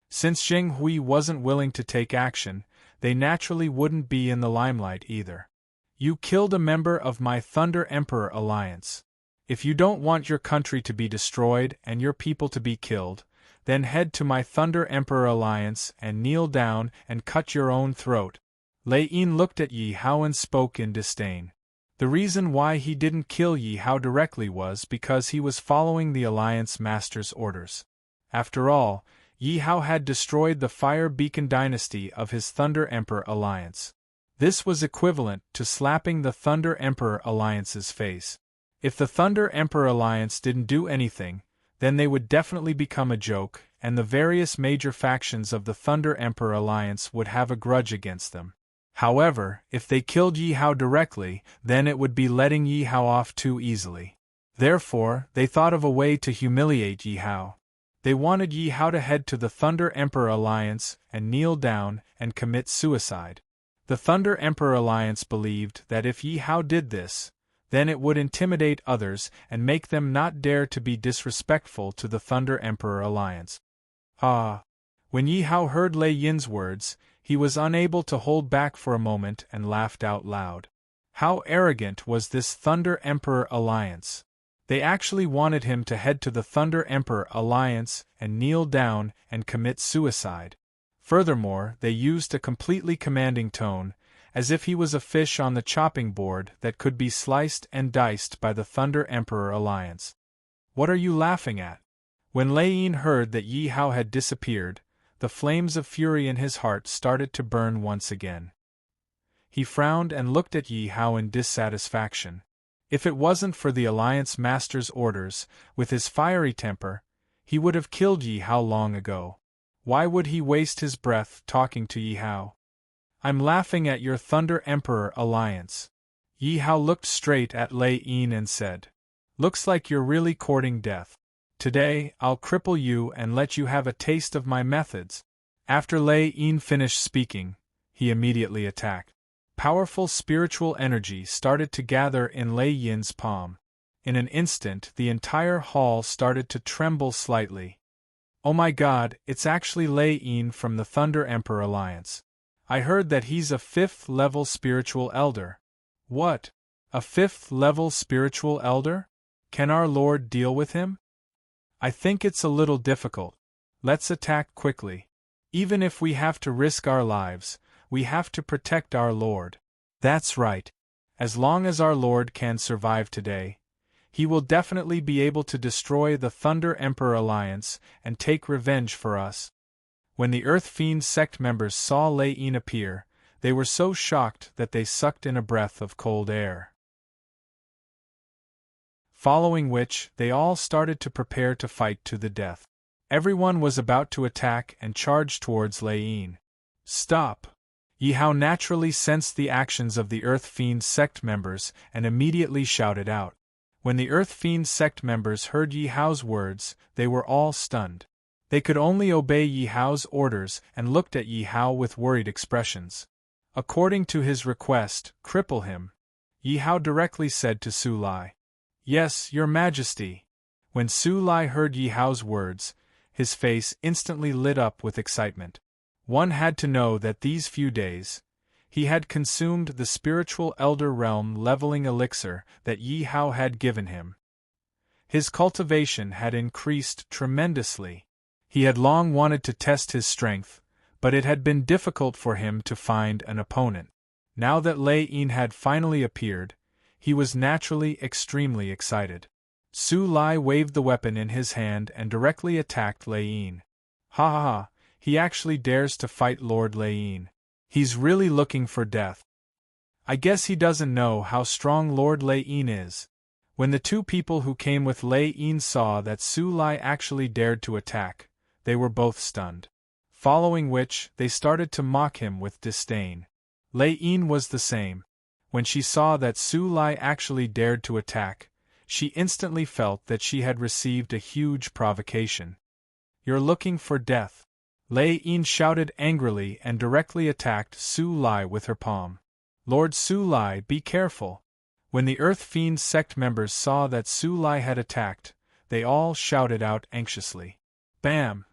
Since Zheng Hui wasn't willing to take action, they naturally wouldn't be in the limelight either. "You killed a member of my Thunder Emperor Alliance. If you don't want your country to be destroyed and your people to be killed, then head to my Thunder Emperor Alliance and kneel down and cut your own throat." Lei Yin looked at Yi Hao and spoke in disdain. The reason why he didn't kill Yi Hao directly was because he was following the Alliance Master's orders. After all, Yi Hao had destroyed the Fire Beacon dynasty of his Thunder Emperor Alliance. This was equivalent to slapping the Thunder Emperor Alliance's face. If the Thunder Emperor Alliance didn't do anything, then they would definitely become a joke, and the various major factions of the Thunder Emperor Alliance would have a grudge against them. However, if they killed Yi Hao directly, then it would be letting Yi Hao off too easily. Therefore, they thought of a way to humiliate Yi Hao. They wanted Yi Hao to head to the Thunder Emperor Alliance and kneel down and commit suicide. The Thunder Emperor Alliance believed that if Yi Hao did this, then it would intimidate others and make them not dare to be disrespectful to the Thunder Emperor Alliance. When Yi Hao heard Lei Yin's words, he was unable to hold back for a moment and laughed out loud. How arrogant was this Thunder Emperor Alliance! They actually wanted him to head to the Thunder Emperor Alliance and kneel down and commit suicide. Furthermore, they used a completely commanding tone, as if he was a fish on the chopping board that could be sliced and diced by the Thunder Emperor Alliance. What are you laughing at? When Lei Yin heard that Yi Hao had disappeared, the flames of fury in his heart started to burn once again. He frowned and looked at Yi Hao in dissatisfaction. If it wasn't for the Alliance Master's orders, with his fiery temper, he would have killed Yi Hao long ago. Why would he waste his breath talking to Yi Hao? I'm laughing at your Thunder Emperor Alliance. Yi Hao looked straight at Lei Yin and said, "Looks like you're really courting death. Today, I'll cripple you and let you have a taste of my methods." After Lei Yin finished speaking, he immediately attacked. Powerful spiritual energy started to gather in Lei Yin's palm. In an instant, the entire hall started to tremble slightly. "Oh my God, it's actually Lei Yin from the Thunder Emperor Alliance. I heard that he's a 5th-level spiritual elder." "What? A 5th-level spiritual elder? Can our Lord deal with him?" "I think it's a little difficult. Let's attack quickly. Even if we have to risk our lives, we have to protect our Lord." "That's right. As long as our Lord can survive today, he will definitely be able to destroy the Thunder Emperor Alliance and take revenge for us." When the Earth Fiend sect members saw Lei Yin appear, they were so shocked that they sucked in a breath of cold air. Following which, they all started to prepare to fight to the death. Everyone was about to attack and charge towards Lei Yin. "Stop!" Yi Hao naturally sensed the actions of the Earth Fiend sect members and immediately shouted out. When the Earth Fiend sect members heard Yi Hao's words, they were all stunned. They could only obey Yi Hao's orders and looked at Yi Hao with worried expressions. According to his request, cripple him. Yi Hao directly said to Su Lai. "Yes, Your Majesty." When Su Lai heard Yi Hao's words, his face instantly lit up with excitement. One had to know that these few days, he had consumed the spiritual elder realm leveling elixir that Yi Hao had given him. His cultivation had increased tremendously. He had long wanted to test his strength, but it had been difficult for him to find an opponent. Now that Lei Yin had finally appeared, he was naturally extremely excited. Su Lai waved the weapon in his hand and directly attacked Lei Yin. "Ha ha ha, he actually dares to fight Lord Lei Yin. He's really looking for death. I guess he doesn't know how strong Lord Lei Yin is." When the two people who came with Lei Yin saw that Su Lai actually dared to attack, they were both stunned. Following which, they started to mock him with disdain. Lei Yin was the same. When she saw that Su Lai actually dared to attack, she instantly felt that she had received a huge provocation. "You're looking for death." Lei Yin shouted angrily and directly attacked Su Lai with her palm. "Lord Su Lai, be careful." When the Earth Fiend sect members saw that Su Lai had attacked, they all shouted out anxiously. Bam!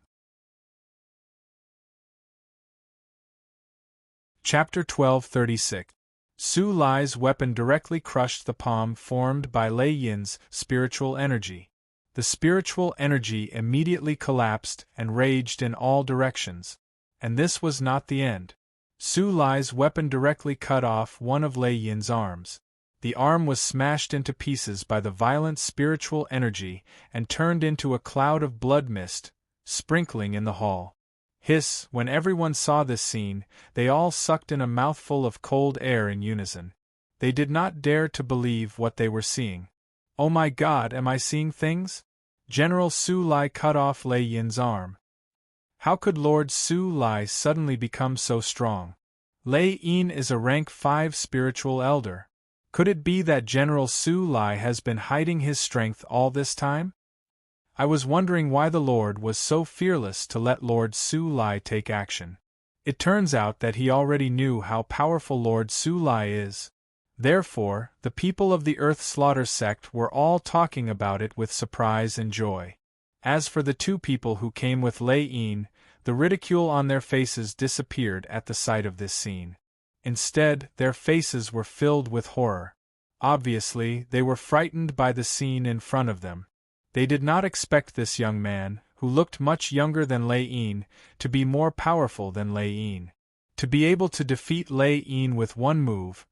Chapter 1236. Su Lai's weapon directly crushed the palm formed by Lei Yin's spiritual energy. The spiritual energy immediately collapsed and raged in all directions. And this was not the end. Su Lai's weapon directly cut off one of Lei Yin's arms. The arm was smashed into pieces by the violent spiritual energy and turned into a cloud of blood mist, sprinkling in the hall. Hiss! When everyone saw this scene, they all sucked in a mouthful of cold air in unison. They did not dare to believe what they were seeing. Oh my God, am I seeing things? General Su Lai cut off Lei Yin's arm. How could Lord Su Lai suddenly become so strong? Lei Yin is a rank 5 spiritual elder. Could it be that General Su Lai has been hiding his strength all this time? I was wondering why the Lord was so fearless to let Lord Su Lai take action. It turns out that he already knew how powerful Lord Su Lai is. Therefore, the people of the Earth Slaughter sect were all talking about it with surprise and joy. As for the two people who came with Lei Yin, the ridicule on their faces disappeared at the sight of this scene. Instead, their faces were filled with horror. Obviously, they were frightened by the scene in front of them. They did not expect this young man, who looked much younger than Lei Yin, to be more powerful than Lei Yin. To be able to defeat Lei Yin with one move,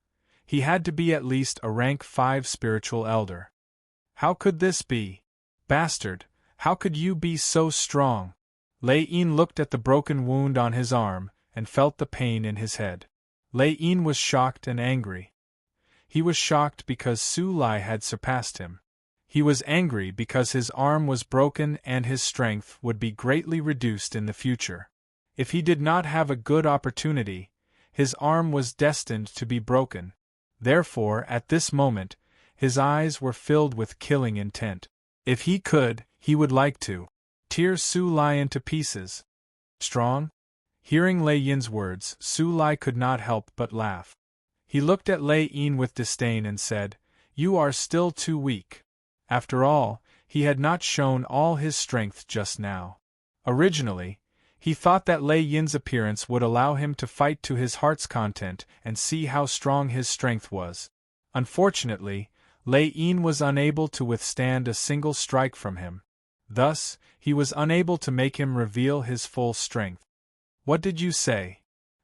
he had to be at least a rank 5 spiritual elder. How could this be? Bastard, how could you be so strong? Lei Yin looked at the broken wound on his arm, and felt the pain in his head. Lei Yin was shocked and angry. He was shocked because Su Lai had surpassed him. He was angry because his arm was broken and his strength would be greatly reduced in the future. If he did not have a good opportunity, his arm was destined to be broken. Therefore, at this moment, his eyes were filled with killing intent. If he could, he would like to tear Su Lai into pieces. Strong? Hearing Lei Yin's words, Su Lai could not help but laugh. He looked at Lei Yin with disdain and said, "You are still too weak." After all, he had not shown all his strength just now. Originally, he thought that Lei Yin's appearance would allow him to fight to his heart's content and see how strong his strength was. Unfortunately, Lei Yin was unable to withstand a single strike from him. Thus, he was unable to make him reveal his full strength. What did you say?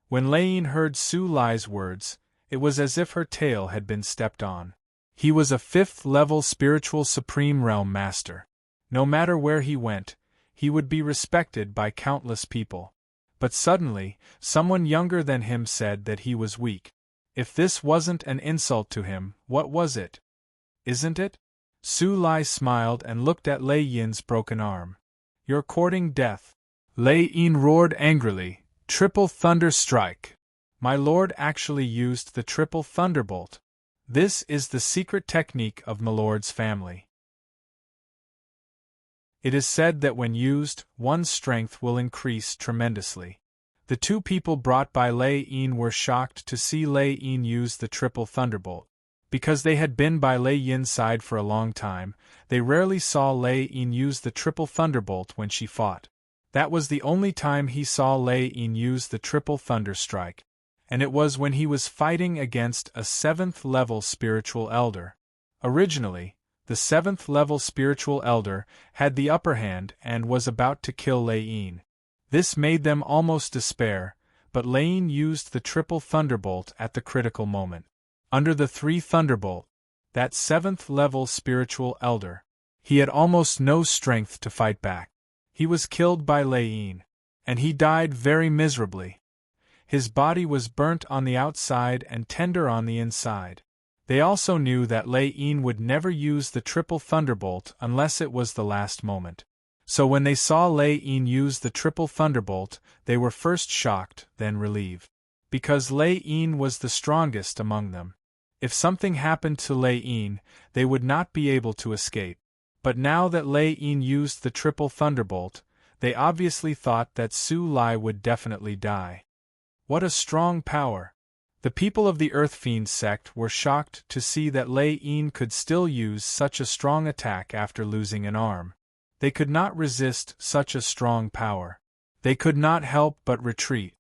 When Lei Yin heard Su Lai's words, it was as if her tail had been stepped on. He was a 5th-level spiritual supreme realm master. No matter where he went, he would be respected by countless people. But suddenly, someone younger than him said that he was weak. If this wasn't an insult to him, what was it? Isn't it? Su Lai smiled and looked at Lei Yin's broken arm. You're courting death. Lei Yin roared angrily, "Triple Thunder Strike!" My lord actually used the Triple Thunderbolt. This is the secret technique of Milord's family. It is said that when used, one's strength will increase tremendously. The two people brought by Lei Yin were shocked to see Lei Yin use the Triple Thunderbolt. Because they had been by Lei Yin's side for a long time, they rarely saw Lei Yin use the Triple Thunderbolt when she fought. That was the only time he saw Lei Yin use the Triple Thunder Strike. And it was when he was fighting against a 7th-level spiritual elder. Originally, the 7th-level spiritual elder had the upper hand and was about to kill Lei Yin. This made them almost despair, but Lei Yin used the Triple Thunderbolt at the critical moment. Under the 3 Thunderbolt, that 7th-level spiritual elder, he had almost no strength to fight back. He was killed by Lei Yin, and he died very miserably. His body was burnt on the outside and tender on the inside. They also knew that Lei Yin would never use the Triple Thunderbolt unless it was the last moment. So when they saw Lei Yin use the Triple Thunderbolt, they were first shocked, then relieved. Because Lei Yin was the strongest among them. If something happened to Lei Yin, they would not be able to escape. But now that Lei Yin used the Triple Thunderbolt, they obviously thought that Su Lai would definitely die. What a strong power! The people of the Earth Fiend sect were shocked to see that Lei Yin could still use such a strong attack after losing an arm. They could not resist such a strong power. They could not help but retreat.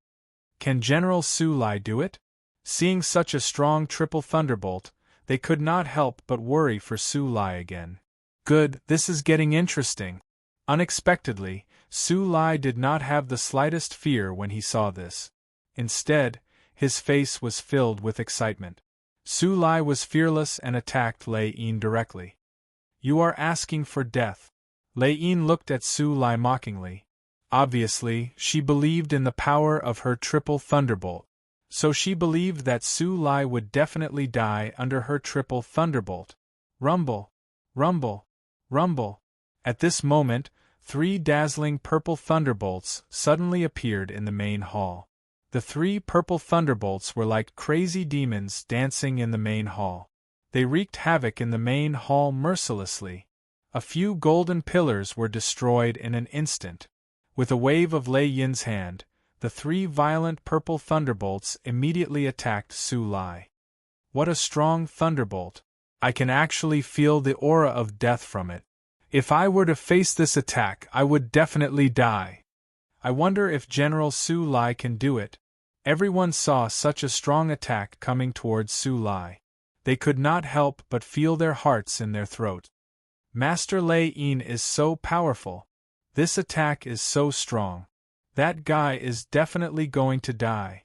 Can General Su Lai do it? Seeing such a strong Triple Thunderbolt, they could not help but worry for Su Lai again. Good, this is getting interesting. Unexpectedly, Su Lai did not have the slightest fear when he saw this. Instead, his face was filled with excitement. Su Lai was fearless and attacked Lei Yin directly. You are asking for death. Lei Yin looked at Su Lai mockingly. Obviously, she believed in the power of her triple thunderbolt. So she believed that Su Lai would definitely die under her triple thunderbolt. Rumble! Rumble! Rumble! At this moment, 3 dazzling purple thunderbolts suddenly appeared in the main hall. The 3 purple thunderbolts were like crazy demons dancing in the main hall. They wreaked havoc in the main hall mercilessly. A few golden pillars were destroyed in an instant. With a wave of Lei Yin's hand, the 3 violent purple thunderbolts immediately attacked Su Lai. What a strong thunderbolt! I can actually feel the aura of death from it. If I were to face this attack, I would definitely die. I wonder if General Su Lai can do it. Everyone saw such a strong attack coming towards Su Lai. They could not help but feel their hearts in their throat. Master Lei Yin is so powerful. This attack is so strong. That guy is definitely going to die.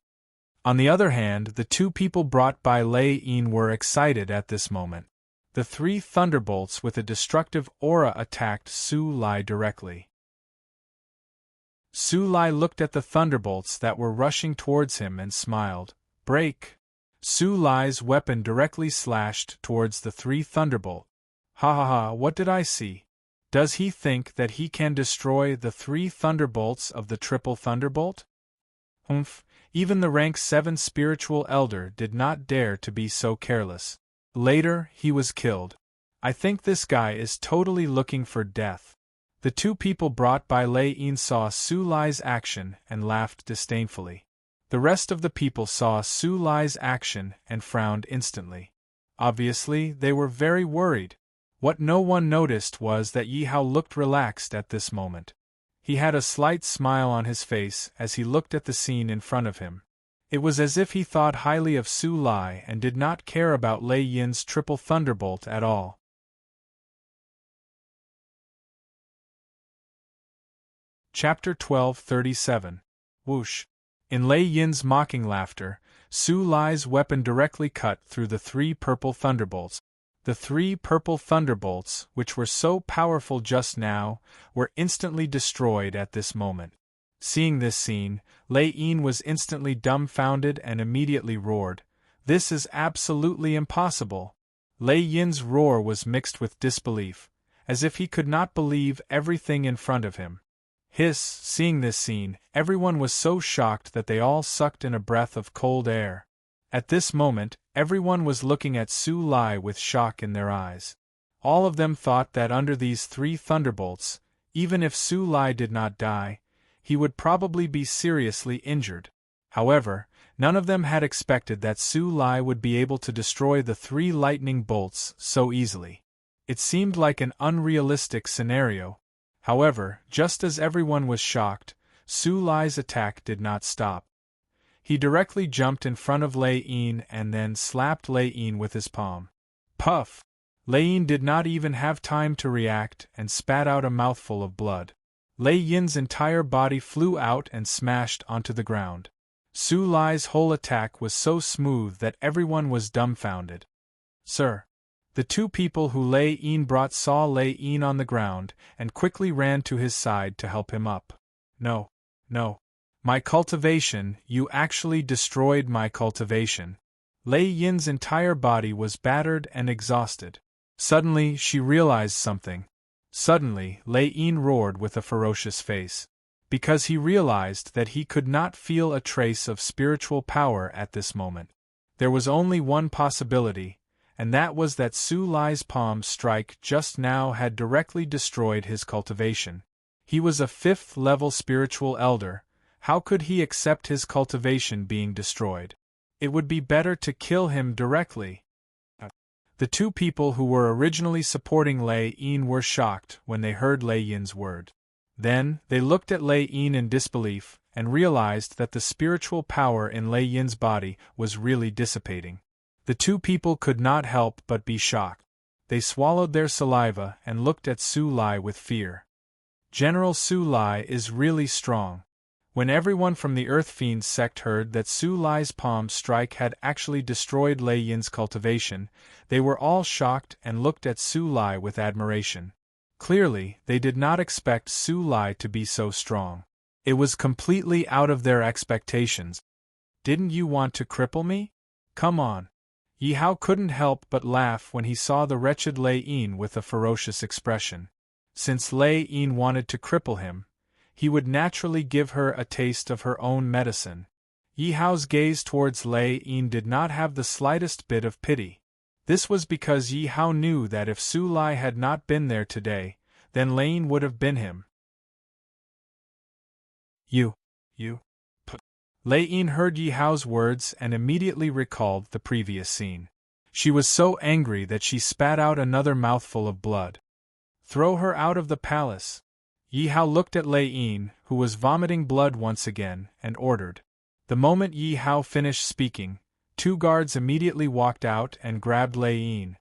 On the other hand, the 2 people brought by Lei Yin were excited at this moment. The 3 thunderbolts with a destructive aura attacked Su Lai directly. Su Lai looked at the thunderbolts that were rushing towards him and smiled. Break! Su Lai's weapon directly slashed towards the 3 thunderbolts. Ha ha ha, what did I see? Does he think that he can destroy the 3 thunderbolts of the triple thunderbolt? Humph, even the rank 7 spiritual elder did not dare to be so careless. Later, he was killed. I think this guy is totally looking for death. The 2 people brought by Lei Yin saw Su Lai's action and laughed disdainfully. The rest of the people saw Su Lai's action and frowned instantly. Obviously, they were very worried. What no one noticed was that Yi Hao looked relaxed at this moment. He had a slight smile on his face as he looked at the scene in front of him. It was as if he thought highly of Su Lai and did not care about Lei Yin's triple thunderbolt at all. Chapter 12:37. Whoosh! In Lei Yin's mocking laughter, Su Lai's weapon directly cut through the 3 purple thunderbolts. The 3 purple thunderbolts, which were so powerful just now, were instantly destroyed at this moment. Seeing this scene, Lei Yin was instantly dumbfounded and immediately roared, "This is absolutely impossible!" Lei Yin's roar was mixed with disbelief, as if he could not believe everything in front of him. Seeing this scene, everyone was so shocked that they all sucked in a breath of cold air. At this moment, everyone was looking at Su Lai with shock in their eyes. All of them thought that under these 3 thunderbolts, even if Su Lai did not die, he would probably be seriously injured. However, none of them had expected that Su Lai would be able to destroy the 3 lightning bolts so easily. It seemed like an unrealistic scenario. However, just as everyone was shocked, Su Lai's attack did not stop. He directly jumped in front of Lei Yin and then slapped Lei Yin with his palm. Puff! Lei Yin did not even have time to react and spat out a mouthful of blood. Lei Yin's entire body flew out and smashed onto the ground. Su Lai's whole attack was so smooth that everyone was dumbfounded. Sir! The 2 people who Lei Yin brought saw Lei Yin on the ground and quickly ran to his side to help him up. No. No. My cultivation, you actually destroyed my cultivation. Lei Yin's entire body was battered and exhausted. Suddenly, she realized something. Suddenly, Lei Yin roared with a ferocious face. Because he realized that he could not feel a trace of spiritual power at this moment. There was only one possibility, and that was that Su Lai's palm strike just now had directly destroyed his cultivation. He was a 5th-level spiritual elder. How could he accept his cultivation being destroyed? It would be better to kill him directly. The 2 people who were originally supporting Lei Yin were shocked when they heard Lei Yin's word. Then, they looked at Lei Yin in disbelief and realized that the spiritual power in Lei Yin's body was really dissipating. The 2 people could not help but be shocked. They swallowed their saliva and looked at Su Lai with fear. General Su Lai is really strong. When everyone from the Earth Fiend's sect heard that Su Lai's palm strike had actually destroyed Lei Yin's cultivation, they were all shocked and looked at Su Lai with admiration. Clearly, they did not expect Su Lai to be so strong. It was completely out of their expectations. Didn't you want to cripple me? Come on. Yi Hao couldn't help but laugh when he saw the wretched Lei Yin with a ferocious expression. Since Lei Yin wanted to cripple him, he would naturally give her a taste of her own medicine. Yi Hao's gaze towards Lei Yin did not have the slightest bit of pity. This was because Yi Hao knew that if Su Lai had not been there today, then Lei Yin would have been him. You. Lei Yin heard Yi Hao's words and immediately recalled the previous scene. She was so angry that she spat out another mouthful of blood. Throw her out of the palace. Yi Hao looked at Lei Yin, who was vomiting blood once again, and ordered. The moment Yi Hao finished speaking, 2 guards immediately walked out and grabbed Lei Yin.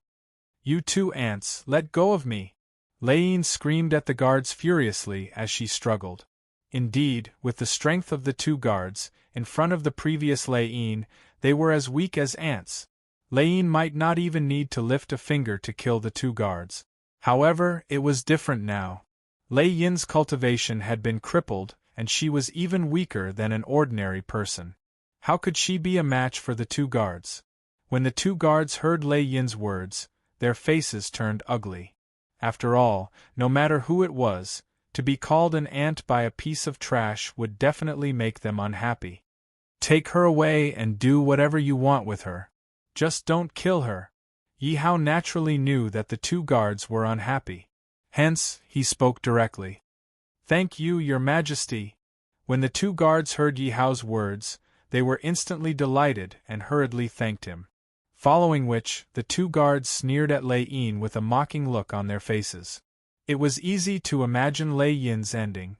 You 2 ants, let go of me! Lei Yin screamed at the guards furiously as she struggled. Indeed, with the strength of the 2 guards, in front of the previous Lei Yin, they were as weak as ants. Lei Yin might not even need to lift a finger to kill the 2 guards. However, it was different now. Lei Yin's cultivation had been crippled, and she was even weaker than an ordinary person. How could she be a match for the 2 guards? When the 2 guards heard Lei Yin's words, their faces turned ugly. After all, no matter who it was, to be called an ant by a piece of trash would definitely make them unhappy. Take her away and do whatever you want with her. Just don't kill her. Yi Hao naturally knew that the 2 guards were unhappy. Hence, he spoke directly. Thank you, Your Majesty. When the 2 guards heard Yi Hao's words, they were instantly delighted and hurriedly thanked him. Following which, the 2 guards sneered at Lei Yin with a mocking look on their faces. It was easy to imagine Lei Yin's ending.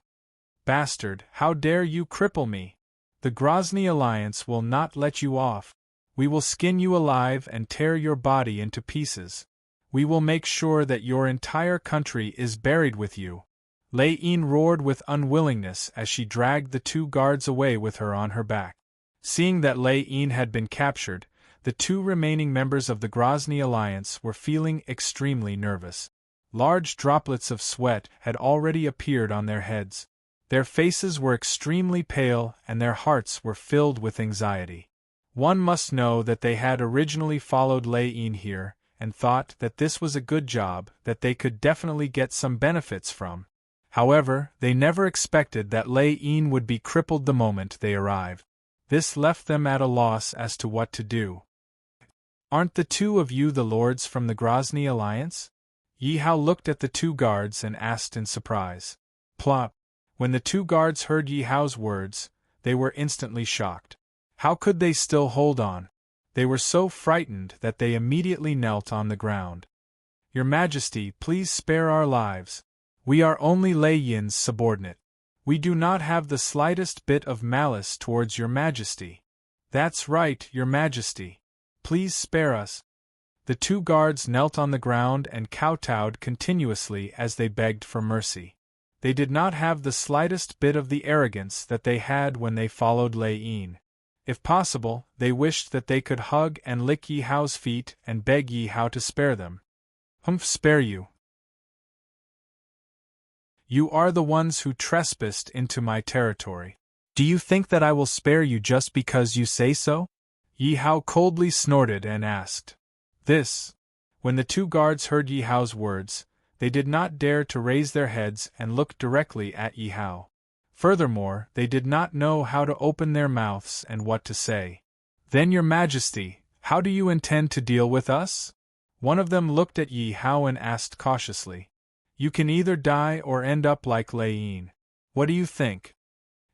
Bastard, how dare you cripple me? The Grozny Alliance will not let you off. We will skin you alive and tear your body into pieces. We will make sure that your entire country is buried with you. Lei Yin roared with unwillingness as she dragged the 2 guards away with her on her back. Seeing that Lei Yin had been captured, the 2 remaining members of the Grozny Alliance were feeling extremely nervous. Large droplets of sweat had already appeared on their heads. Their faces were extremely pale and their hearts were filled with anxiety. One must know that they had originally followed Lei Yin here, and thought that this was a good job that they could definitely get some benefits from. However, they never expected that Lei Yin would be crippled the moment they arrived. This left them at a loss as to what to do. Aren't the 2 of you the lords from the Grozny Alliance? Yi Hao looked at the 2 guards and asked in surprise. Plop! When the 2 guards heard Yi Hao's words, they were instantly shocked. How could they still hold on? They were so frightened that they immediately knelt on the ground. Your Majesty, please spare our lives. We are only Lei Yin's subordinate. We do not have the slightest bit of malice towards Your Majesty. That's right, Your Majesty. Please spare us. The 2 guards knelt on the ground and kowtowed continuously as they begged for mercy. They did not have the slightest bit of the arrogance that they had when they followed Lei Yin. If possible, they wished that they could hug and lick Yi Hao's feet and beg Yi Hao to spare them. Spare you. You are the ones who trespassed into my territory. Do you think that I will spare you just because you say so? Yi Hao coldly snorted and asked. This. When the 2 guards heard Yi Hao's words, they did not dare to raise their heads and look directly at Yi Hao. Furthermore, they did not know how to open their mouths and what to say. Then, Your Majesty, how do you intend to deal with us? One of them looked at Yi Hao and asked cautiously. You can either die or end up like Lei Yin. What do you think?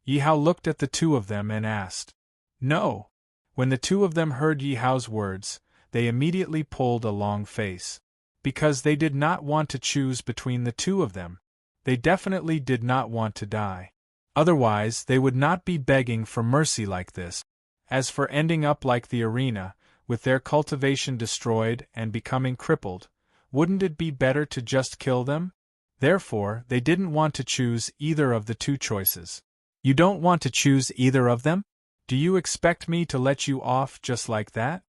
Yi Hao looked at the 2 of them and asked. No. When the 2 of them heard Yi Hao's words, they immediately pulled a long face. Because they did not want to choose between the 2 of them. They definitely did not want to die. Otherwise, they would not be begging for mercy like this. As for ending up like the arena, with their cultivation destroyed and becoming crippled, wouldn't it be better to just kill them? Therefore, they didn't want to choose either of the 2 choices. You don't want to choose either of them? Do you expect me to let you off just like that?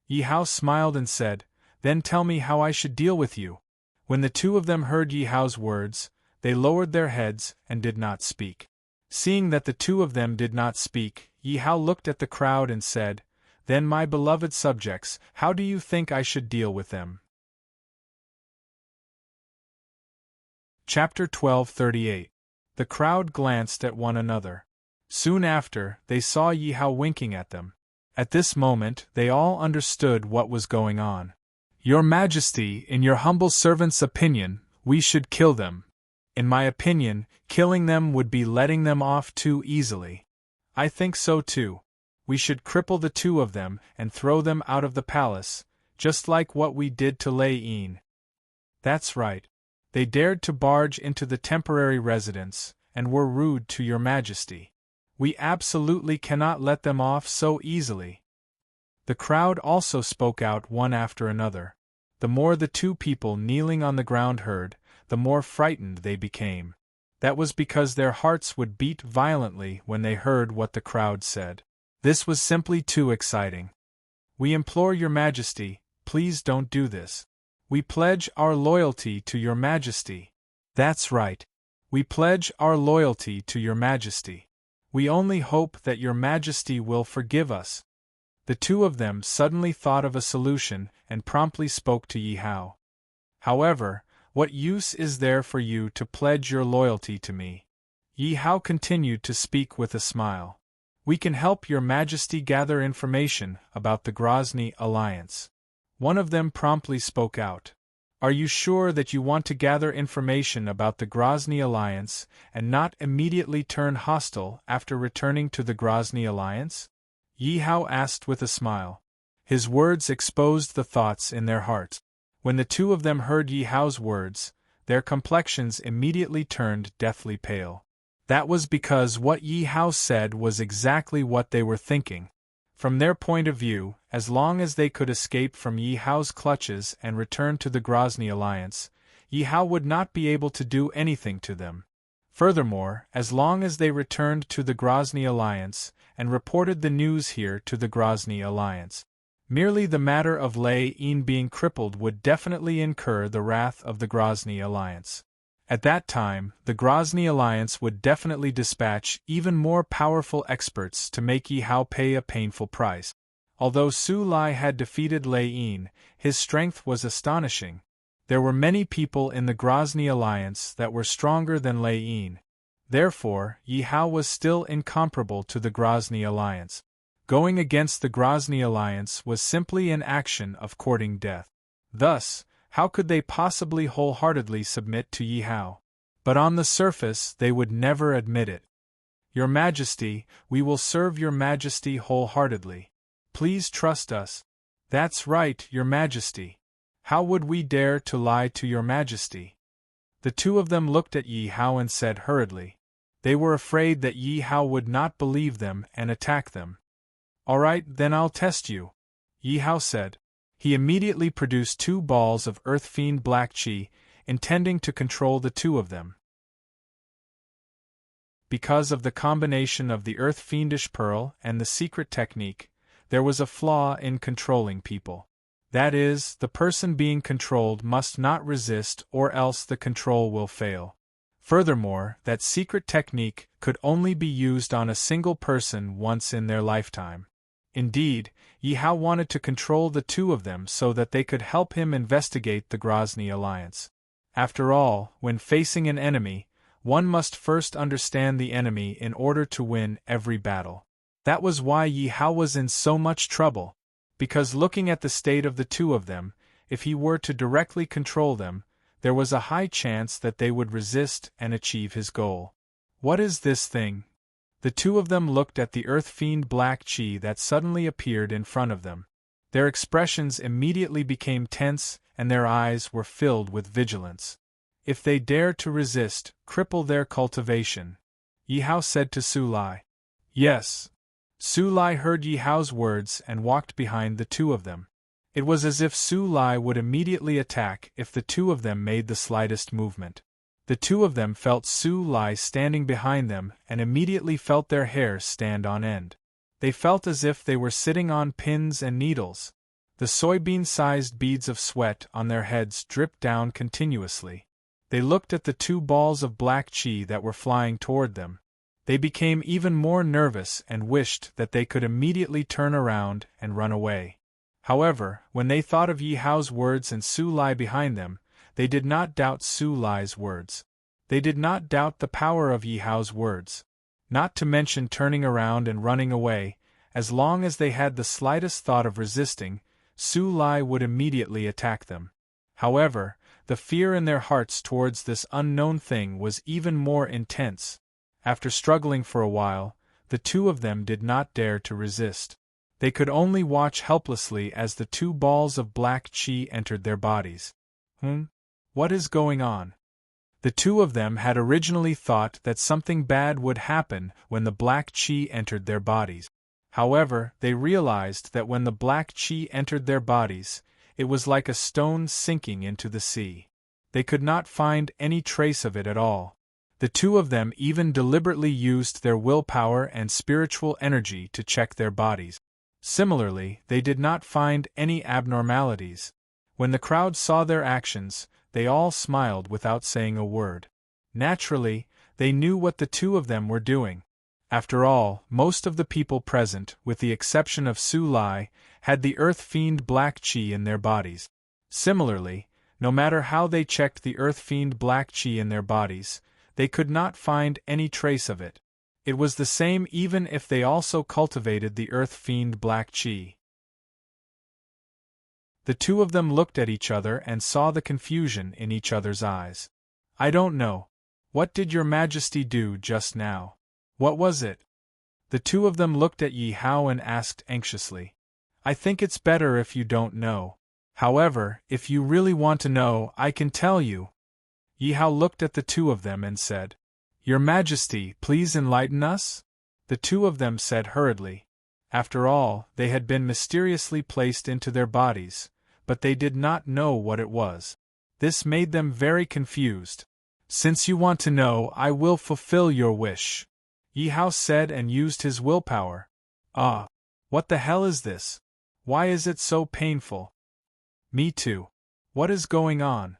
Yi Hao smiled and said, Then tell me how I should deal with you. When the two of them heard Yi Hao's words, they lowered their heads and did not speak. Seeing that the two of them did not speak, Yi Hao looked at the crowd and said, Then my beloved subjects, how do you think I should deal with them? Chapter 12:38. The crowd glanced at one another. Soon after, they saw Yi Hao winking at them. At this moment, they all understood what was going on. Your Majesty, in your humble servant's opinion, we should kill them. In my opinion, killing them would be letting them off too easily. I think so too. We should cripple the two of them and throw them out of the palace, just like what we did to Lei Yin. That's right. They dared to barge into the temporary residence, and were rude to your Majesty. We absolutely cannot let them off so easily. The crowd also spoke out one after another. The more the two people kneeling on the ground heard, the more frightened they became. That was because their hearts would beat violently when they heard what the crowd said. This was simply too exciting. We implore your Majesty, please don't do this. We pledge our loyalty to your Majesty. That's right. We pledge our loyalty to your Majesty. We only hope that your Majesty will forgive us. The two of them suddenly thought of a solution and promptly spoke to Yi Hao. However, what use is there for you to pledge your loyalty to me? Yi Hao continued to speak with a smile. We can help your Majesty gather information about the Grozny alliance. One of them promptly spoke out. Are you sure that you want to gather information about the Grozny alliance and not immediately turn hostile after returning to the Grozny alliance? Yi Hao asked with a smile. His words exposed the thoughts in their hearts. When the two of them heard Yi Hao's words, their complexions immediately turned deathly pale. That was because what Yi Hao said was exactly what they were thinking. From their point of view, as long as they could escape from Yi Hao's clutches and return to the Grozny alliance, Yi Hao would not be able to do anything to them. Furthermore, as long as they returned to the Grozny alliance and reported the news here to the Grozny alliance, merely the matter of Lei Yin being crippled would definitely incur the wrath of the Grozny alliance. At that time, the Grozny alliance would definitely dispatch even more powerful experts to make Yi Hao pay a painful price. Although Su Lai had defeated Lei Yin, his strength was astonishing. There were many people in the Grozny alliance that were stronger than Lei Yin. Therefore, Yi Hao was still incomparable to the Grozny alliance. Going against the Grozny alliance was simply an action of courting death. Thus, how could they possibly wholeheartedly submit to Yi Hao? But on the surface they would never admit it. Your Majesty, we will serve your Majesty wholeheartedly. Please trust us. That's right, your Majesty. How would we dare to lie to your Majesty? The two of them looked at Yi Hao and said hurriedly. They were afraid that Yi Hao would not believe them and attack them. All right, then I'll test you, Yi Hao said. He immediately produced 2 balls of Earth Fiend Black Qi, intending to control the two of them. Because of the combination of the Earth Fiendish Pearl and the secret technique, there was a flaw in controlling people. That is, the person being controlled must not resist or else the control will fail. Furthermore, that secret technique could only be used on a single person once in their lifetime. Indeed, Yi Hao wanted to control the two of them so that they could help him investigate the Grozny alliance. After all, when facing an enemy, one must first understand the enemy in order to win every battle. That was why Yi Hao was in so much trouble. Because looking at the state of the two of them, if he were to directly control them, there was a high chance that they would resist and achieve his goal. What is this thing? The two of them looked at the Earth Fiend Black Qi that suddenly appeared in front of them. Their expressions immediately became tense and their eyes were filled with vigilance. If they dare to resist, cripple their cultivation, Yi Hao said to Su Lai. Yes. Su Lai heard Yi Hao's words and walked behind the two of them. It was as if Su Lai would immediately attack if the two of them made the slightest movement. The two of them felt Su Lai standing behind them and immediately felt their hair stand on end. They felt as if they were sitting on pins and needles. The soybean-sized beads of sweat on their heads dripped down continuously. They looked at the two balls of black chi that were flying toward them. They became even more nervous and wished that they could immediately turn around and run away. However, when they thought of Yi Hao's words and Su Lai behind them, they did not doubt Su Lai's words. They did not doubt the power of Yi Hao's words. Not to mention turning around and running away, as long as they had the slightest thought of resisting, Su Lai would immediately attack them. However, the fear in their hearts towards this unknown thing was even more intense. After struggling for a while, the two of them did not dare to resist. They could only watch helplessly as the two balls of black chi entered their bodies. What is going on? The two of them had originally thought that something bad would happen when the black chi entered their bodies. However, they realized that when the black chi entered their bodies, it was like a stone sinking into the sea. They could not find any trace of it at all. The two of them even deliberately used their willpower and spiritual energy to check their bodies. Similarly, they did not find any abnormalities. When the crowd saw their actions, they all smiled without saying a word. Naturally, they knew what the two of them were doing. After all, most of the people present, with the exception of Su Lai, had the earth fiend black chi in their bodies. Similarly, no matter how they checked the earth fiend black chi in their bodies, they could not find any trace of it. It was the same even if they also cultivated the earth fiend black chi. The two of them looked at each other and saw the confusion in each other's eyes. I don't know. What did your Majesty do just now? What was it? The two of them looked at Yi Hao and asked anxiously. I think it's better if you don't know. However, if you really want to know, I can tell you. Yi Hao looked at the two of them and said, Your Majesty, please enlighten us? The two of them said hurriedly. After all, they had been mysteriously placed into their bodies, but they did not know what it was. This made them very confused. Since you want to know, I will fulfill your wish, Yi Hao said and used his willpower. Ah! What the hell is this? Why is it so painful? Me too. What is going on?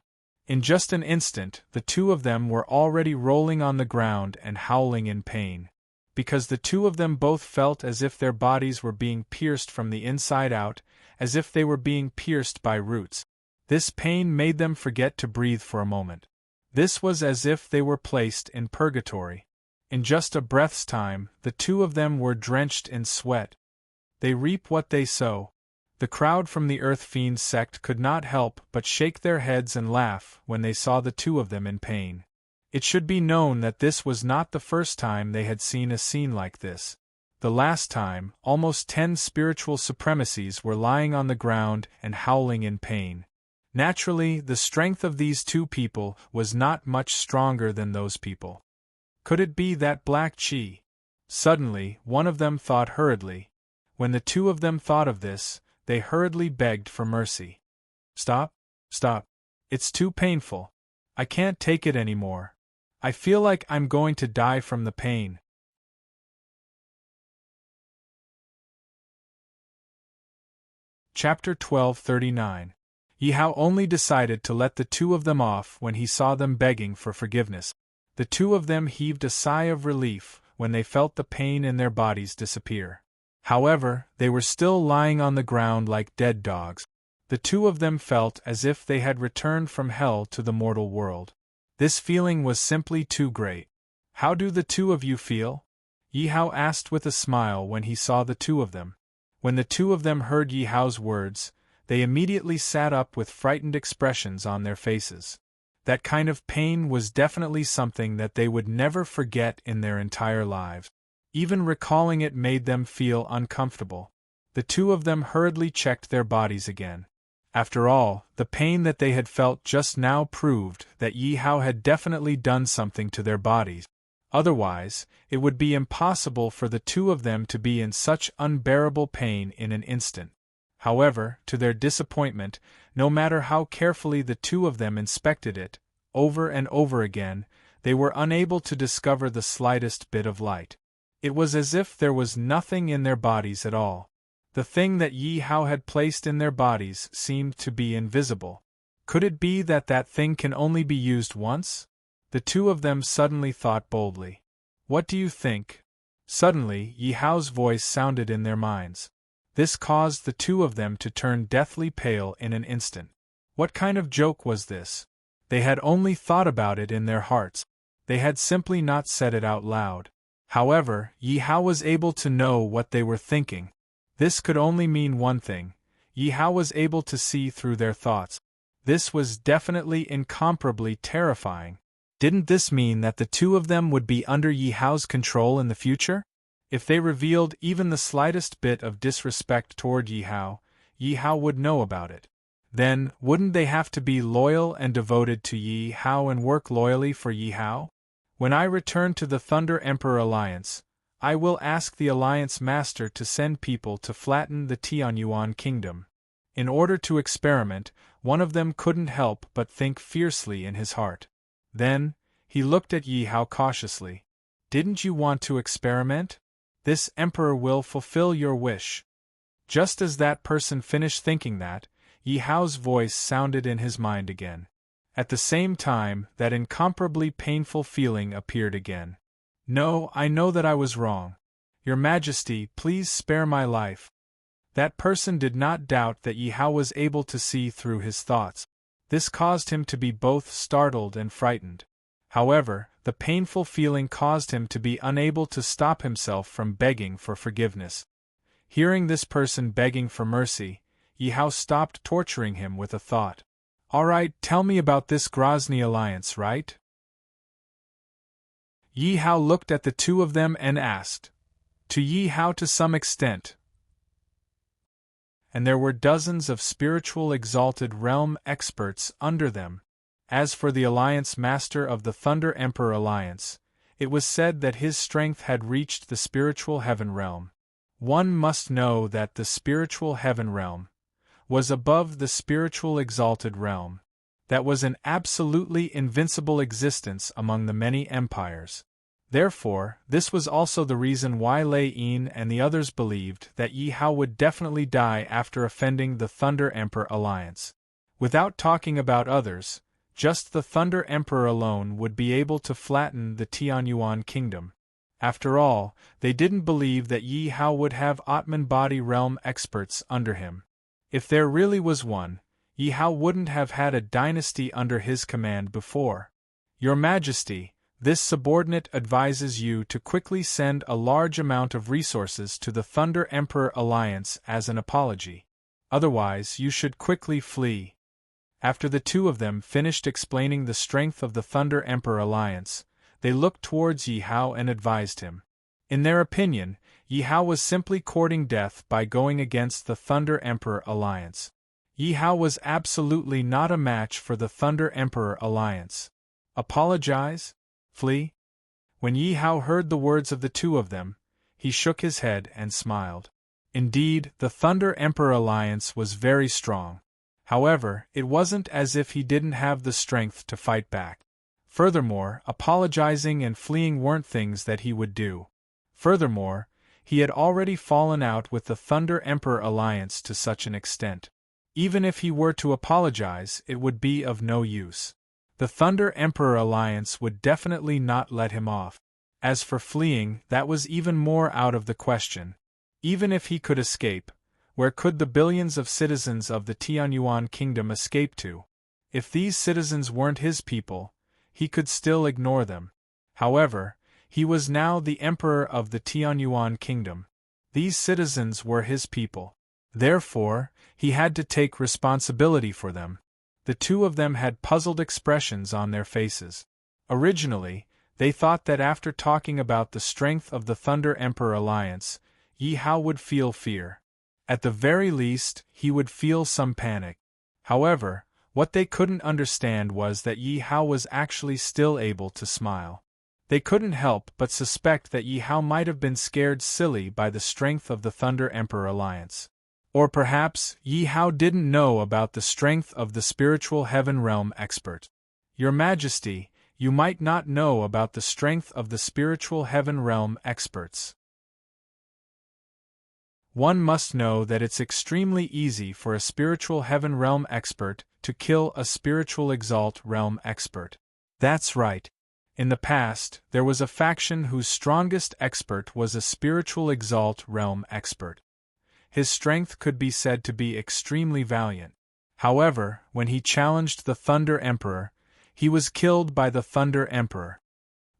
In just an instant, the two of them were already rolling on the ground and howling in pain. Because the two of them both felt as if their bodies were being pierced from the inside out, as if they were being pierced by roots. This pain made them forget to breathe for a moment. This was as if they were placed in purgatory. In just a breath's time, the two of them were drenched in sweat. They reap what they sow. The crowd from the Earth Fiend sect could not help but shake their heads and laugh when they saw the two of them in pain. It should be known that this was not the first time they had seen a scene like this. The last time, almost 10 spiritual supremacies were lying on the ground and howling in pain. Naturally, the strength of these two people was not much stronger than those people. Could it be that black chi? Suddenly, one of them thought hurriedly. When the two of them thought of this, they hurriedly begged for mercy. Stop, stop. It's too painful. I can't take it anymore. I feel like I'm going to die from the pain. Chapter 1239. Yi Hao only decided to let the two of them off when he saw them begging for forgiveness. The two of them heaved a sigh of relief when they felt the pain in their bodies disappear. However, they were still lying on the ground like dead dogs. The two of them felt as if they had returned from hell to the mortal world. This feeling was simply too great. How do the two of you feel? Yi Hao asked with a smile when he saw the two of them. When the two of them heard Yi Hao's words, they immediately sat up with frightened expressions on their faces. That kind of pain was definitely something that they would never forget in their entire lives. Even recalling it made them feel uncomfortable. The two of them hurriedly checked their bodies again. After all, the pain that they had felt just now proved that Yi Hao had definitely done something to their bodies. Otherwise, it would be impossible for the two of them to be in such unbearable pain in an instant. However, to their disappointment, no matter how carefully the two of them inspected it, over and over again, they were unable to discover the slightest bit of light. It was as if there was nothing in their bodies at all. The thing that Yi Hao had placed in their bodies seemed to be invisible. Could it be that that thing can only be used once? The two of them suddenly thought boldly. What do you think? Suddenly, Yi Hao's voice sounded in their minds. This caused the two of them to turn deathly pale in an instant. What kind of joke was this? They had only thought about it in their hearts. They had simply not said it out loud. However, Yi Hao was able to know what they were thinking. This could only mean one thing. Yi Hao was able to see through their thoughts. This was definitely incomparably terrifying. Didn't this mean that the two of them would be under Yi Hao's control in the future? If they revealed even the slightest bit of disrespect toward Yi Hao would know about it. Then, wouldn't they have to be loyal and devoted to Yi Hao and work loyally for Yi Hao? When I return to the Thunder Emperor Alliance, I will ask the Alliance Master to send people to flatten the Tianyuan Kingdom. In order to experiment, one of them couldn't help but think fiercely in his heart. Then, he looked at Yi Hao cautiously. Didn't you want to experiment? This emperor will fulfill your wish. Just as that person finished thinking that, Yi Hao's voice sounded in his mind again. At the same time, that incomparably painful feeling appeared again. No, I know that I was wrong. Your Majesty, please spare my life. That person did not doubt that Yi Hao was able to see through his thoughts. This caused him to be both startled and frightened. However, the painful feeling caused him to be unable to stop himself from begging for forgiveness. Hearing this person begging for mercy, Yi Hao stopped torturing him with a thought. All right, tell me about this Grozny alliance, right? Yi Hao looked at the two of them and asked. To Yi Hao to some extent. And there were dozens of spiritual exalted realm experts under them. As for the Alliance Master of the Thunder Emperor Alliance, it was said that his strength had reached the spiritual heaven realm. One must know that the spiritual heaven realm was above the spiritual exalted realm. That was an absolutely invincible existence among the many empires. Therefore, this was also the reason why Lei Yin and the others believed that Yi Hao would definitely die after offending the Thunder Emperor Alliance. Without talking about others, just the Thunder Emperor alone would be able to flatten the Tianyuan Kingdom. After all, they didn't believe that Yi Hao would have Atman body realm experts under him. If there really was one, Yi Hao wouldn't have had a dynasty under his command before. Your Majesty, this subordinate advises you to quickly send a large amount of resources to the Thunder Emperor Alliance as an apology. Otherwise, you should quickly flee. After the two of them finished explaining the strength of the Thunder Emperor Alliance, they looked towards Yi Hao and advised him. In their opinion, Yi Hao was simply courting death by going against the Thunder Emperor Alliance. Yi Hao was absolutely not a match for the Thunder Emperor Alliance. Apologize? Flee? When Yi Hao heard the words of the two of them, he shook his head and smiled. Indeed, the Thunder Emperor Alliance was very strong. However, it wasn't as if he didn't have the strength to fight back. Furthermore, apologizing and fleeing weren't things that he would do. Furthermore, he had already fallen out with the Thunder Emperor Alliance to such an extent. Even if he were to apologize, it would be of no use. The Thunder Emperor Alliance would definitely not let him off. As for fleeing, that was even more out of the question. Even if he could escape, where could the billions of citizens of the Tianyuan Kingdom escape to? If these citizens weren't his people, he could still ignore them. However, he was now the emperor of the Tianyuan Kingdom. These citizens were his people. Therefore, he had to take responsibility for them. The two of them had puzzled expressions on their faces. Originally, they thought that after talking about the strength of the Thunder Emperor Alliance, Yi Hao would feel fear. At the very least, he would feel some panic. However, what they couldn't understand was that Yi Hao was actually still able to smile. They couldn't help but suspect that Yi Hao might have been scared silly by the strength of the Thunder Emperor Alliance. Or perhaps, Yi Hao didn't know about the strength of the spiritual heaven realm expert. Your Majesty, you might not know about the strength of the spiritual heaven realm experts. One must know that it's extremely easy for a spiritual heaven realm expert to kill a spiritual exalt realm expert. That's right. In the past, there was a faction whose strongest expert was a spiritual exalt realm expert. His strength could be said to be extremely valiant. However, when he challenged the Thunder Emperor, he was killed by the Thunder Emperor.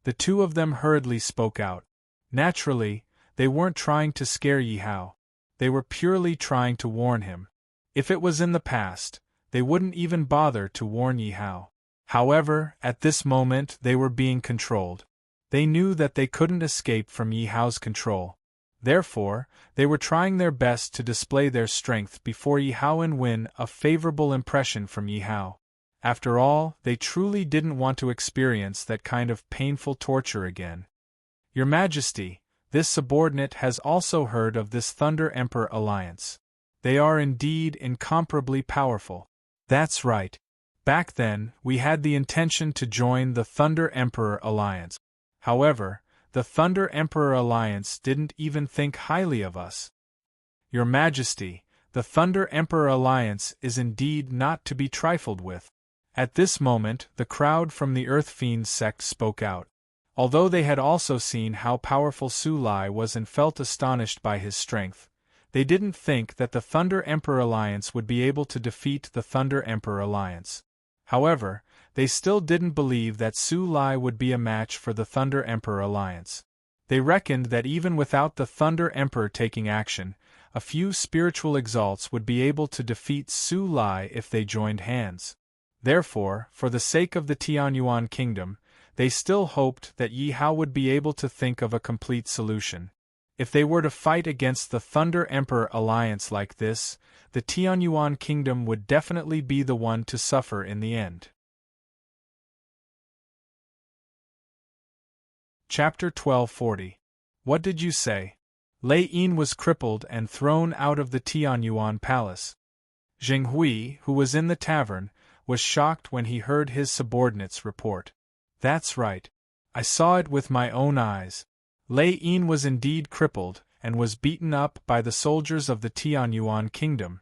The two of them hurriedly spoke out. Naturally, they weren't trying to scare Yi Hao. They were purely trying to warn him. If it was in the past, they wouldn't even bother to warn Yi Hao. However, at this moment they were being controlled. They knew that they couldn't escape from Yi Hao's control. Therefore, they were trying their best to display their strength before Yi Hao and win a favorable impression from Yi Hao. After all, they truly didn't want to experience that kind of painful torture again. Your Majesty, this subordinate has also heard of this Thunder Emperor alliance. They are indeed incomparably powerful. That's right. Back then, we had the intention to join the Thunder Emperor alliance. However, the Thunder Emperor alliance didn't even think highly of us. Your Majesty, the Thunder Emperor alliance is indeed not to be trifled with. At this moment, the crowd from the Earth Fiend sect spoke out. Although they had also seen how powerful Su Lai was and felt astonished by his strength, they didn't think that the Thunder Emperor alliance would be able to defeat the Thunder Emperor alliance. However, they still didn't believe that Su Lai would be a match for the Thunder Emperor alliance. They reckoned that even without the Thunder Emperor taking action, a few spiritual exalts would be able to defeat Su Lai if they joined hands. Therefore, for the sake of the Tianyuan kingdom, they still hoped that Yi Hao would be able to think of a complete solution. If they were to fight against the Thunder Emperor alliance like this, the Tianyuan kingdom would definitely be the one to suffer in the end. Chapter 1240. What did you say? Lei Yin was crippled and thrown out of the Tianyuan palace. Zheng Hui, who was in the tavern, was shocked when he heard his subordinates report. That's right. I saw it with my own eyes. Lei Yin was indeed crippled, and was beaten up by the soldiers of the Tianyuan kingdom.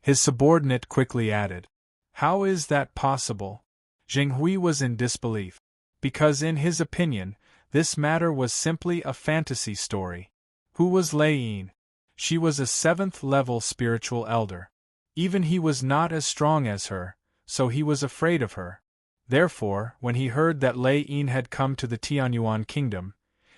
His subordinate quickly added. How is that possible? Zheng Hui was in disbelief. Because in his opinion, this matter was simply a fantasy story. Who was Lei Yin? She was a 7th-level spiritual elder. Even he was not as strong as her, so he was afraid of her. Therefore, when he heard that Lei Yin had come to the Tianyuan kingdom,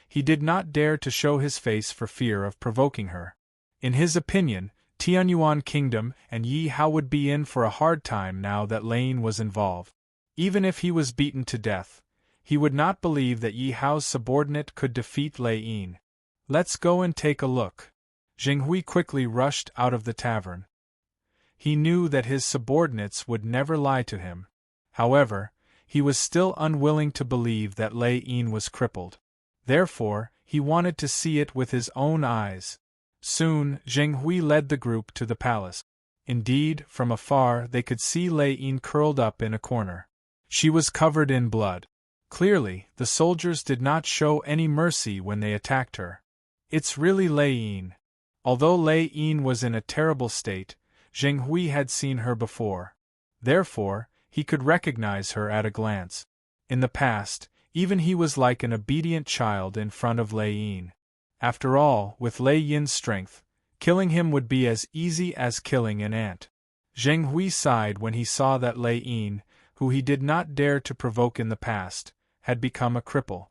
he did not dare to show his face for fear of provoking her. In his opinion, Tianyuan kingdom and Yi Hao would be in for a hard time now that Lei Yin was involved. Even if he was beaten to death, he would not believe that Yi Hao's subordinate could defeat Lei Yin. Let's go and take a look. Zheng Hui quickly rushed out of the tavern. He knew that his subordinates would never lie to him. However, he was still unwilling to believe that Lei Yin was crippled. Therefore, he wanted to see it with his own eyes. Soon, Zheng Hui led the group to the palace. Indeed, from afar they could see Lei Yin curled up in a corner. She was covered in blood. Clearly, the soldiers did not show any mercy when they attacked her. It's really Lei Yin. Although Lei Yin was in a terrible state, Zheng Hui had seen her before. Therefore, he could recognize her at a glance. In the past, even he was like an obedient child in front of Lei Yin. After all, with Lei Yin's strength, killing him would be as easy as killing an ant. Zheng Hui sighed when he saw that Lei Yin, who he did not dare to provoke in the past, had become a cripple.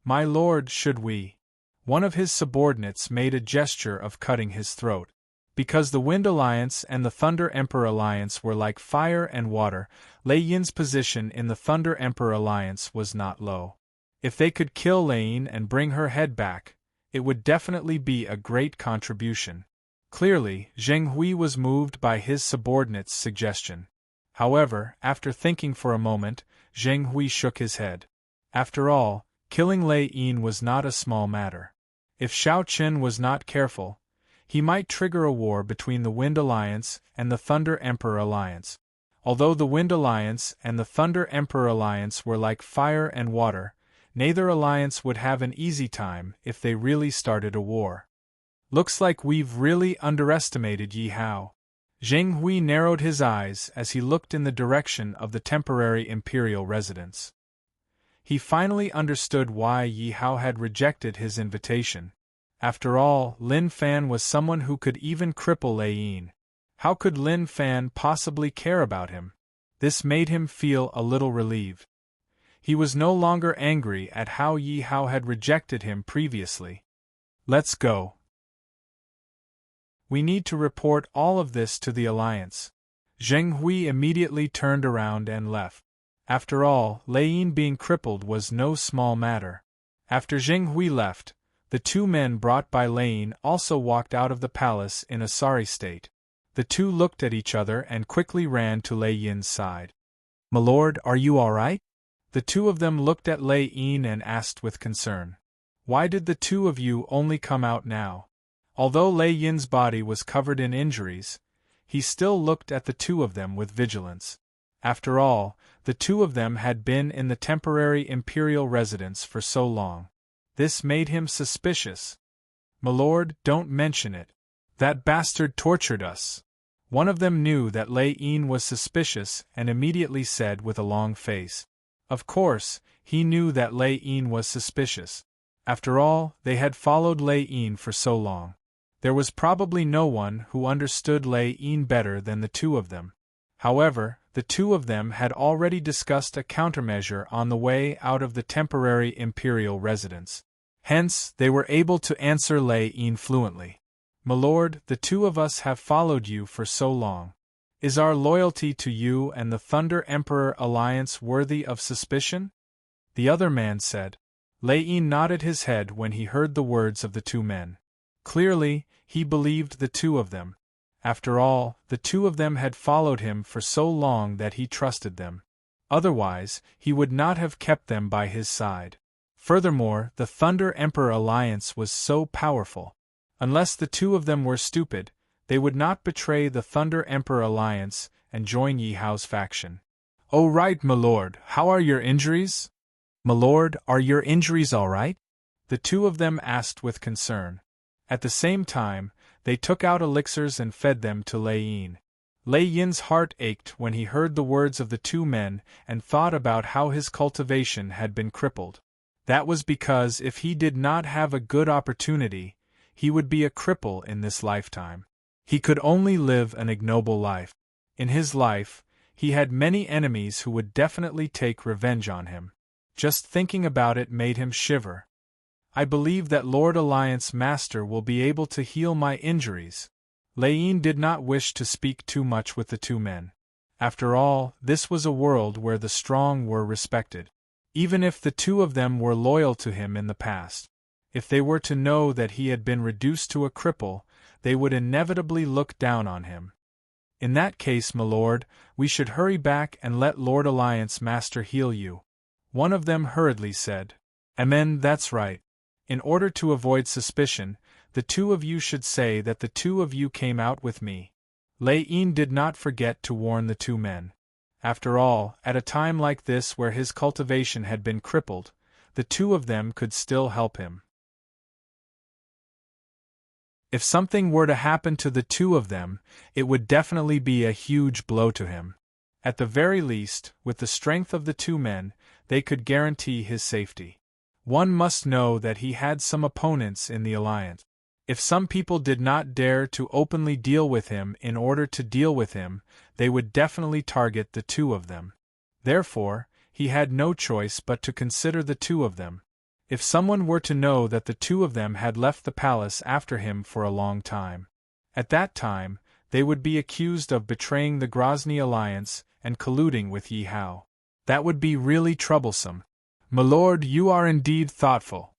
My lord, should we? One of his subordinates made a gesture of cutting his throat. Because the Wind Alliance and the Thunder Emperor Alliance were like fire and water, Lei Yin's position in the Thunder Emperor Alliance was not low. If they could kill Lei Yin and bring her head back, it would definitely be a great contribution. Clearly, Zheng Hui was moved by his subordinate's suggestion. However, after thinking for a moment, Zheng Hui shook his head. After all, killing Lei Yin was not a small matter. If Xiao Qin was not careful, he might trigger a war between the Wind Alliance and the Thunder Emperor Alliance. Although the Wind Alliance and the Thunder Emperor Alliance were like fire and water, neither alliance would have an easy time if they really started a war. Looks like we've really underestimated Yi Hao. Zheng Hui narrowed his eyes as he looked in the direction of the temporary imperial residence. He finally understood why Yi Hao had rejected his invitation. After all, Lin Fan was someone who could even cripple Lei Yin. How could Lin Fan possibly care about him? This made him feel a little relieved. He was no longer angry at how Yi Hao had rejected him previously. Let's go. We need to report all of this to the Alliance. Zheng Hui immediately turned around and left. After all, Lei Yin being crippled was no small matter. After Zheng Hui left, the two men brought by Lei Yin also walked out of the palace in a sorry state. The two looked at each other and quickly ran to Lei Yin's side. "My lord, are you all right?" The two of them looked at Lei Yin and asked with concern. "Why did the two of you only come out now?" Although Lei Yin's body was covered in injuries, he still looked at the two of them with vigilance. After all, the two of them had been in the temporary imperial residence for so long. This made him suspicious. "My lord, don't mention it. That bastard tortured us." One of them knew that Lei Yin was suspicious and immediately said with a long face. Of course, he knew that Lei Yin was suspicious. After all, they had followed Lei Yin for so long. There was probably no one who understood Lei Yin better than the two of them. However, the two of them had already discussed a countermeasure on the way out of the temporary imperial residence. Hence, they were able to answer Lei Yin fluently. "My lord, the two of us have followed you for so long. Is our loyalty to you and the Thunder Emperor Alliance worthy of suspicion?" The other man said. Lei Yin nodded his head when he heard the words of the two men. Clearly, he believed the two of them. After all, the two of them had followed him for so long that he trusted them. Otherwise, he would not have kept them by his side. Furthermore, the Thunder Emperor Alliance was so powerful. Unless the two of them were stupid, they would not betray the Thunder Emperor Alliance and join Yi Hao's faction. "Oh right, my lord, how are your injuries?" "My lord, are your injuries all right?" the two of them asked with concern. At the same time, they took out elixirs and fed them to Lei Yin. Lei Yin's heart ached when he heard the words of the two men and thought about how his cultivation had been crippled. That was because if he did not have a good opportunity, he would be a cripple in this lifetime. He could only live an ignoble life. In his life, he had many enemies who would definitely take revenge on him. Just thinking about it made him shiver. "I believe that Lord Alliance Master will be able to heal my injuries." Lei Yin did not wish to speak too much with the two men. After all, this was a world where the strong were respected. Even if the two of them were loyal to him in the past, if they were to know that he had been reduced to a cripple, they would inevitably look down on him. "In that case, my lord, we should hurry back and let Lord Alliance Master heal you," one of them hurriedly said. "Amen, that's right. In order to avoid suspicion, the two of you should say that the two of you came out with me." Lei Yin did not forget to warn the two men. After all, at a time like this where his cultivation had been crippled, the two of them could still help him. If something were to happen to the two of them, it would definitely be a huge blow to him. At the very least, with the strength of the two men, they could guarantee his safety. One must know that he had some opponents in the alliance. If some people did not dare to openly deal with him in order to deal with him, they would definitely target the two of them. Therefore, he had no choice but to consider the two of them. If someone were to know that the two of them had left the palace after him for a long time, at that time, they would be accused of betraying the Grozny alliance and colluding with Yi Hao. That would be really troublesome. "My lord, you are indeed thoughtful.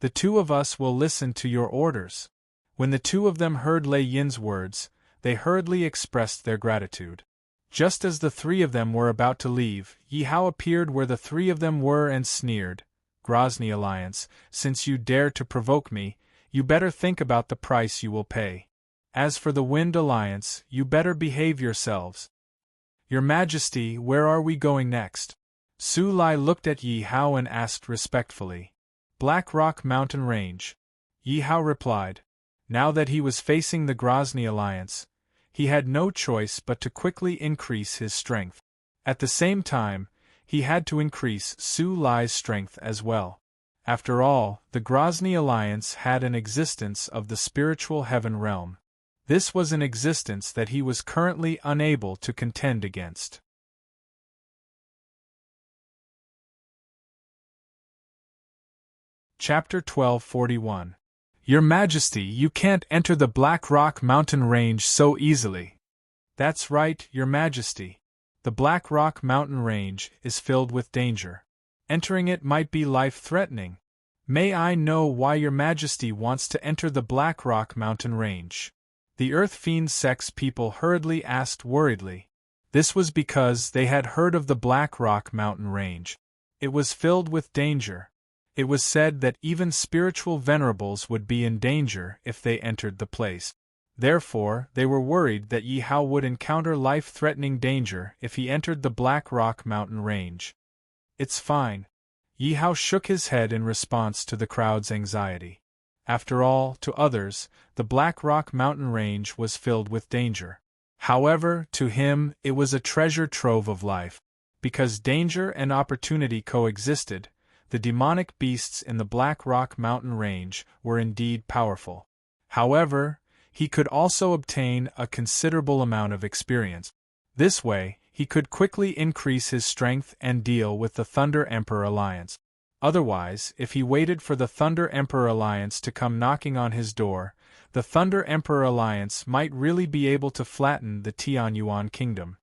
The two of us will listen to your orders." When the two of them heard Lei Yin's words, they hurriedly expressed their gratitude. Just as the three of them were about to leave, Yi Hao appeared where the three of them were and sneered, "Grozny Alliance, since you dare to provoke me, you better think about the price you will pay. As for the Wind Alliance, you better behave yourselves." "Your Majesty, where are we going next?" Su Lai looked at Yi Hao and asked respectfully. "Black Rock Mountain Range." Yi Hao replied. Now that he was facing the Grozny alliance, he had no choice but to quickly increase his strength. At the same time, he had to increase Su Lai's strength as well. After all, the Grozny alliance had an existence of the spiritual heaven realm. This was an existence that he was currently unable to contend against. Chapter 1241. Your Majesty, you can't enter the Black Rock Mountain Range so easily. That's right, Your Majesty. The Black Rock Mountain Range is filled with danger. Entering it might be life-threatening. May I know why Your Majesty wants to enter the Black Rock Mountain Range? The Earth Fiend Sex people hurriedly asked worriedly. This was because they had heard of the Black Rock Mountain Range. It was filled with danger. It was said that even spiritual venerables would be in danger if they entered the place. Therefore, they were worried that Yi Hao would encounter life-threatening danger if he entered the Black Rock Mountain Range. It's fine. Yi Hao shook his head in response to the crowd's anxiety. After all, to others, the Black Rock Mountain Range was filled with danger. However, to him, it was a treasure trove of life. Because danger and opportunity coexisted, the demonic beasts in the Black Rock Mountain Range were indeed powerful. However, he could also obtain a considerable amount of experience. This way, he could quickly increase his strength and deal with the Thunder Emperor Alliance. Otherwise, if he waited for the Thunder Emperor Alliance to come knocking on his door, the Thunder Emperor Alliance might really be able to flatten the Tianyuan Kingdom.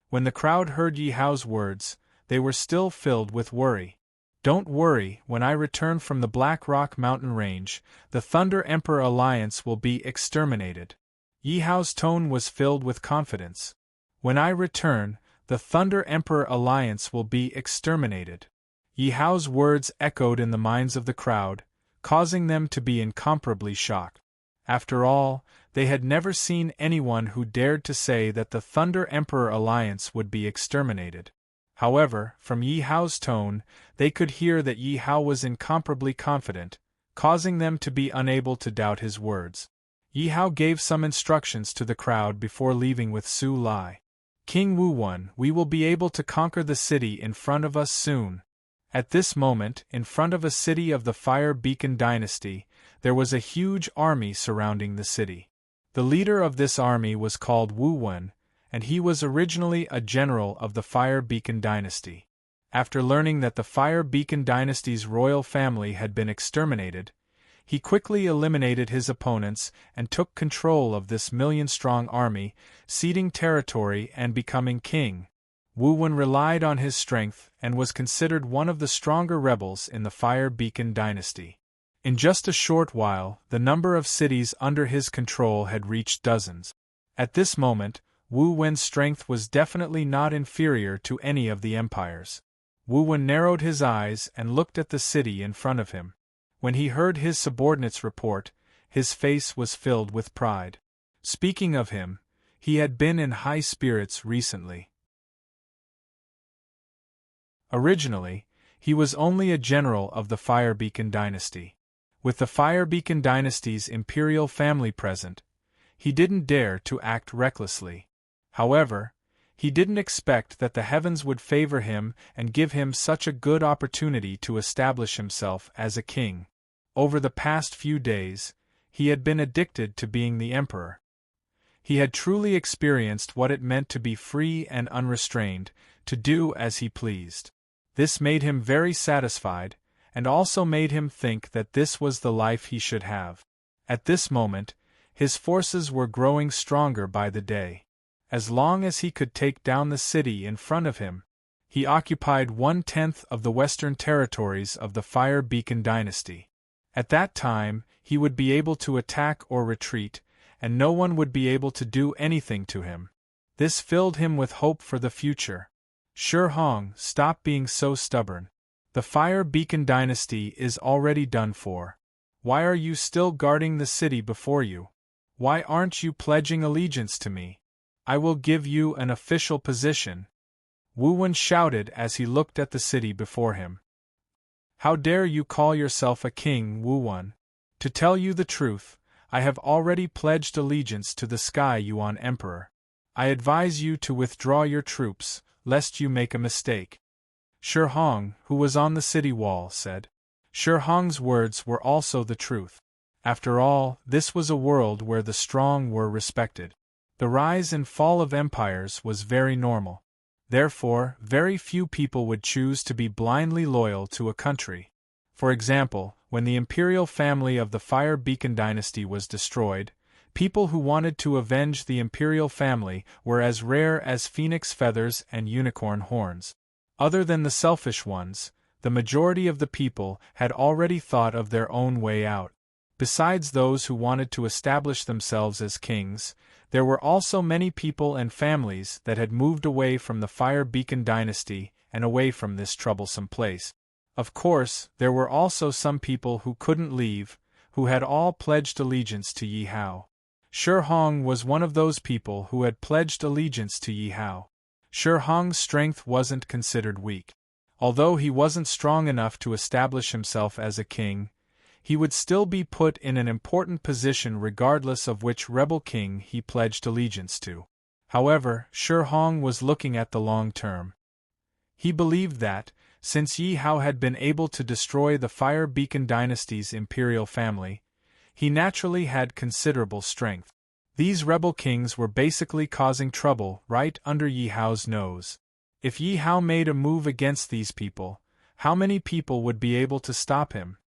When the crowd heard Yi Hao's words, they were still filled with worry. Don't worry, when I return from the Black Rock Mountain Range, the Thunder Emperor Alliance will be exterminated. Yi Hao's tone was filled with confidence. When I return, the Thunder Emperor Alliance will be exterminated. Yi Hao's words echoed in the minds of the crowd, causing them to be incomparably shocked. After all, they had never seen anyone who dared to say that the Thunder Emperor Alliance would be exterminated. However, from Yi Hao's tone, they could hear that Yi Hao was incomparably confident, causing them to be unable to doubt his words. Yi Hao gave some instructions to the crowd before leaving with Su Lai. King Wu, we will be able to conquer the city in front of us soon. At this moment, in front of a city of the Fire Beacon Dynasty, there was a huge army surrounding the city. The leader of this army was called Wu, and he was originally a general of the Fire Beacon Dynasty. After learning that the Fire Beacon Dynasty's royal family had been exterminated, he quickly eliminated his opponents and took control of this million-strong army, ceding territory and becoming king. Wu relied on his strength and was considered one of the stronger rebels in the Fire Beacon Dynasty. In just a short while, the number of cities under his control had reached dozens. At this moment, Wu's strength was definitely not inferior to any of the empires. Wu narrowed his eyes and looked at the city in front of him. When he heard his subordinates report, his face was filled with pride. Speaking of him, he had been in high spirits recently. Originally, he was only a general of the Fire Beacon Dynasty. With the Fire Beacon Dynasty's imperial family present, he didn't dare to act recklessly. However, he didn't expect that the heavens would favor him and give him such a good opportunity to establish himself as a king. Over the past few days, he had been addicted to being the emperor. He had truly experienced what it meant to be free and unrestrained, to do as he pleased. This made him very satisfied, and also made him think that this was the life he should have. At this moment, his forces were growing stronger by the day. As long as he could take down the city in front of him, he occupied 1/10 of the western territories of the Fire Beacon Dynasty. At that time, he would be able to attack or retreat, and no one would be able to do anything to him. This filled him with hope for the future. Shi Hong, stop being so stubborn. The Fire Beacon Dynasty is already done for. Why are you still guarding the city before you? Why aren't you pledging allegiance to me? I will give you an official position," Wu Wen shouted as he looked at the city before him. "How dare you call yourself a king, Wu Wen? To tell you the truth, I have already pledged allegiance to the Sky Yuan Emperor. I advise you to withdraw your troops, lest you make a mistake." Shi Hong, who was on the city wall, said. Shi Hong's words were also the truth. After all, this was a world where the strong were respected. The rise and fall of empires was very normal. Therefore, very few people would choose to be blindly loyal to a country. For example, when the imperial family of the Fire Beacon dynasty was destroyed, people who wanted to avenge the imperial family were as rare as phoenix feathers and unicorn horns. Other than the selfish ones, the majority of the people had already thought of their own way out. Besides those who wanted to establish themselves as kings, there were also many people and families that had moved away from the Fire Beacon dynasty and away from this troublesome place. Of course, there were also some people who couldn't leave, who had all pledged allegiance to Yi Hao. Shi Hong was one of those people who had pledged allegiance to Yi Hao. Shi Hong's strength wasn't considered weak. Although he wasn't strong enough to establish himself as a king, he would still be put in an important position regardless of which rebel king he pledged allegiance to. However, Shi Hong was looking at the long term. He believed that, since Yi Hao had been able to destroy the Fire Beacon dynasty's imperial family, he naturally had considerable strength. These rebel kings were basically causing trouble right under Yi Hao's nose. If Yi Hao made a move against these people, how many people would be able to stop him?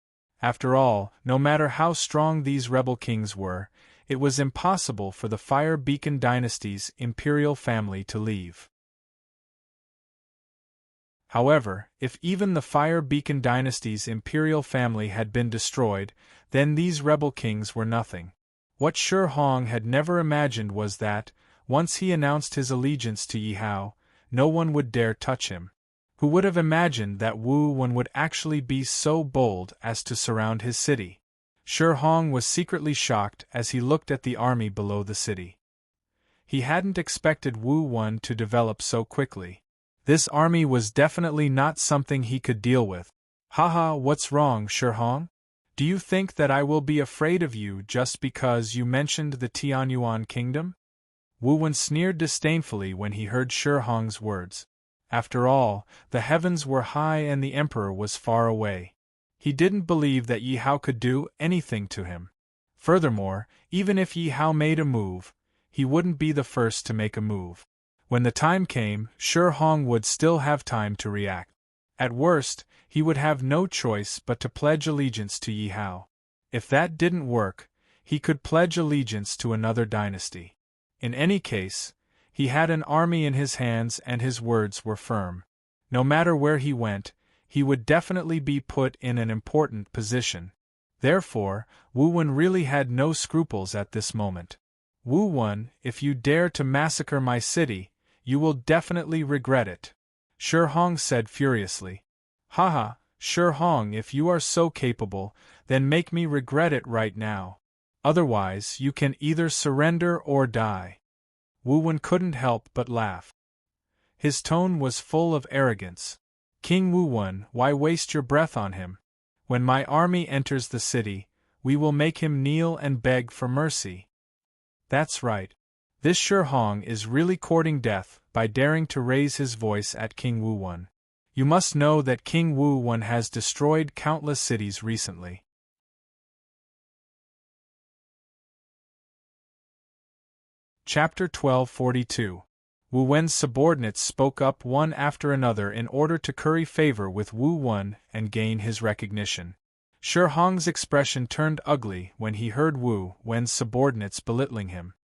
After all, no matter how strong these rebel kings were, it was impossible for the Fire Beacon dynasty's imperial family to leave. However, if even the Fire Beacon dynasty's imperial family had been destroyed, then these rebel kings were nothing. What Shi Hong had never imagined was that, once he announced his allegiance to Yi Hao, no one would dare touch him. Who would have imagined that Wu Wen would actually be so bold as to surround his city? Shi Hong was secretly shocked as he looked at the army below the city. He hadn't expected Wu Wen to develop so quickly. This army was definitely not something he could deal with. Haha, what's wrong, Shi Hong? Do you think that I will be afraid of you just because you mentioned the Tianyuan kingdom? Wu Wen sneered disdainfully when he heard Shi Hong's words. After all, the heavens were high and the emperor was far away. He didn't believe that Yi Hao could do anything to him. Furthermore, even if Yi Hao made a move, he wouldn't be the first to make a move. When the time came, Shi Hong would still have time to react. At worst, he would have no choice but to pledge allegiance to Yi Hao. If that didn't work, he could pledge allegiance to another dynasty. In any case, he had an army in his hands and his words were firm. No matter where he went, he would definitely be put in an important position. Therefore, Wu Wen really had no scruples at this moment. Wu Wen, if you dare to massacre my city, you will definitely regret it, Shi Hong said furiously. Haha, Shi Hong, if you are so capable, then make me regret it right now. Otherwise, you can either surrender or die. Wu Wen couldn't help but laugh. His tone was full of arrogance. King Wu Wen, why waste your breath on him? When my army enters the city, we will make him kneel and beg for mercy. That's right. This Shi Hong is really courting death by daring to raise his voice at King Wu Wen. You must know that King Wu Wen has destroyed countless cities recently. Chapter 1242. Wu Wen's subordinates spoke up one after another in order to curry favor with Wu Wen and gain his recognition. Shi Hong's expression turned ugly when he heard Wu Wen's subordinates belittling him.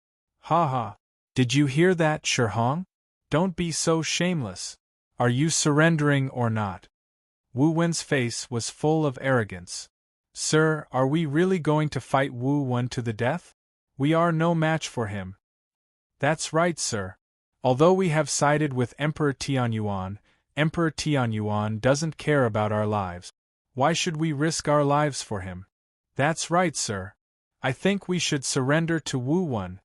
Ha ha! Did you hear that, Shi Hong? Don't be so shameless. Are you surrendering or not? Wu Wen's face was full of arrogance. Sir, are we really going to fight Wu Wen to the death? We are no match for him. That's right, sir. Although we have sided with Emperor Tianyuan doesn't care about our lives. Why should we risk our lives for him? That's right, sir. I think we should surrender to Wu Wen.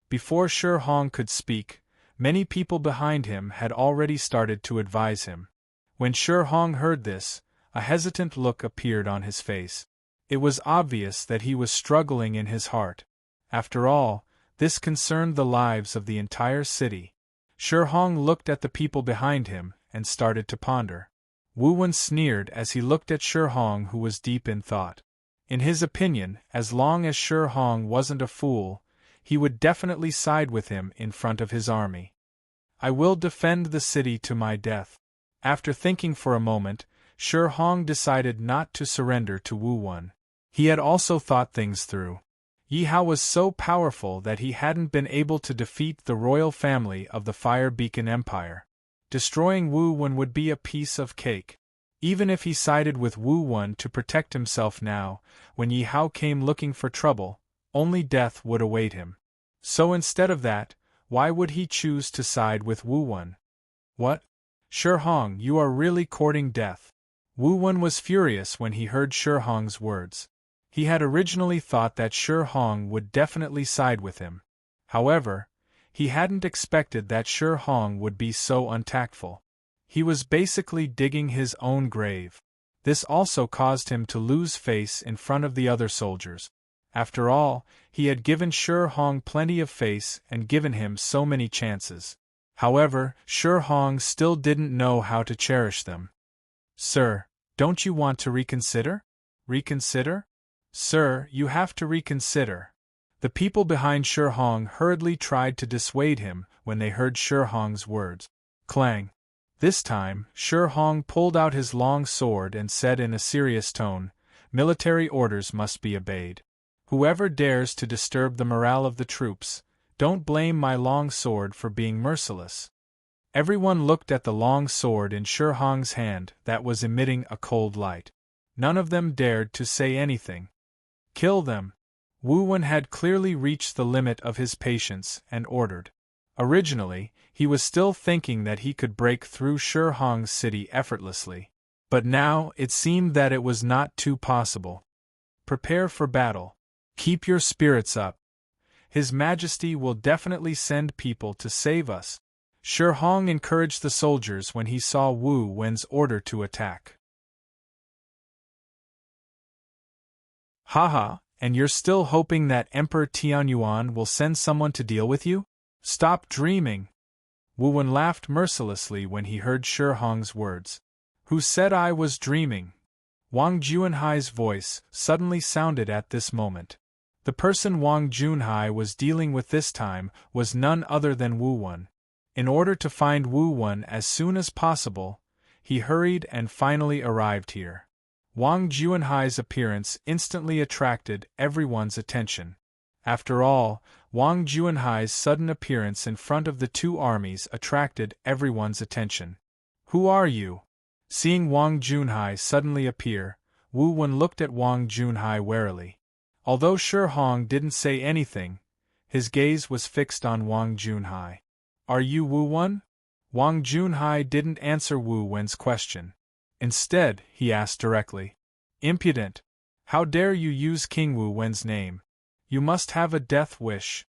Before Shi Hong could speak, many people behind him had already started to advise him. When Shi Hong heard this, a hesitant look appeared on his face. It was obvious that he was struggling in his heart. After all, this concerned the lives of the entire city. Shi Hong looked at the people behind him and started to ponder. Wu Wen sneered as he looked at Shi Hong, who was deep in thought. In his opinion, as long as Shi Hong wasn't a fool, he would definitely side with him in front of his army. I will defend the city to my death. After thinking for a moment, Shi Hong decided not to surrender to Wu Wen. He had also thought things through. Yi Hao was so powerful that he hadn't been able to defeat the royal family of the Fire Beacon Empire. Destroying Wu Wen would be a piece of cake. Even if he sided with Wu Wen to protect himself now, when Yi Hao came looking for trouble, only death would await him. So instead of that, why would he choose to side with Wu Wen? What? Shi Hong, you are really courting death. Wu Wen was furious when he heard Shi Hong's words. He had originally thought that Shi Hong would definitely side with him. However, he hadn't expected that Shi Hong would be so untactful. He was basically digging his own grave. This also caused him to lose face in front of the other soldiers. After all, he had given Shi Hong plenty of face and given him so many chances. However, Shi Hong still didn't know how to cherish them. Sir, don't you want to reconsider? Reconsider? Sir, you have to reconsider. The people behind Shi Hong hurriedly tried to dissuade him when they heard Shi Hong's words. Clang! This time, Shi Hong pulled out his long sword and said in a serious tone, "Military orders must be obeyed. Whoever dares to disturb the morale of the troops, don't blame my long sword for being merciless." Everyone looked at the long sword in Shi Hong's hand that was emitting a cold light. None of them dared to say anything. Kill them! Wu Wen had clearly reached the limit of his patience and ordered. Originally, he was still thinking that he could break through Shi Hong's city effortlessly. But now it seemed that it was not too possible. Prepare for battle. Keep your spirits up. His Majesty will definitely send people to save us. Shi Hong encouraged the soldiers when he saw Wu Wen's order to attack. Haha, and you're still hoping that Emperor Tianyuan will send someone to deal with you? Stop dreaming! Wu Wen laughed mercilessly when he heard Shi Hong's words. Who said I was dreaming? Wang Junhai's voice suddenly sounded at this moment. The person Wang Junhai was dealing with this time was none other than Wu Wen. In order to find Wu Wen as soon as possible, he hurried and finally arrived here. Wang Junhai's appearance instantly attracted everyone's attention. After all, Wang Junhai's sudden appearance in front of the two armies attracted everyone's attention. Who are you? Seeing Wang Junhai suddenly appear, Wu Wen looked at Wang Junhai warily. Although Shi Hong didn't say anything, his gaze was fixed on Wang Junhai. Are you Wu Wen? Wang Junhai didn't answer Wu Wen's question. Instead, he asked directly. Impudent! How dare you use King Wu Wen's name? You must have a death wish.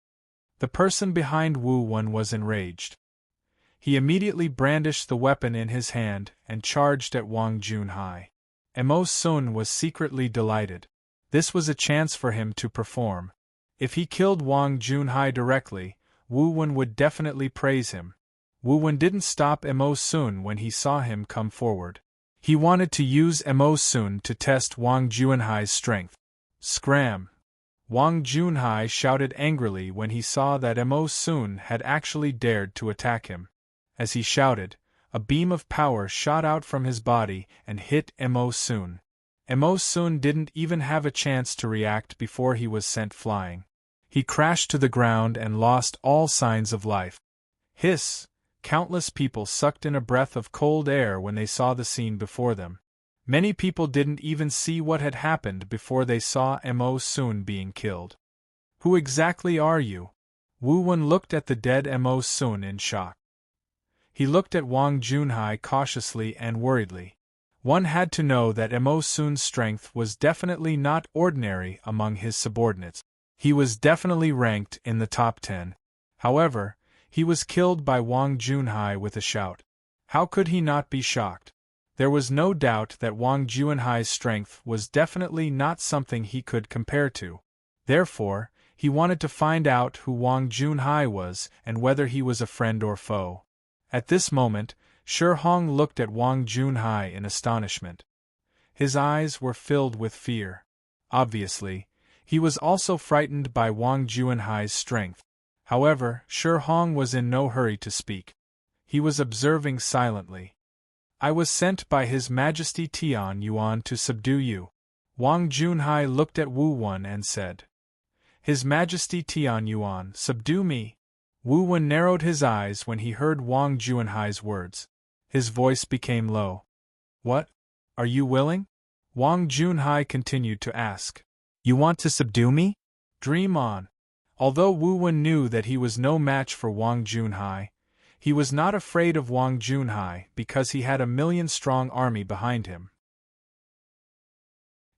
The person behind Wu Wen was enraged. He immediately brandished the weapon in his hand and charged at Wang Junhai. Mo Sun was secretly delighted. This was a chance for him to perform. If he killed Wang Junhai directly, Wu Wen would definitely praise him. Wu Wen didn't stop Mo Sun when he saw him come forward. He wanted to use Mo Sun to test Wang Junhai's strength. Scram! Wang Junhai shouted angrily when he saw that Mo Sun had actually dared to attack him. As he shouted, a beam of power shot out from his body and hit Mo Sun. Mo Sun didn't even have a chance to react before he was sent flying. He crashed to the ground and lost all signs of life. Hiss! Countless people sucked in a breath of cold air when they saw the scene before them. Many people didn't even see what had happened before they saw Mo Sun being killed. Who exactly are you? Wu Wen looked at the dead Mo Sun in shock. He looked at Wang Junhai cautiously and worriedly. One had to know that Mo Sun's strength was definitely not ordinary among his subordinates. He was definitely ranked in the top 10. However, he was killed by Wang Junhai with a shout. How could he not be shocked? There was no doubt that Wang Junhai's strength was definitely not something he could compare to. Therefore, he wanted to find out who Wang Junhai was and whether he was a friend or foe. At this moment, Shi Hong looked at Wang Junhai in astonishment. His eyes were filled with fear. Obviously, he was also frightened by Wang Junhai's strength. However, Shi Hong was in no hurry to speak. He was observing silently. I was sent by His Majesty Tian Yuan to subdue you. Wang Junhai looked at Wu Wen and said. His Majesty Tian Yuan, subdue me? Wu Wen narrowed his eyes when he heard Wang Junhai's words. His voice became low. What? Are you willing? Wang Junhai continued to ask. You want to subdue me? Dream on. Although Wu Wen knew that he was no match for Wang Junhai, he was not afraid of Wang Junhai because he had a million-strong army behind him.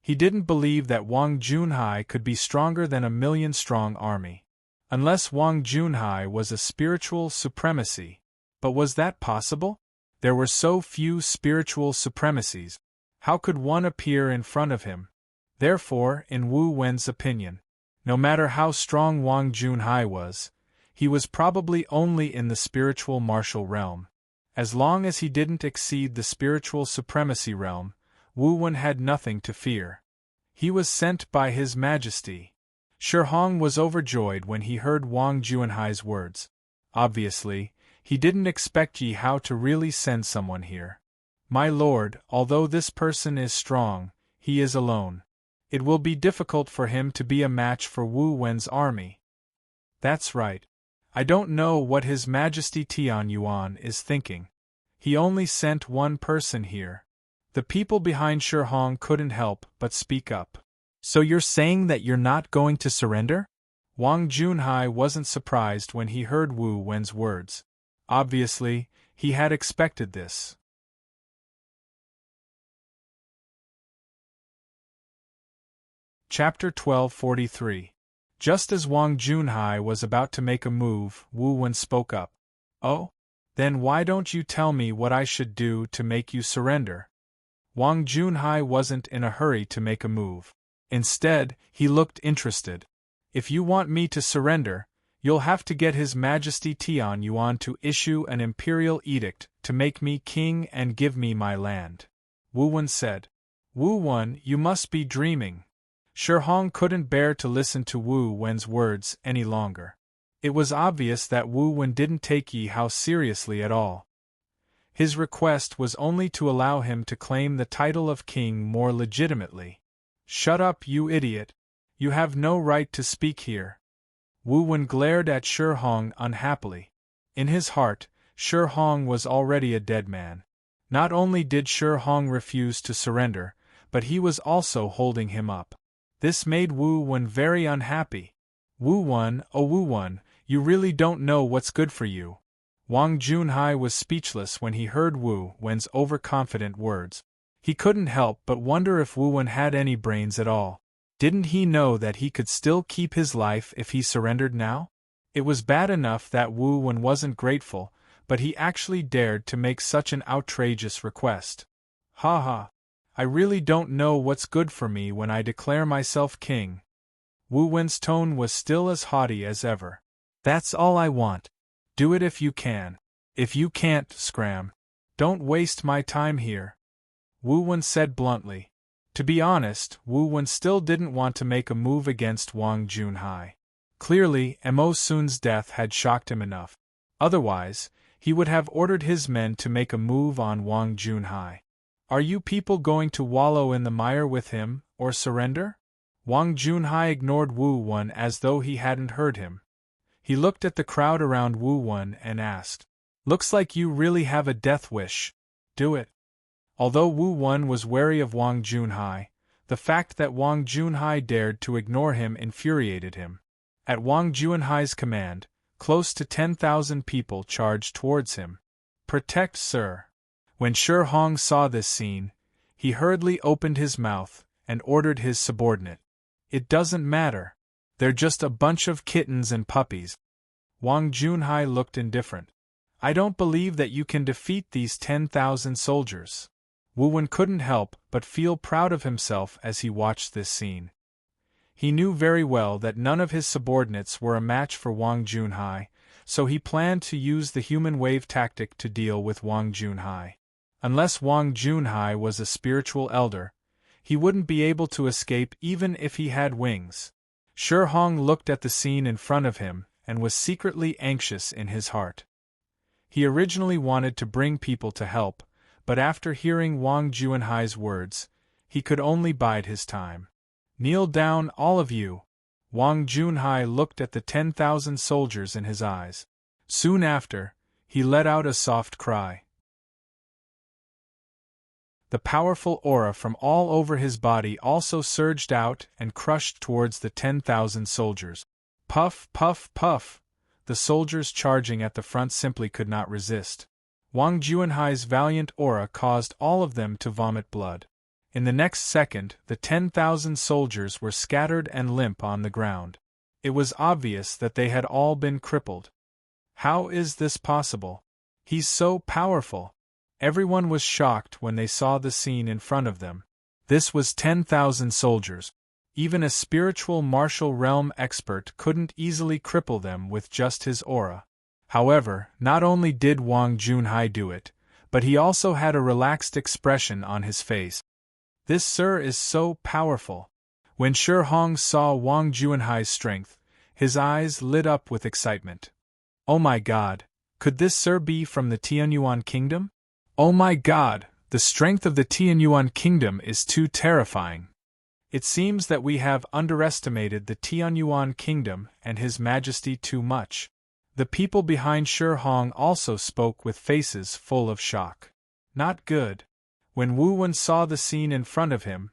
He didn't believe that Wang Junhai could be stronger than a million-strong army. Unless Wang Junhai was a spiritual supremacy. But was that possible? There were so few spiritual supremacies. How could one appear in front of him? Therefore, in Wu Wen's opinion, no matter how strong Wang Junhai was, he was probably only in the spiritual martial realm. As long as he didn't exceed the spiritual supremacy realm, Wu Wen had nothing to fear. He was sent by His Majesty. Shi Hong was overjoyed when he heard Wang Junhai's words. Obviously, he didn't expect Yi Hao to really send someone here. My lord, although this person is strong, he is alone. It will be difficult for him to be a match for Wu Wen's army. That's right. I don't know what His Majesty Tian Yuan is thinking. He only sent one person here. The people behind Shi Hong couldn't help but speak up. So you're saying that you're not going to surrender? Wang Junhai wasn't surprised when he heard Wu Wen's words. Obviously, he had expected this. Chapter 1243. Just as Wang Junhai was about to make a move, Wu Wen spoke up. Oh? Then why don't you tell me what I should do to make you surrender? Wang Junhai wasn't in a hurry to make a move. Instead, he looked interested. If you want me to surrender, you'll have to get His Majesty Tian Yuan to issue an imperial edict to make me king and give me my land. Wu Wen said. Wu Wen, you must be dreaming. Shi Hong couldn't bear to listen to Wu Wen's words any longer. It was obvious that Wu Wen didn't take Yi Hao seriously at all. His request was only to allow him to claim the title of king more legitimately. Shut up, you idiot! You have no right to speak here. Wu Wen glared at Shi Hong unhappily. In his heart, Shi Hong was already a dead man. Not only did Shi Hong refuse to surrender, but he was also holding him up. This made Wu Wen very unhappy. Wu Wen, oh Wu Wen, you really don't know what's good for you. Wang Junhai was speechless when he heard Wu Wen's overconfident words. He couldn't help but wonder if Wu Wen had any brains at all. Didn't he know that he could still keep his life if he surrendered now? It was bad enough that Wu Wen wasn't grateful, but he actually dared to make such an outrageous request. Ha ha! I really don't know what's good for me when I declare myself king. Wu Wen's tone was still as haughty as ever. That's all I want. Do it if you can. If you can't, scram. Don't waste my time here. Wu Wen said bluntly. To be honest, Wu Wen still didn't want to make a move against Wang Junhai. Clearly, Mo Sun's death had shocked him enough. Otherwise, he would have ordered his men to make a move on Wang Junhai. Are you people going to wallow in the mire with him, or surrender? Wang Junhai ignored Wu Wen as though he hadn't heard him. He looked at the crowd around Wu Wen and asked, Looks like you really have a death wish. Do it. Although Wu Wen was wary of Wang Junhai, the fact that Wang Junhai dared to ignore him infuriated him. At Wang Junhai's command, close to 10,000 people charged towards him. Protect, sir. When Shi Hong saw this scene, he hurriedly opened his mouth and ordered his subordinate. It doesn't matter. They're just a bunch of kittens and puppies. Wang Junhai looked indifferent. I don't believe that you can defeat these 10,000 soldiers. Wu Wen couldn't help but feel proud of himself as he watched this scene. He knew very well that none of his subordinates were a match for Wang Junhai, so he planned to use the human wave tactic to deal with Wang Junhai. Unless Wang Junhai was a spiritual elder, he wouldn't be able to escape even if he had wings. Shi Hong looked at the scene in front of him and was secretly anxious in his heart. He originally wanted to bring people to help, but after hearing Wang Junhai's words, he could only bide his time. Kneel down, all of you. Wang Junhai looked at the 10,000 soldiers in his eyes. Soon after, he let out a soft cry. The powerful aura from all over his body also surged out and crushed towards the 10,000 soldiers. Puff, puff, puff. The soldiers charging at the front simply could not resist. Wang Junhai's valiant aura caused all of them to vomit blood. In the next second, the 10,000 soldiers were scattered and limp on the ground. It was obvious that they had all been crippled. How is this possible? He's so powerful. Everyone was shocked when they saw the scene in front of them. This was 10,000 soldiers. Even a spiritual martial realm expert couldn't easily cripple them with just his aura. However, not only did Wang Junhai do it, but he also had a relaxed expression on his face. This sir is so powerful. When Shi Hong saw Wang Junhai's strength, his eyes lit up with excitement. Oh my God, could this sir be from the Tianyuan kingdom? Oh my God, the strength of the Tianyuan kingdom is too terrifying. It seems that we have underestimated the Tianyuan kingdom and His Majesty too much. The people behind Shi Hong also spoke with faces full of shock. Not good. When Wu Wen saw the scene in front of him,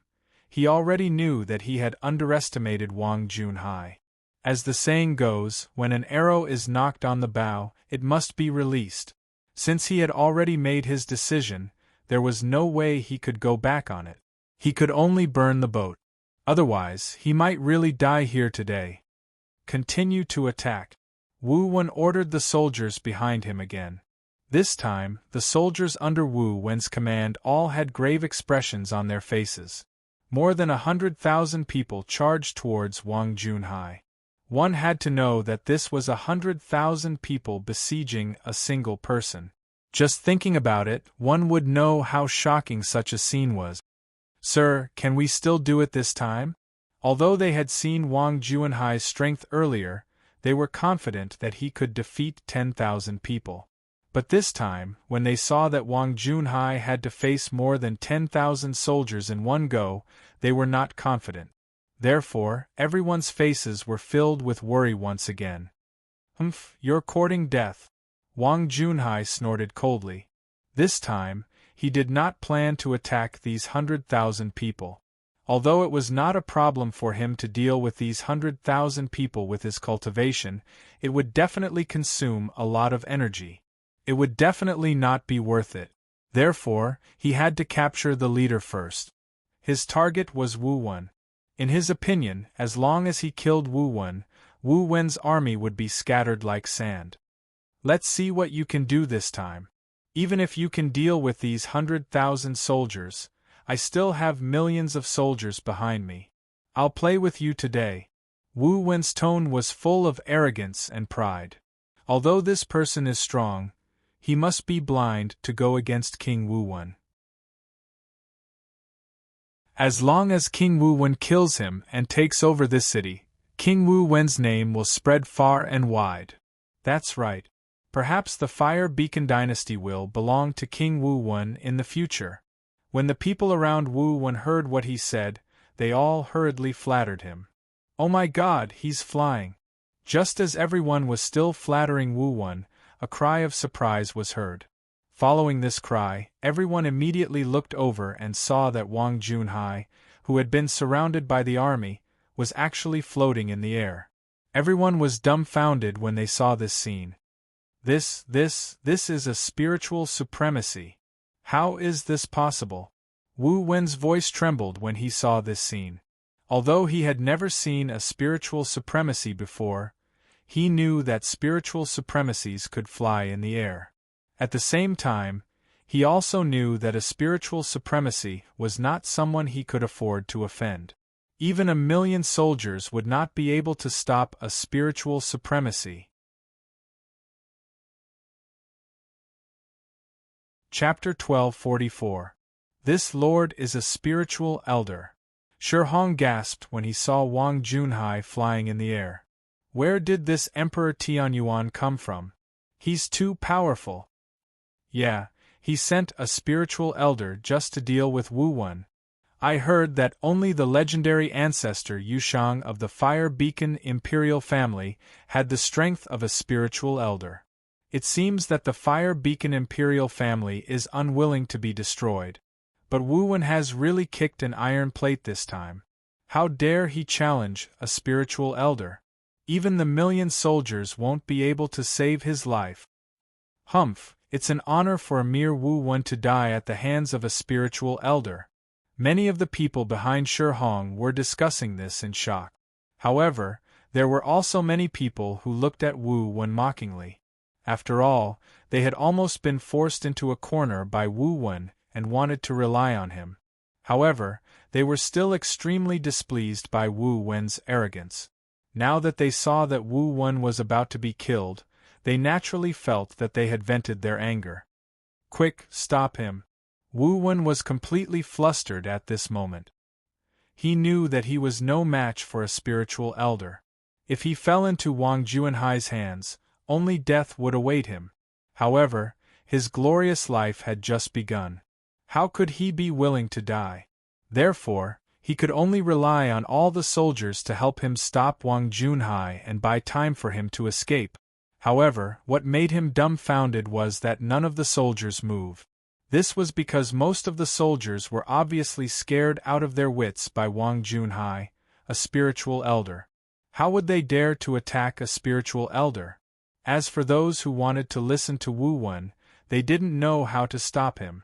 he already knew that he had underestimated Wang Junhai. As the saying goes, when an arrow is knocked on the bow, it must be released. Since he had already made his decision, there was no way he could go back on it. He could only burn the boat. Otherwise, he might really die here today. Continue to attack. Wu Wen ordered the soldiers behind him again. This time, the soldiers under Wu Wen's command all had grave expressions on their faces. More than 100,000 people charged towards Wang Junhai. One had to know that this was 100,000 people besieging a single person. Just thinking about it, one would know how shocking such a scene was. Sir, can we still do it this time? Although they had seen Wang Junhai's strength earlier, they were confident that he could defeat 10,000 people. But this time, when they saw that Wang Junhai had to face more than 10,000 soldiers in one go, they were not confident. Therefore, everyone's faces were filled with worry once again. You're courting death. Wang Junhai snorted coldly. This time, he did not plan to attack these 100,000 people. Although it was not a problem for him to deal with these 100,000 people with his cultivation, it would definitely consume a lot of energy. It would definitely not be worth it. Therefore, he had to capture the leader first. His target was Wu Wen. In his opinion, as long as he killed Wu Wen's army would be scattered like sand. Let's see what you can do this time. Even if you can deal with these 100,000 soldiers, I still have millions of soldiers behind me. I'll play with you today. Wu Wen's tone was full of arrogance and pride. Although this person is strong, he must be blind to go against King Wu Wen. As long as King Wu Wen kills him and takes over this city, King Wu Wen's name will spread far and wide. That's right. Perhaps the Fire Beacon dynasty will belong to King Wu Wen in the future. When the people around Wu Wen heard what he said, they all hurriedly flattered him. Oh my God, he's flying! Just as everyone was still flattering Wu Wen, a cry of surprise was heard. Following this cry, everyone immediately looked over and saw that Wang Junhai, who had been surrounded by the army, was actually floating in the air. Everyone was dumbfounded when they saw this scene. This is a spiritual supremacy. How is this possible? Wu Wen's voice trembled when he saw this scene. Although he had never seen a spiritual supremacy before, He knew that spiritual supremacies could fly in the air. At the same time, he also knew that a spiritual supremacy was not someone he could afford to offend. Even 1,000,000 soldiers would not be able to stop a spiritual supremacy. Chapter 1244. This lord is a spiritual elder. Shi Hong gasped when he saw Wang Junhai flying in the air. Where did this Emperor Tianyuan come from? He's too powerful. Yeah, he sent a spiritual elder just to deal with Wu Wen. I heard that only the legendary ancestor Yushang of the Fire Beacon Imperial family had the strength of a spiritual elder. It seems that the Fire Beacon Imperial family is unwilling to be destroyed. But Wu Wen has really kicked an iron plate this time. How dare he challenge a spiritual elder? Even the 1,000,000 soldiers won't be able to save his life. Humph, it's an honor for a mere Wu Wen to die at the hands of a spiritual elder. Many of the people behind Shi Hong were discussing this in shock. However, there were also many people who looked at Wu Wen mockingly. After all, they had almost been forced into a corner by Wu Wen and wanted to rely on him. However, they were still extremely displeased by Wu Wen's arrogance. Now that they saw that Wu Wen was about to be killed, they naturally felt that they had vented their anger. Quick, stop him. Wu Wen was completely flustered at this moment. He knew that he was no match for a spiritual elder. If he fell into Wang Junhai's hands, only death would await him. However, his glorious life had just begun. How could he be willing to die? Therefore, he could only rely on all the soldiers to help him stop Wang Junhai and buy time for him to escape. However, what made him dumbfounded was that none of the soldiers moved. This was because most of the soldiers were obviously scared out of their wits by Wang Junhai, a spiritual elder. How would they dare to attack a spiritual elder? As for those who wanted to listen to Wu Wen, they didn't know how to stop him.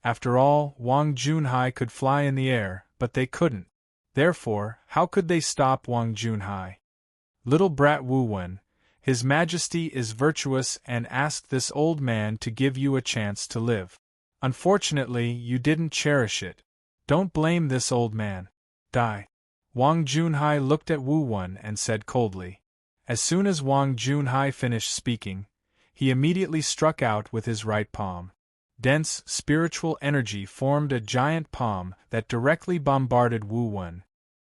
After all, Wang Junhai could fly in the air, but they couldn't. Therefore, how could they stop Wang Junhai? Little brat Wu Wen, His Majesty is virtuous and asked this old man to give you a chance to live. Unfortunately, you didn't cherish it. Don't blame this old man. Die. Wang Junhai looked at Wu Wen and said coldly. As soon as Wang Junhai finished speaking, he immediately struck out with his right palm. Dense, spiritual energy formed a giant palm that directly bombarded Wu Wen.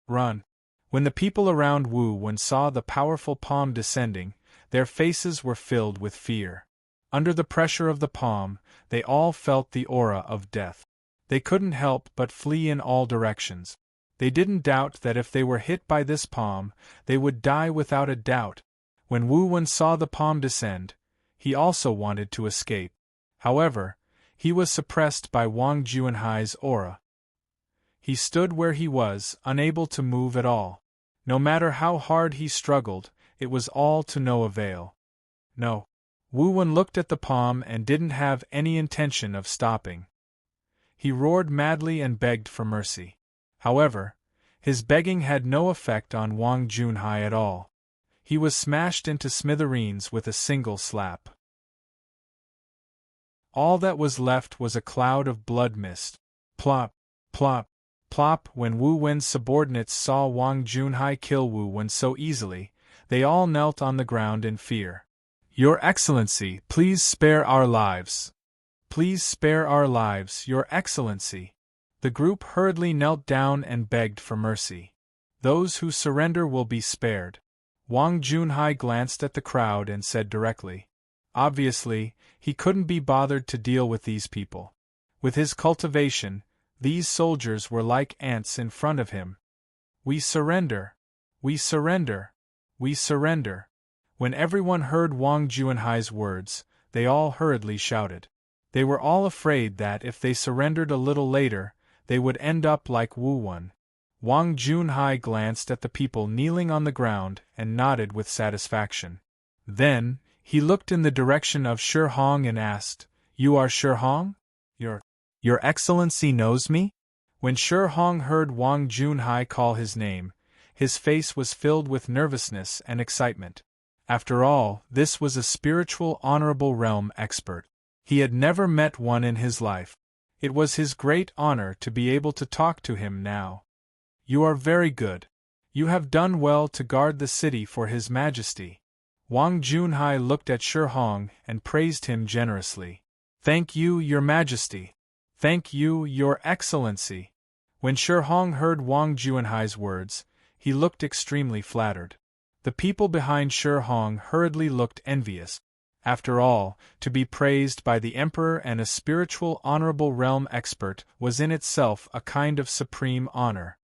Run. When the people around Wu Wen saw the powerful palm descending, their faces were filled with fear. Under the pressure of the palm, they all felt the aura of death. They couldn't help but flee in all directions. They didn't doubt that if they were hit by this palm, they would die without a doubt. When Wu Wen saw the palm descend, he also wanted to escape. However, he was suppressed by Wang Junhai's aura. He stood where he was, unable to move at all. No matter how hard he struggled, it was all to no avail. No. Wu Wen looked at the palm and didn't have any intention of stopping. He roared madly and begged for mercy. However, his begging had no effect on Wang Junhai at all. He was smashed into smithereens with a single slap. All that was left was a cloud of blood mist. Plop, plop, plop. When Wu Wen's subordinates saw Wang Junhai kill Wu Wen so easily, they all knelt on the ground in fear. Your Excellency, please spare our lives. Please spare our lives, Your Excellency. The group hurriedly knelt down and begged for mercy. Those who surrender will be spared. Wang Junhai glanced at the crowd and said directly. Obviously, he couldn't be bothered to deal with these people. With his cultivation, these soldiers were like ants in front of him. We surrender. We surrender. We surrender. When everyone heard Wang Junhai's words, they all hurriedly shouted. They were all afraid that if they surrendered a little later, they would end up like Wu Wen. Wang Junhai glanced at the people kneeling on the ground and nodded with satisfaction. Then, he looked in the direction of Shi Hong and asked, You are Shi Hong? Your Excellency knows me? When Shi Hong heard Wang Junhai call his name, his face was filled with nervousness and excitement. After all, this was a spiritual honorable realm expert. He had never met one in his life. It was his great honor to be able to talk to him now. You are very good. You have done well to guard the city for His Majesty. Wang Junhai looked at Shi Hong and praised him generously. Thank you, Your Majesty. Thank you, Your Excellency. When Shi Hong heard Wang Junhai's words, he looked extremely flattered. The people behind Shi Hong hurriedly looked envious. After all, to be praised by the Emperor and a spiritual honorable realm expert was in itself a kind of supreme honor.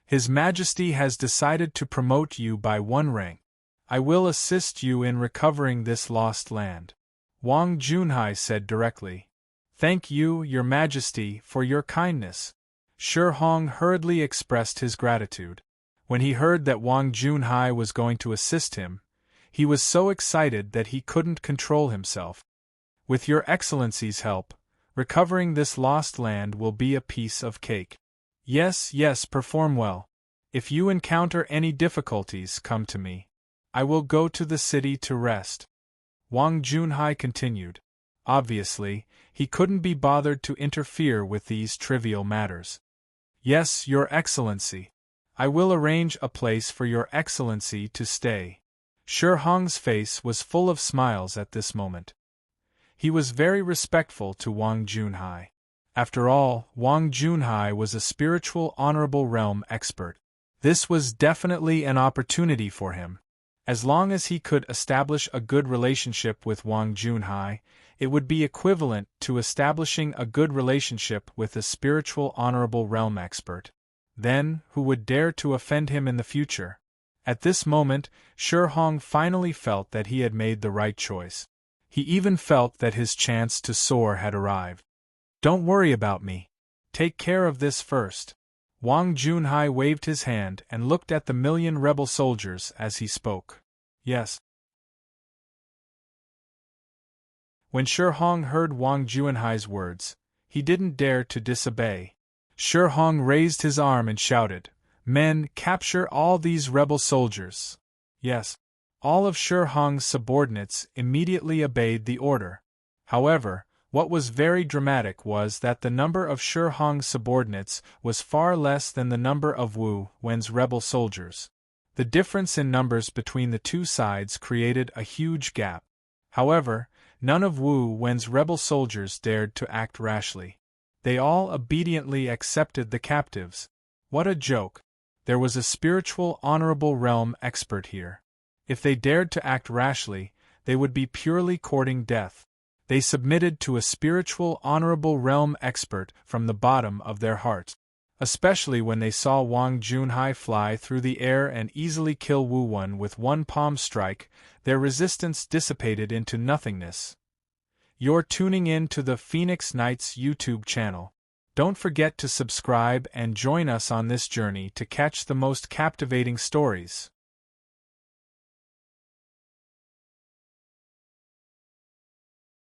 His Majesty has decided to promote you by one rank. I will assist you in recovering this lost land. Wang Junhai said directly. Thank you, Your Majesty, for your kindness. Shi Hong hurriedly expressed his gratitude. When he heard that Wang Junhai was going to assist him, he was so excited that he couldn't control himself. With Your Excellency's help, recovering this lost land will be a piece of cake. Yes, perform well. If you encounter any difficulties, come to me. I will go to the city to rest. Wang Junhai continued. Obviously, he couldn't be bothered to interfere with these trivial matters. Yes, Your Excellency. I will arrange a place for Your Excellency to stay. Shi Hong's face was full of smiles at this moment. He was very respectful to Wang Junhai. After all, Wang Junhai was a spiritual honorable realm expert. This was definitely an opportunity for him. As long as he could establish a good relationship with Wang Junhai, it would be equivalent to establishing a good relationship with a spiritual honorable realm expert. Then, who would dare to offend him in the future? At this moment, Shi Hong finally felt that he had made the right choice. He even felt that his chance to soar had arrived. Don't worry about me. Take care of this first. Wang Junhai waved his hand and looked at the million rebel soldiers as he spoke. Yes. When Shi Hong heard Wang Junhai's words, he didn't dare to disobey. Shi Hong raised his arm and shouted, Men, capture all these rebel soldiers. Yes. All of Shi Hong's subordinates immediately obeyed the order. However, what was very dramatic was that the number of Shi Hong's subordinates was far less than the number of Wu Wen's rebel soldiers. The difference in numbers between the two sides created a huge gap. However, none of Wu Wen's rebel soldiers dared to act rashly. They all obediently accepted the captives. What a joke! There was a spiritual honorable realm expert here. If they dared to act rashly, they would be purely courting death. They submitted to a spiritual honorable realm expert from the bottom of their hearts. Especially when they saw Wang Junhai fly through the air and easily kill Wu Wen with one palm strike, their resistance dissipated into nothingness. You're tuning in to the Phoenix Knights YouTube channel. Don't forget to subscribe and join us on this journey to catch the most captivating stories.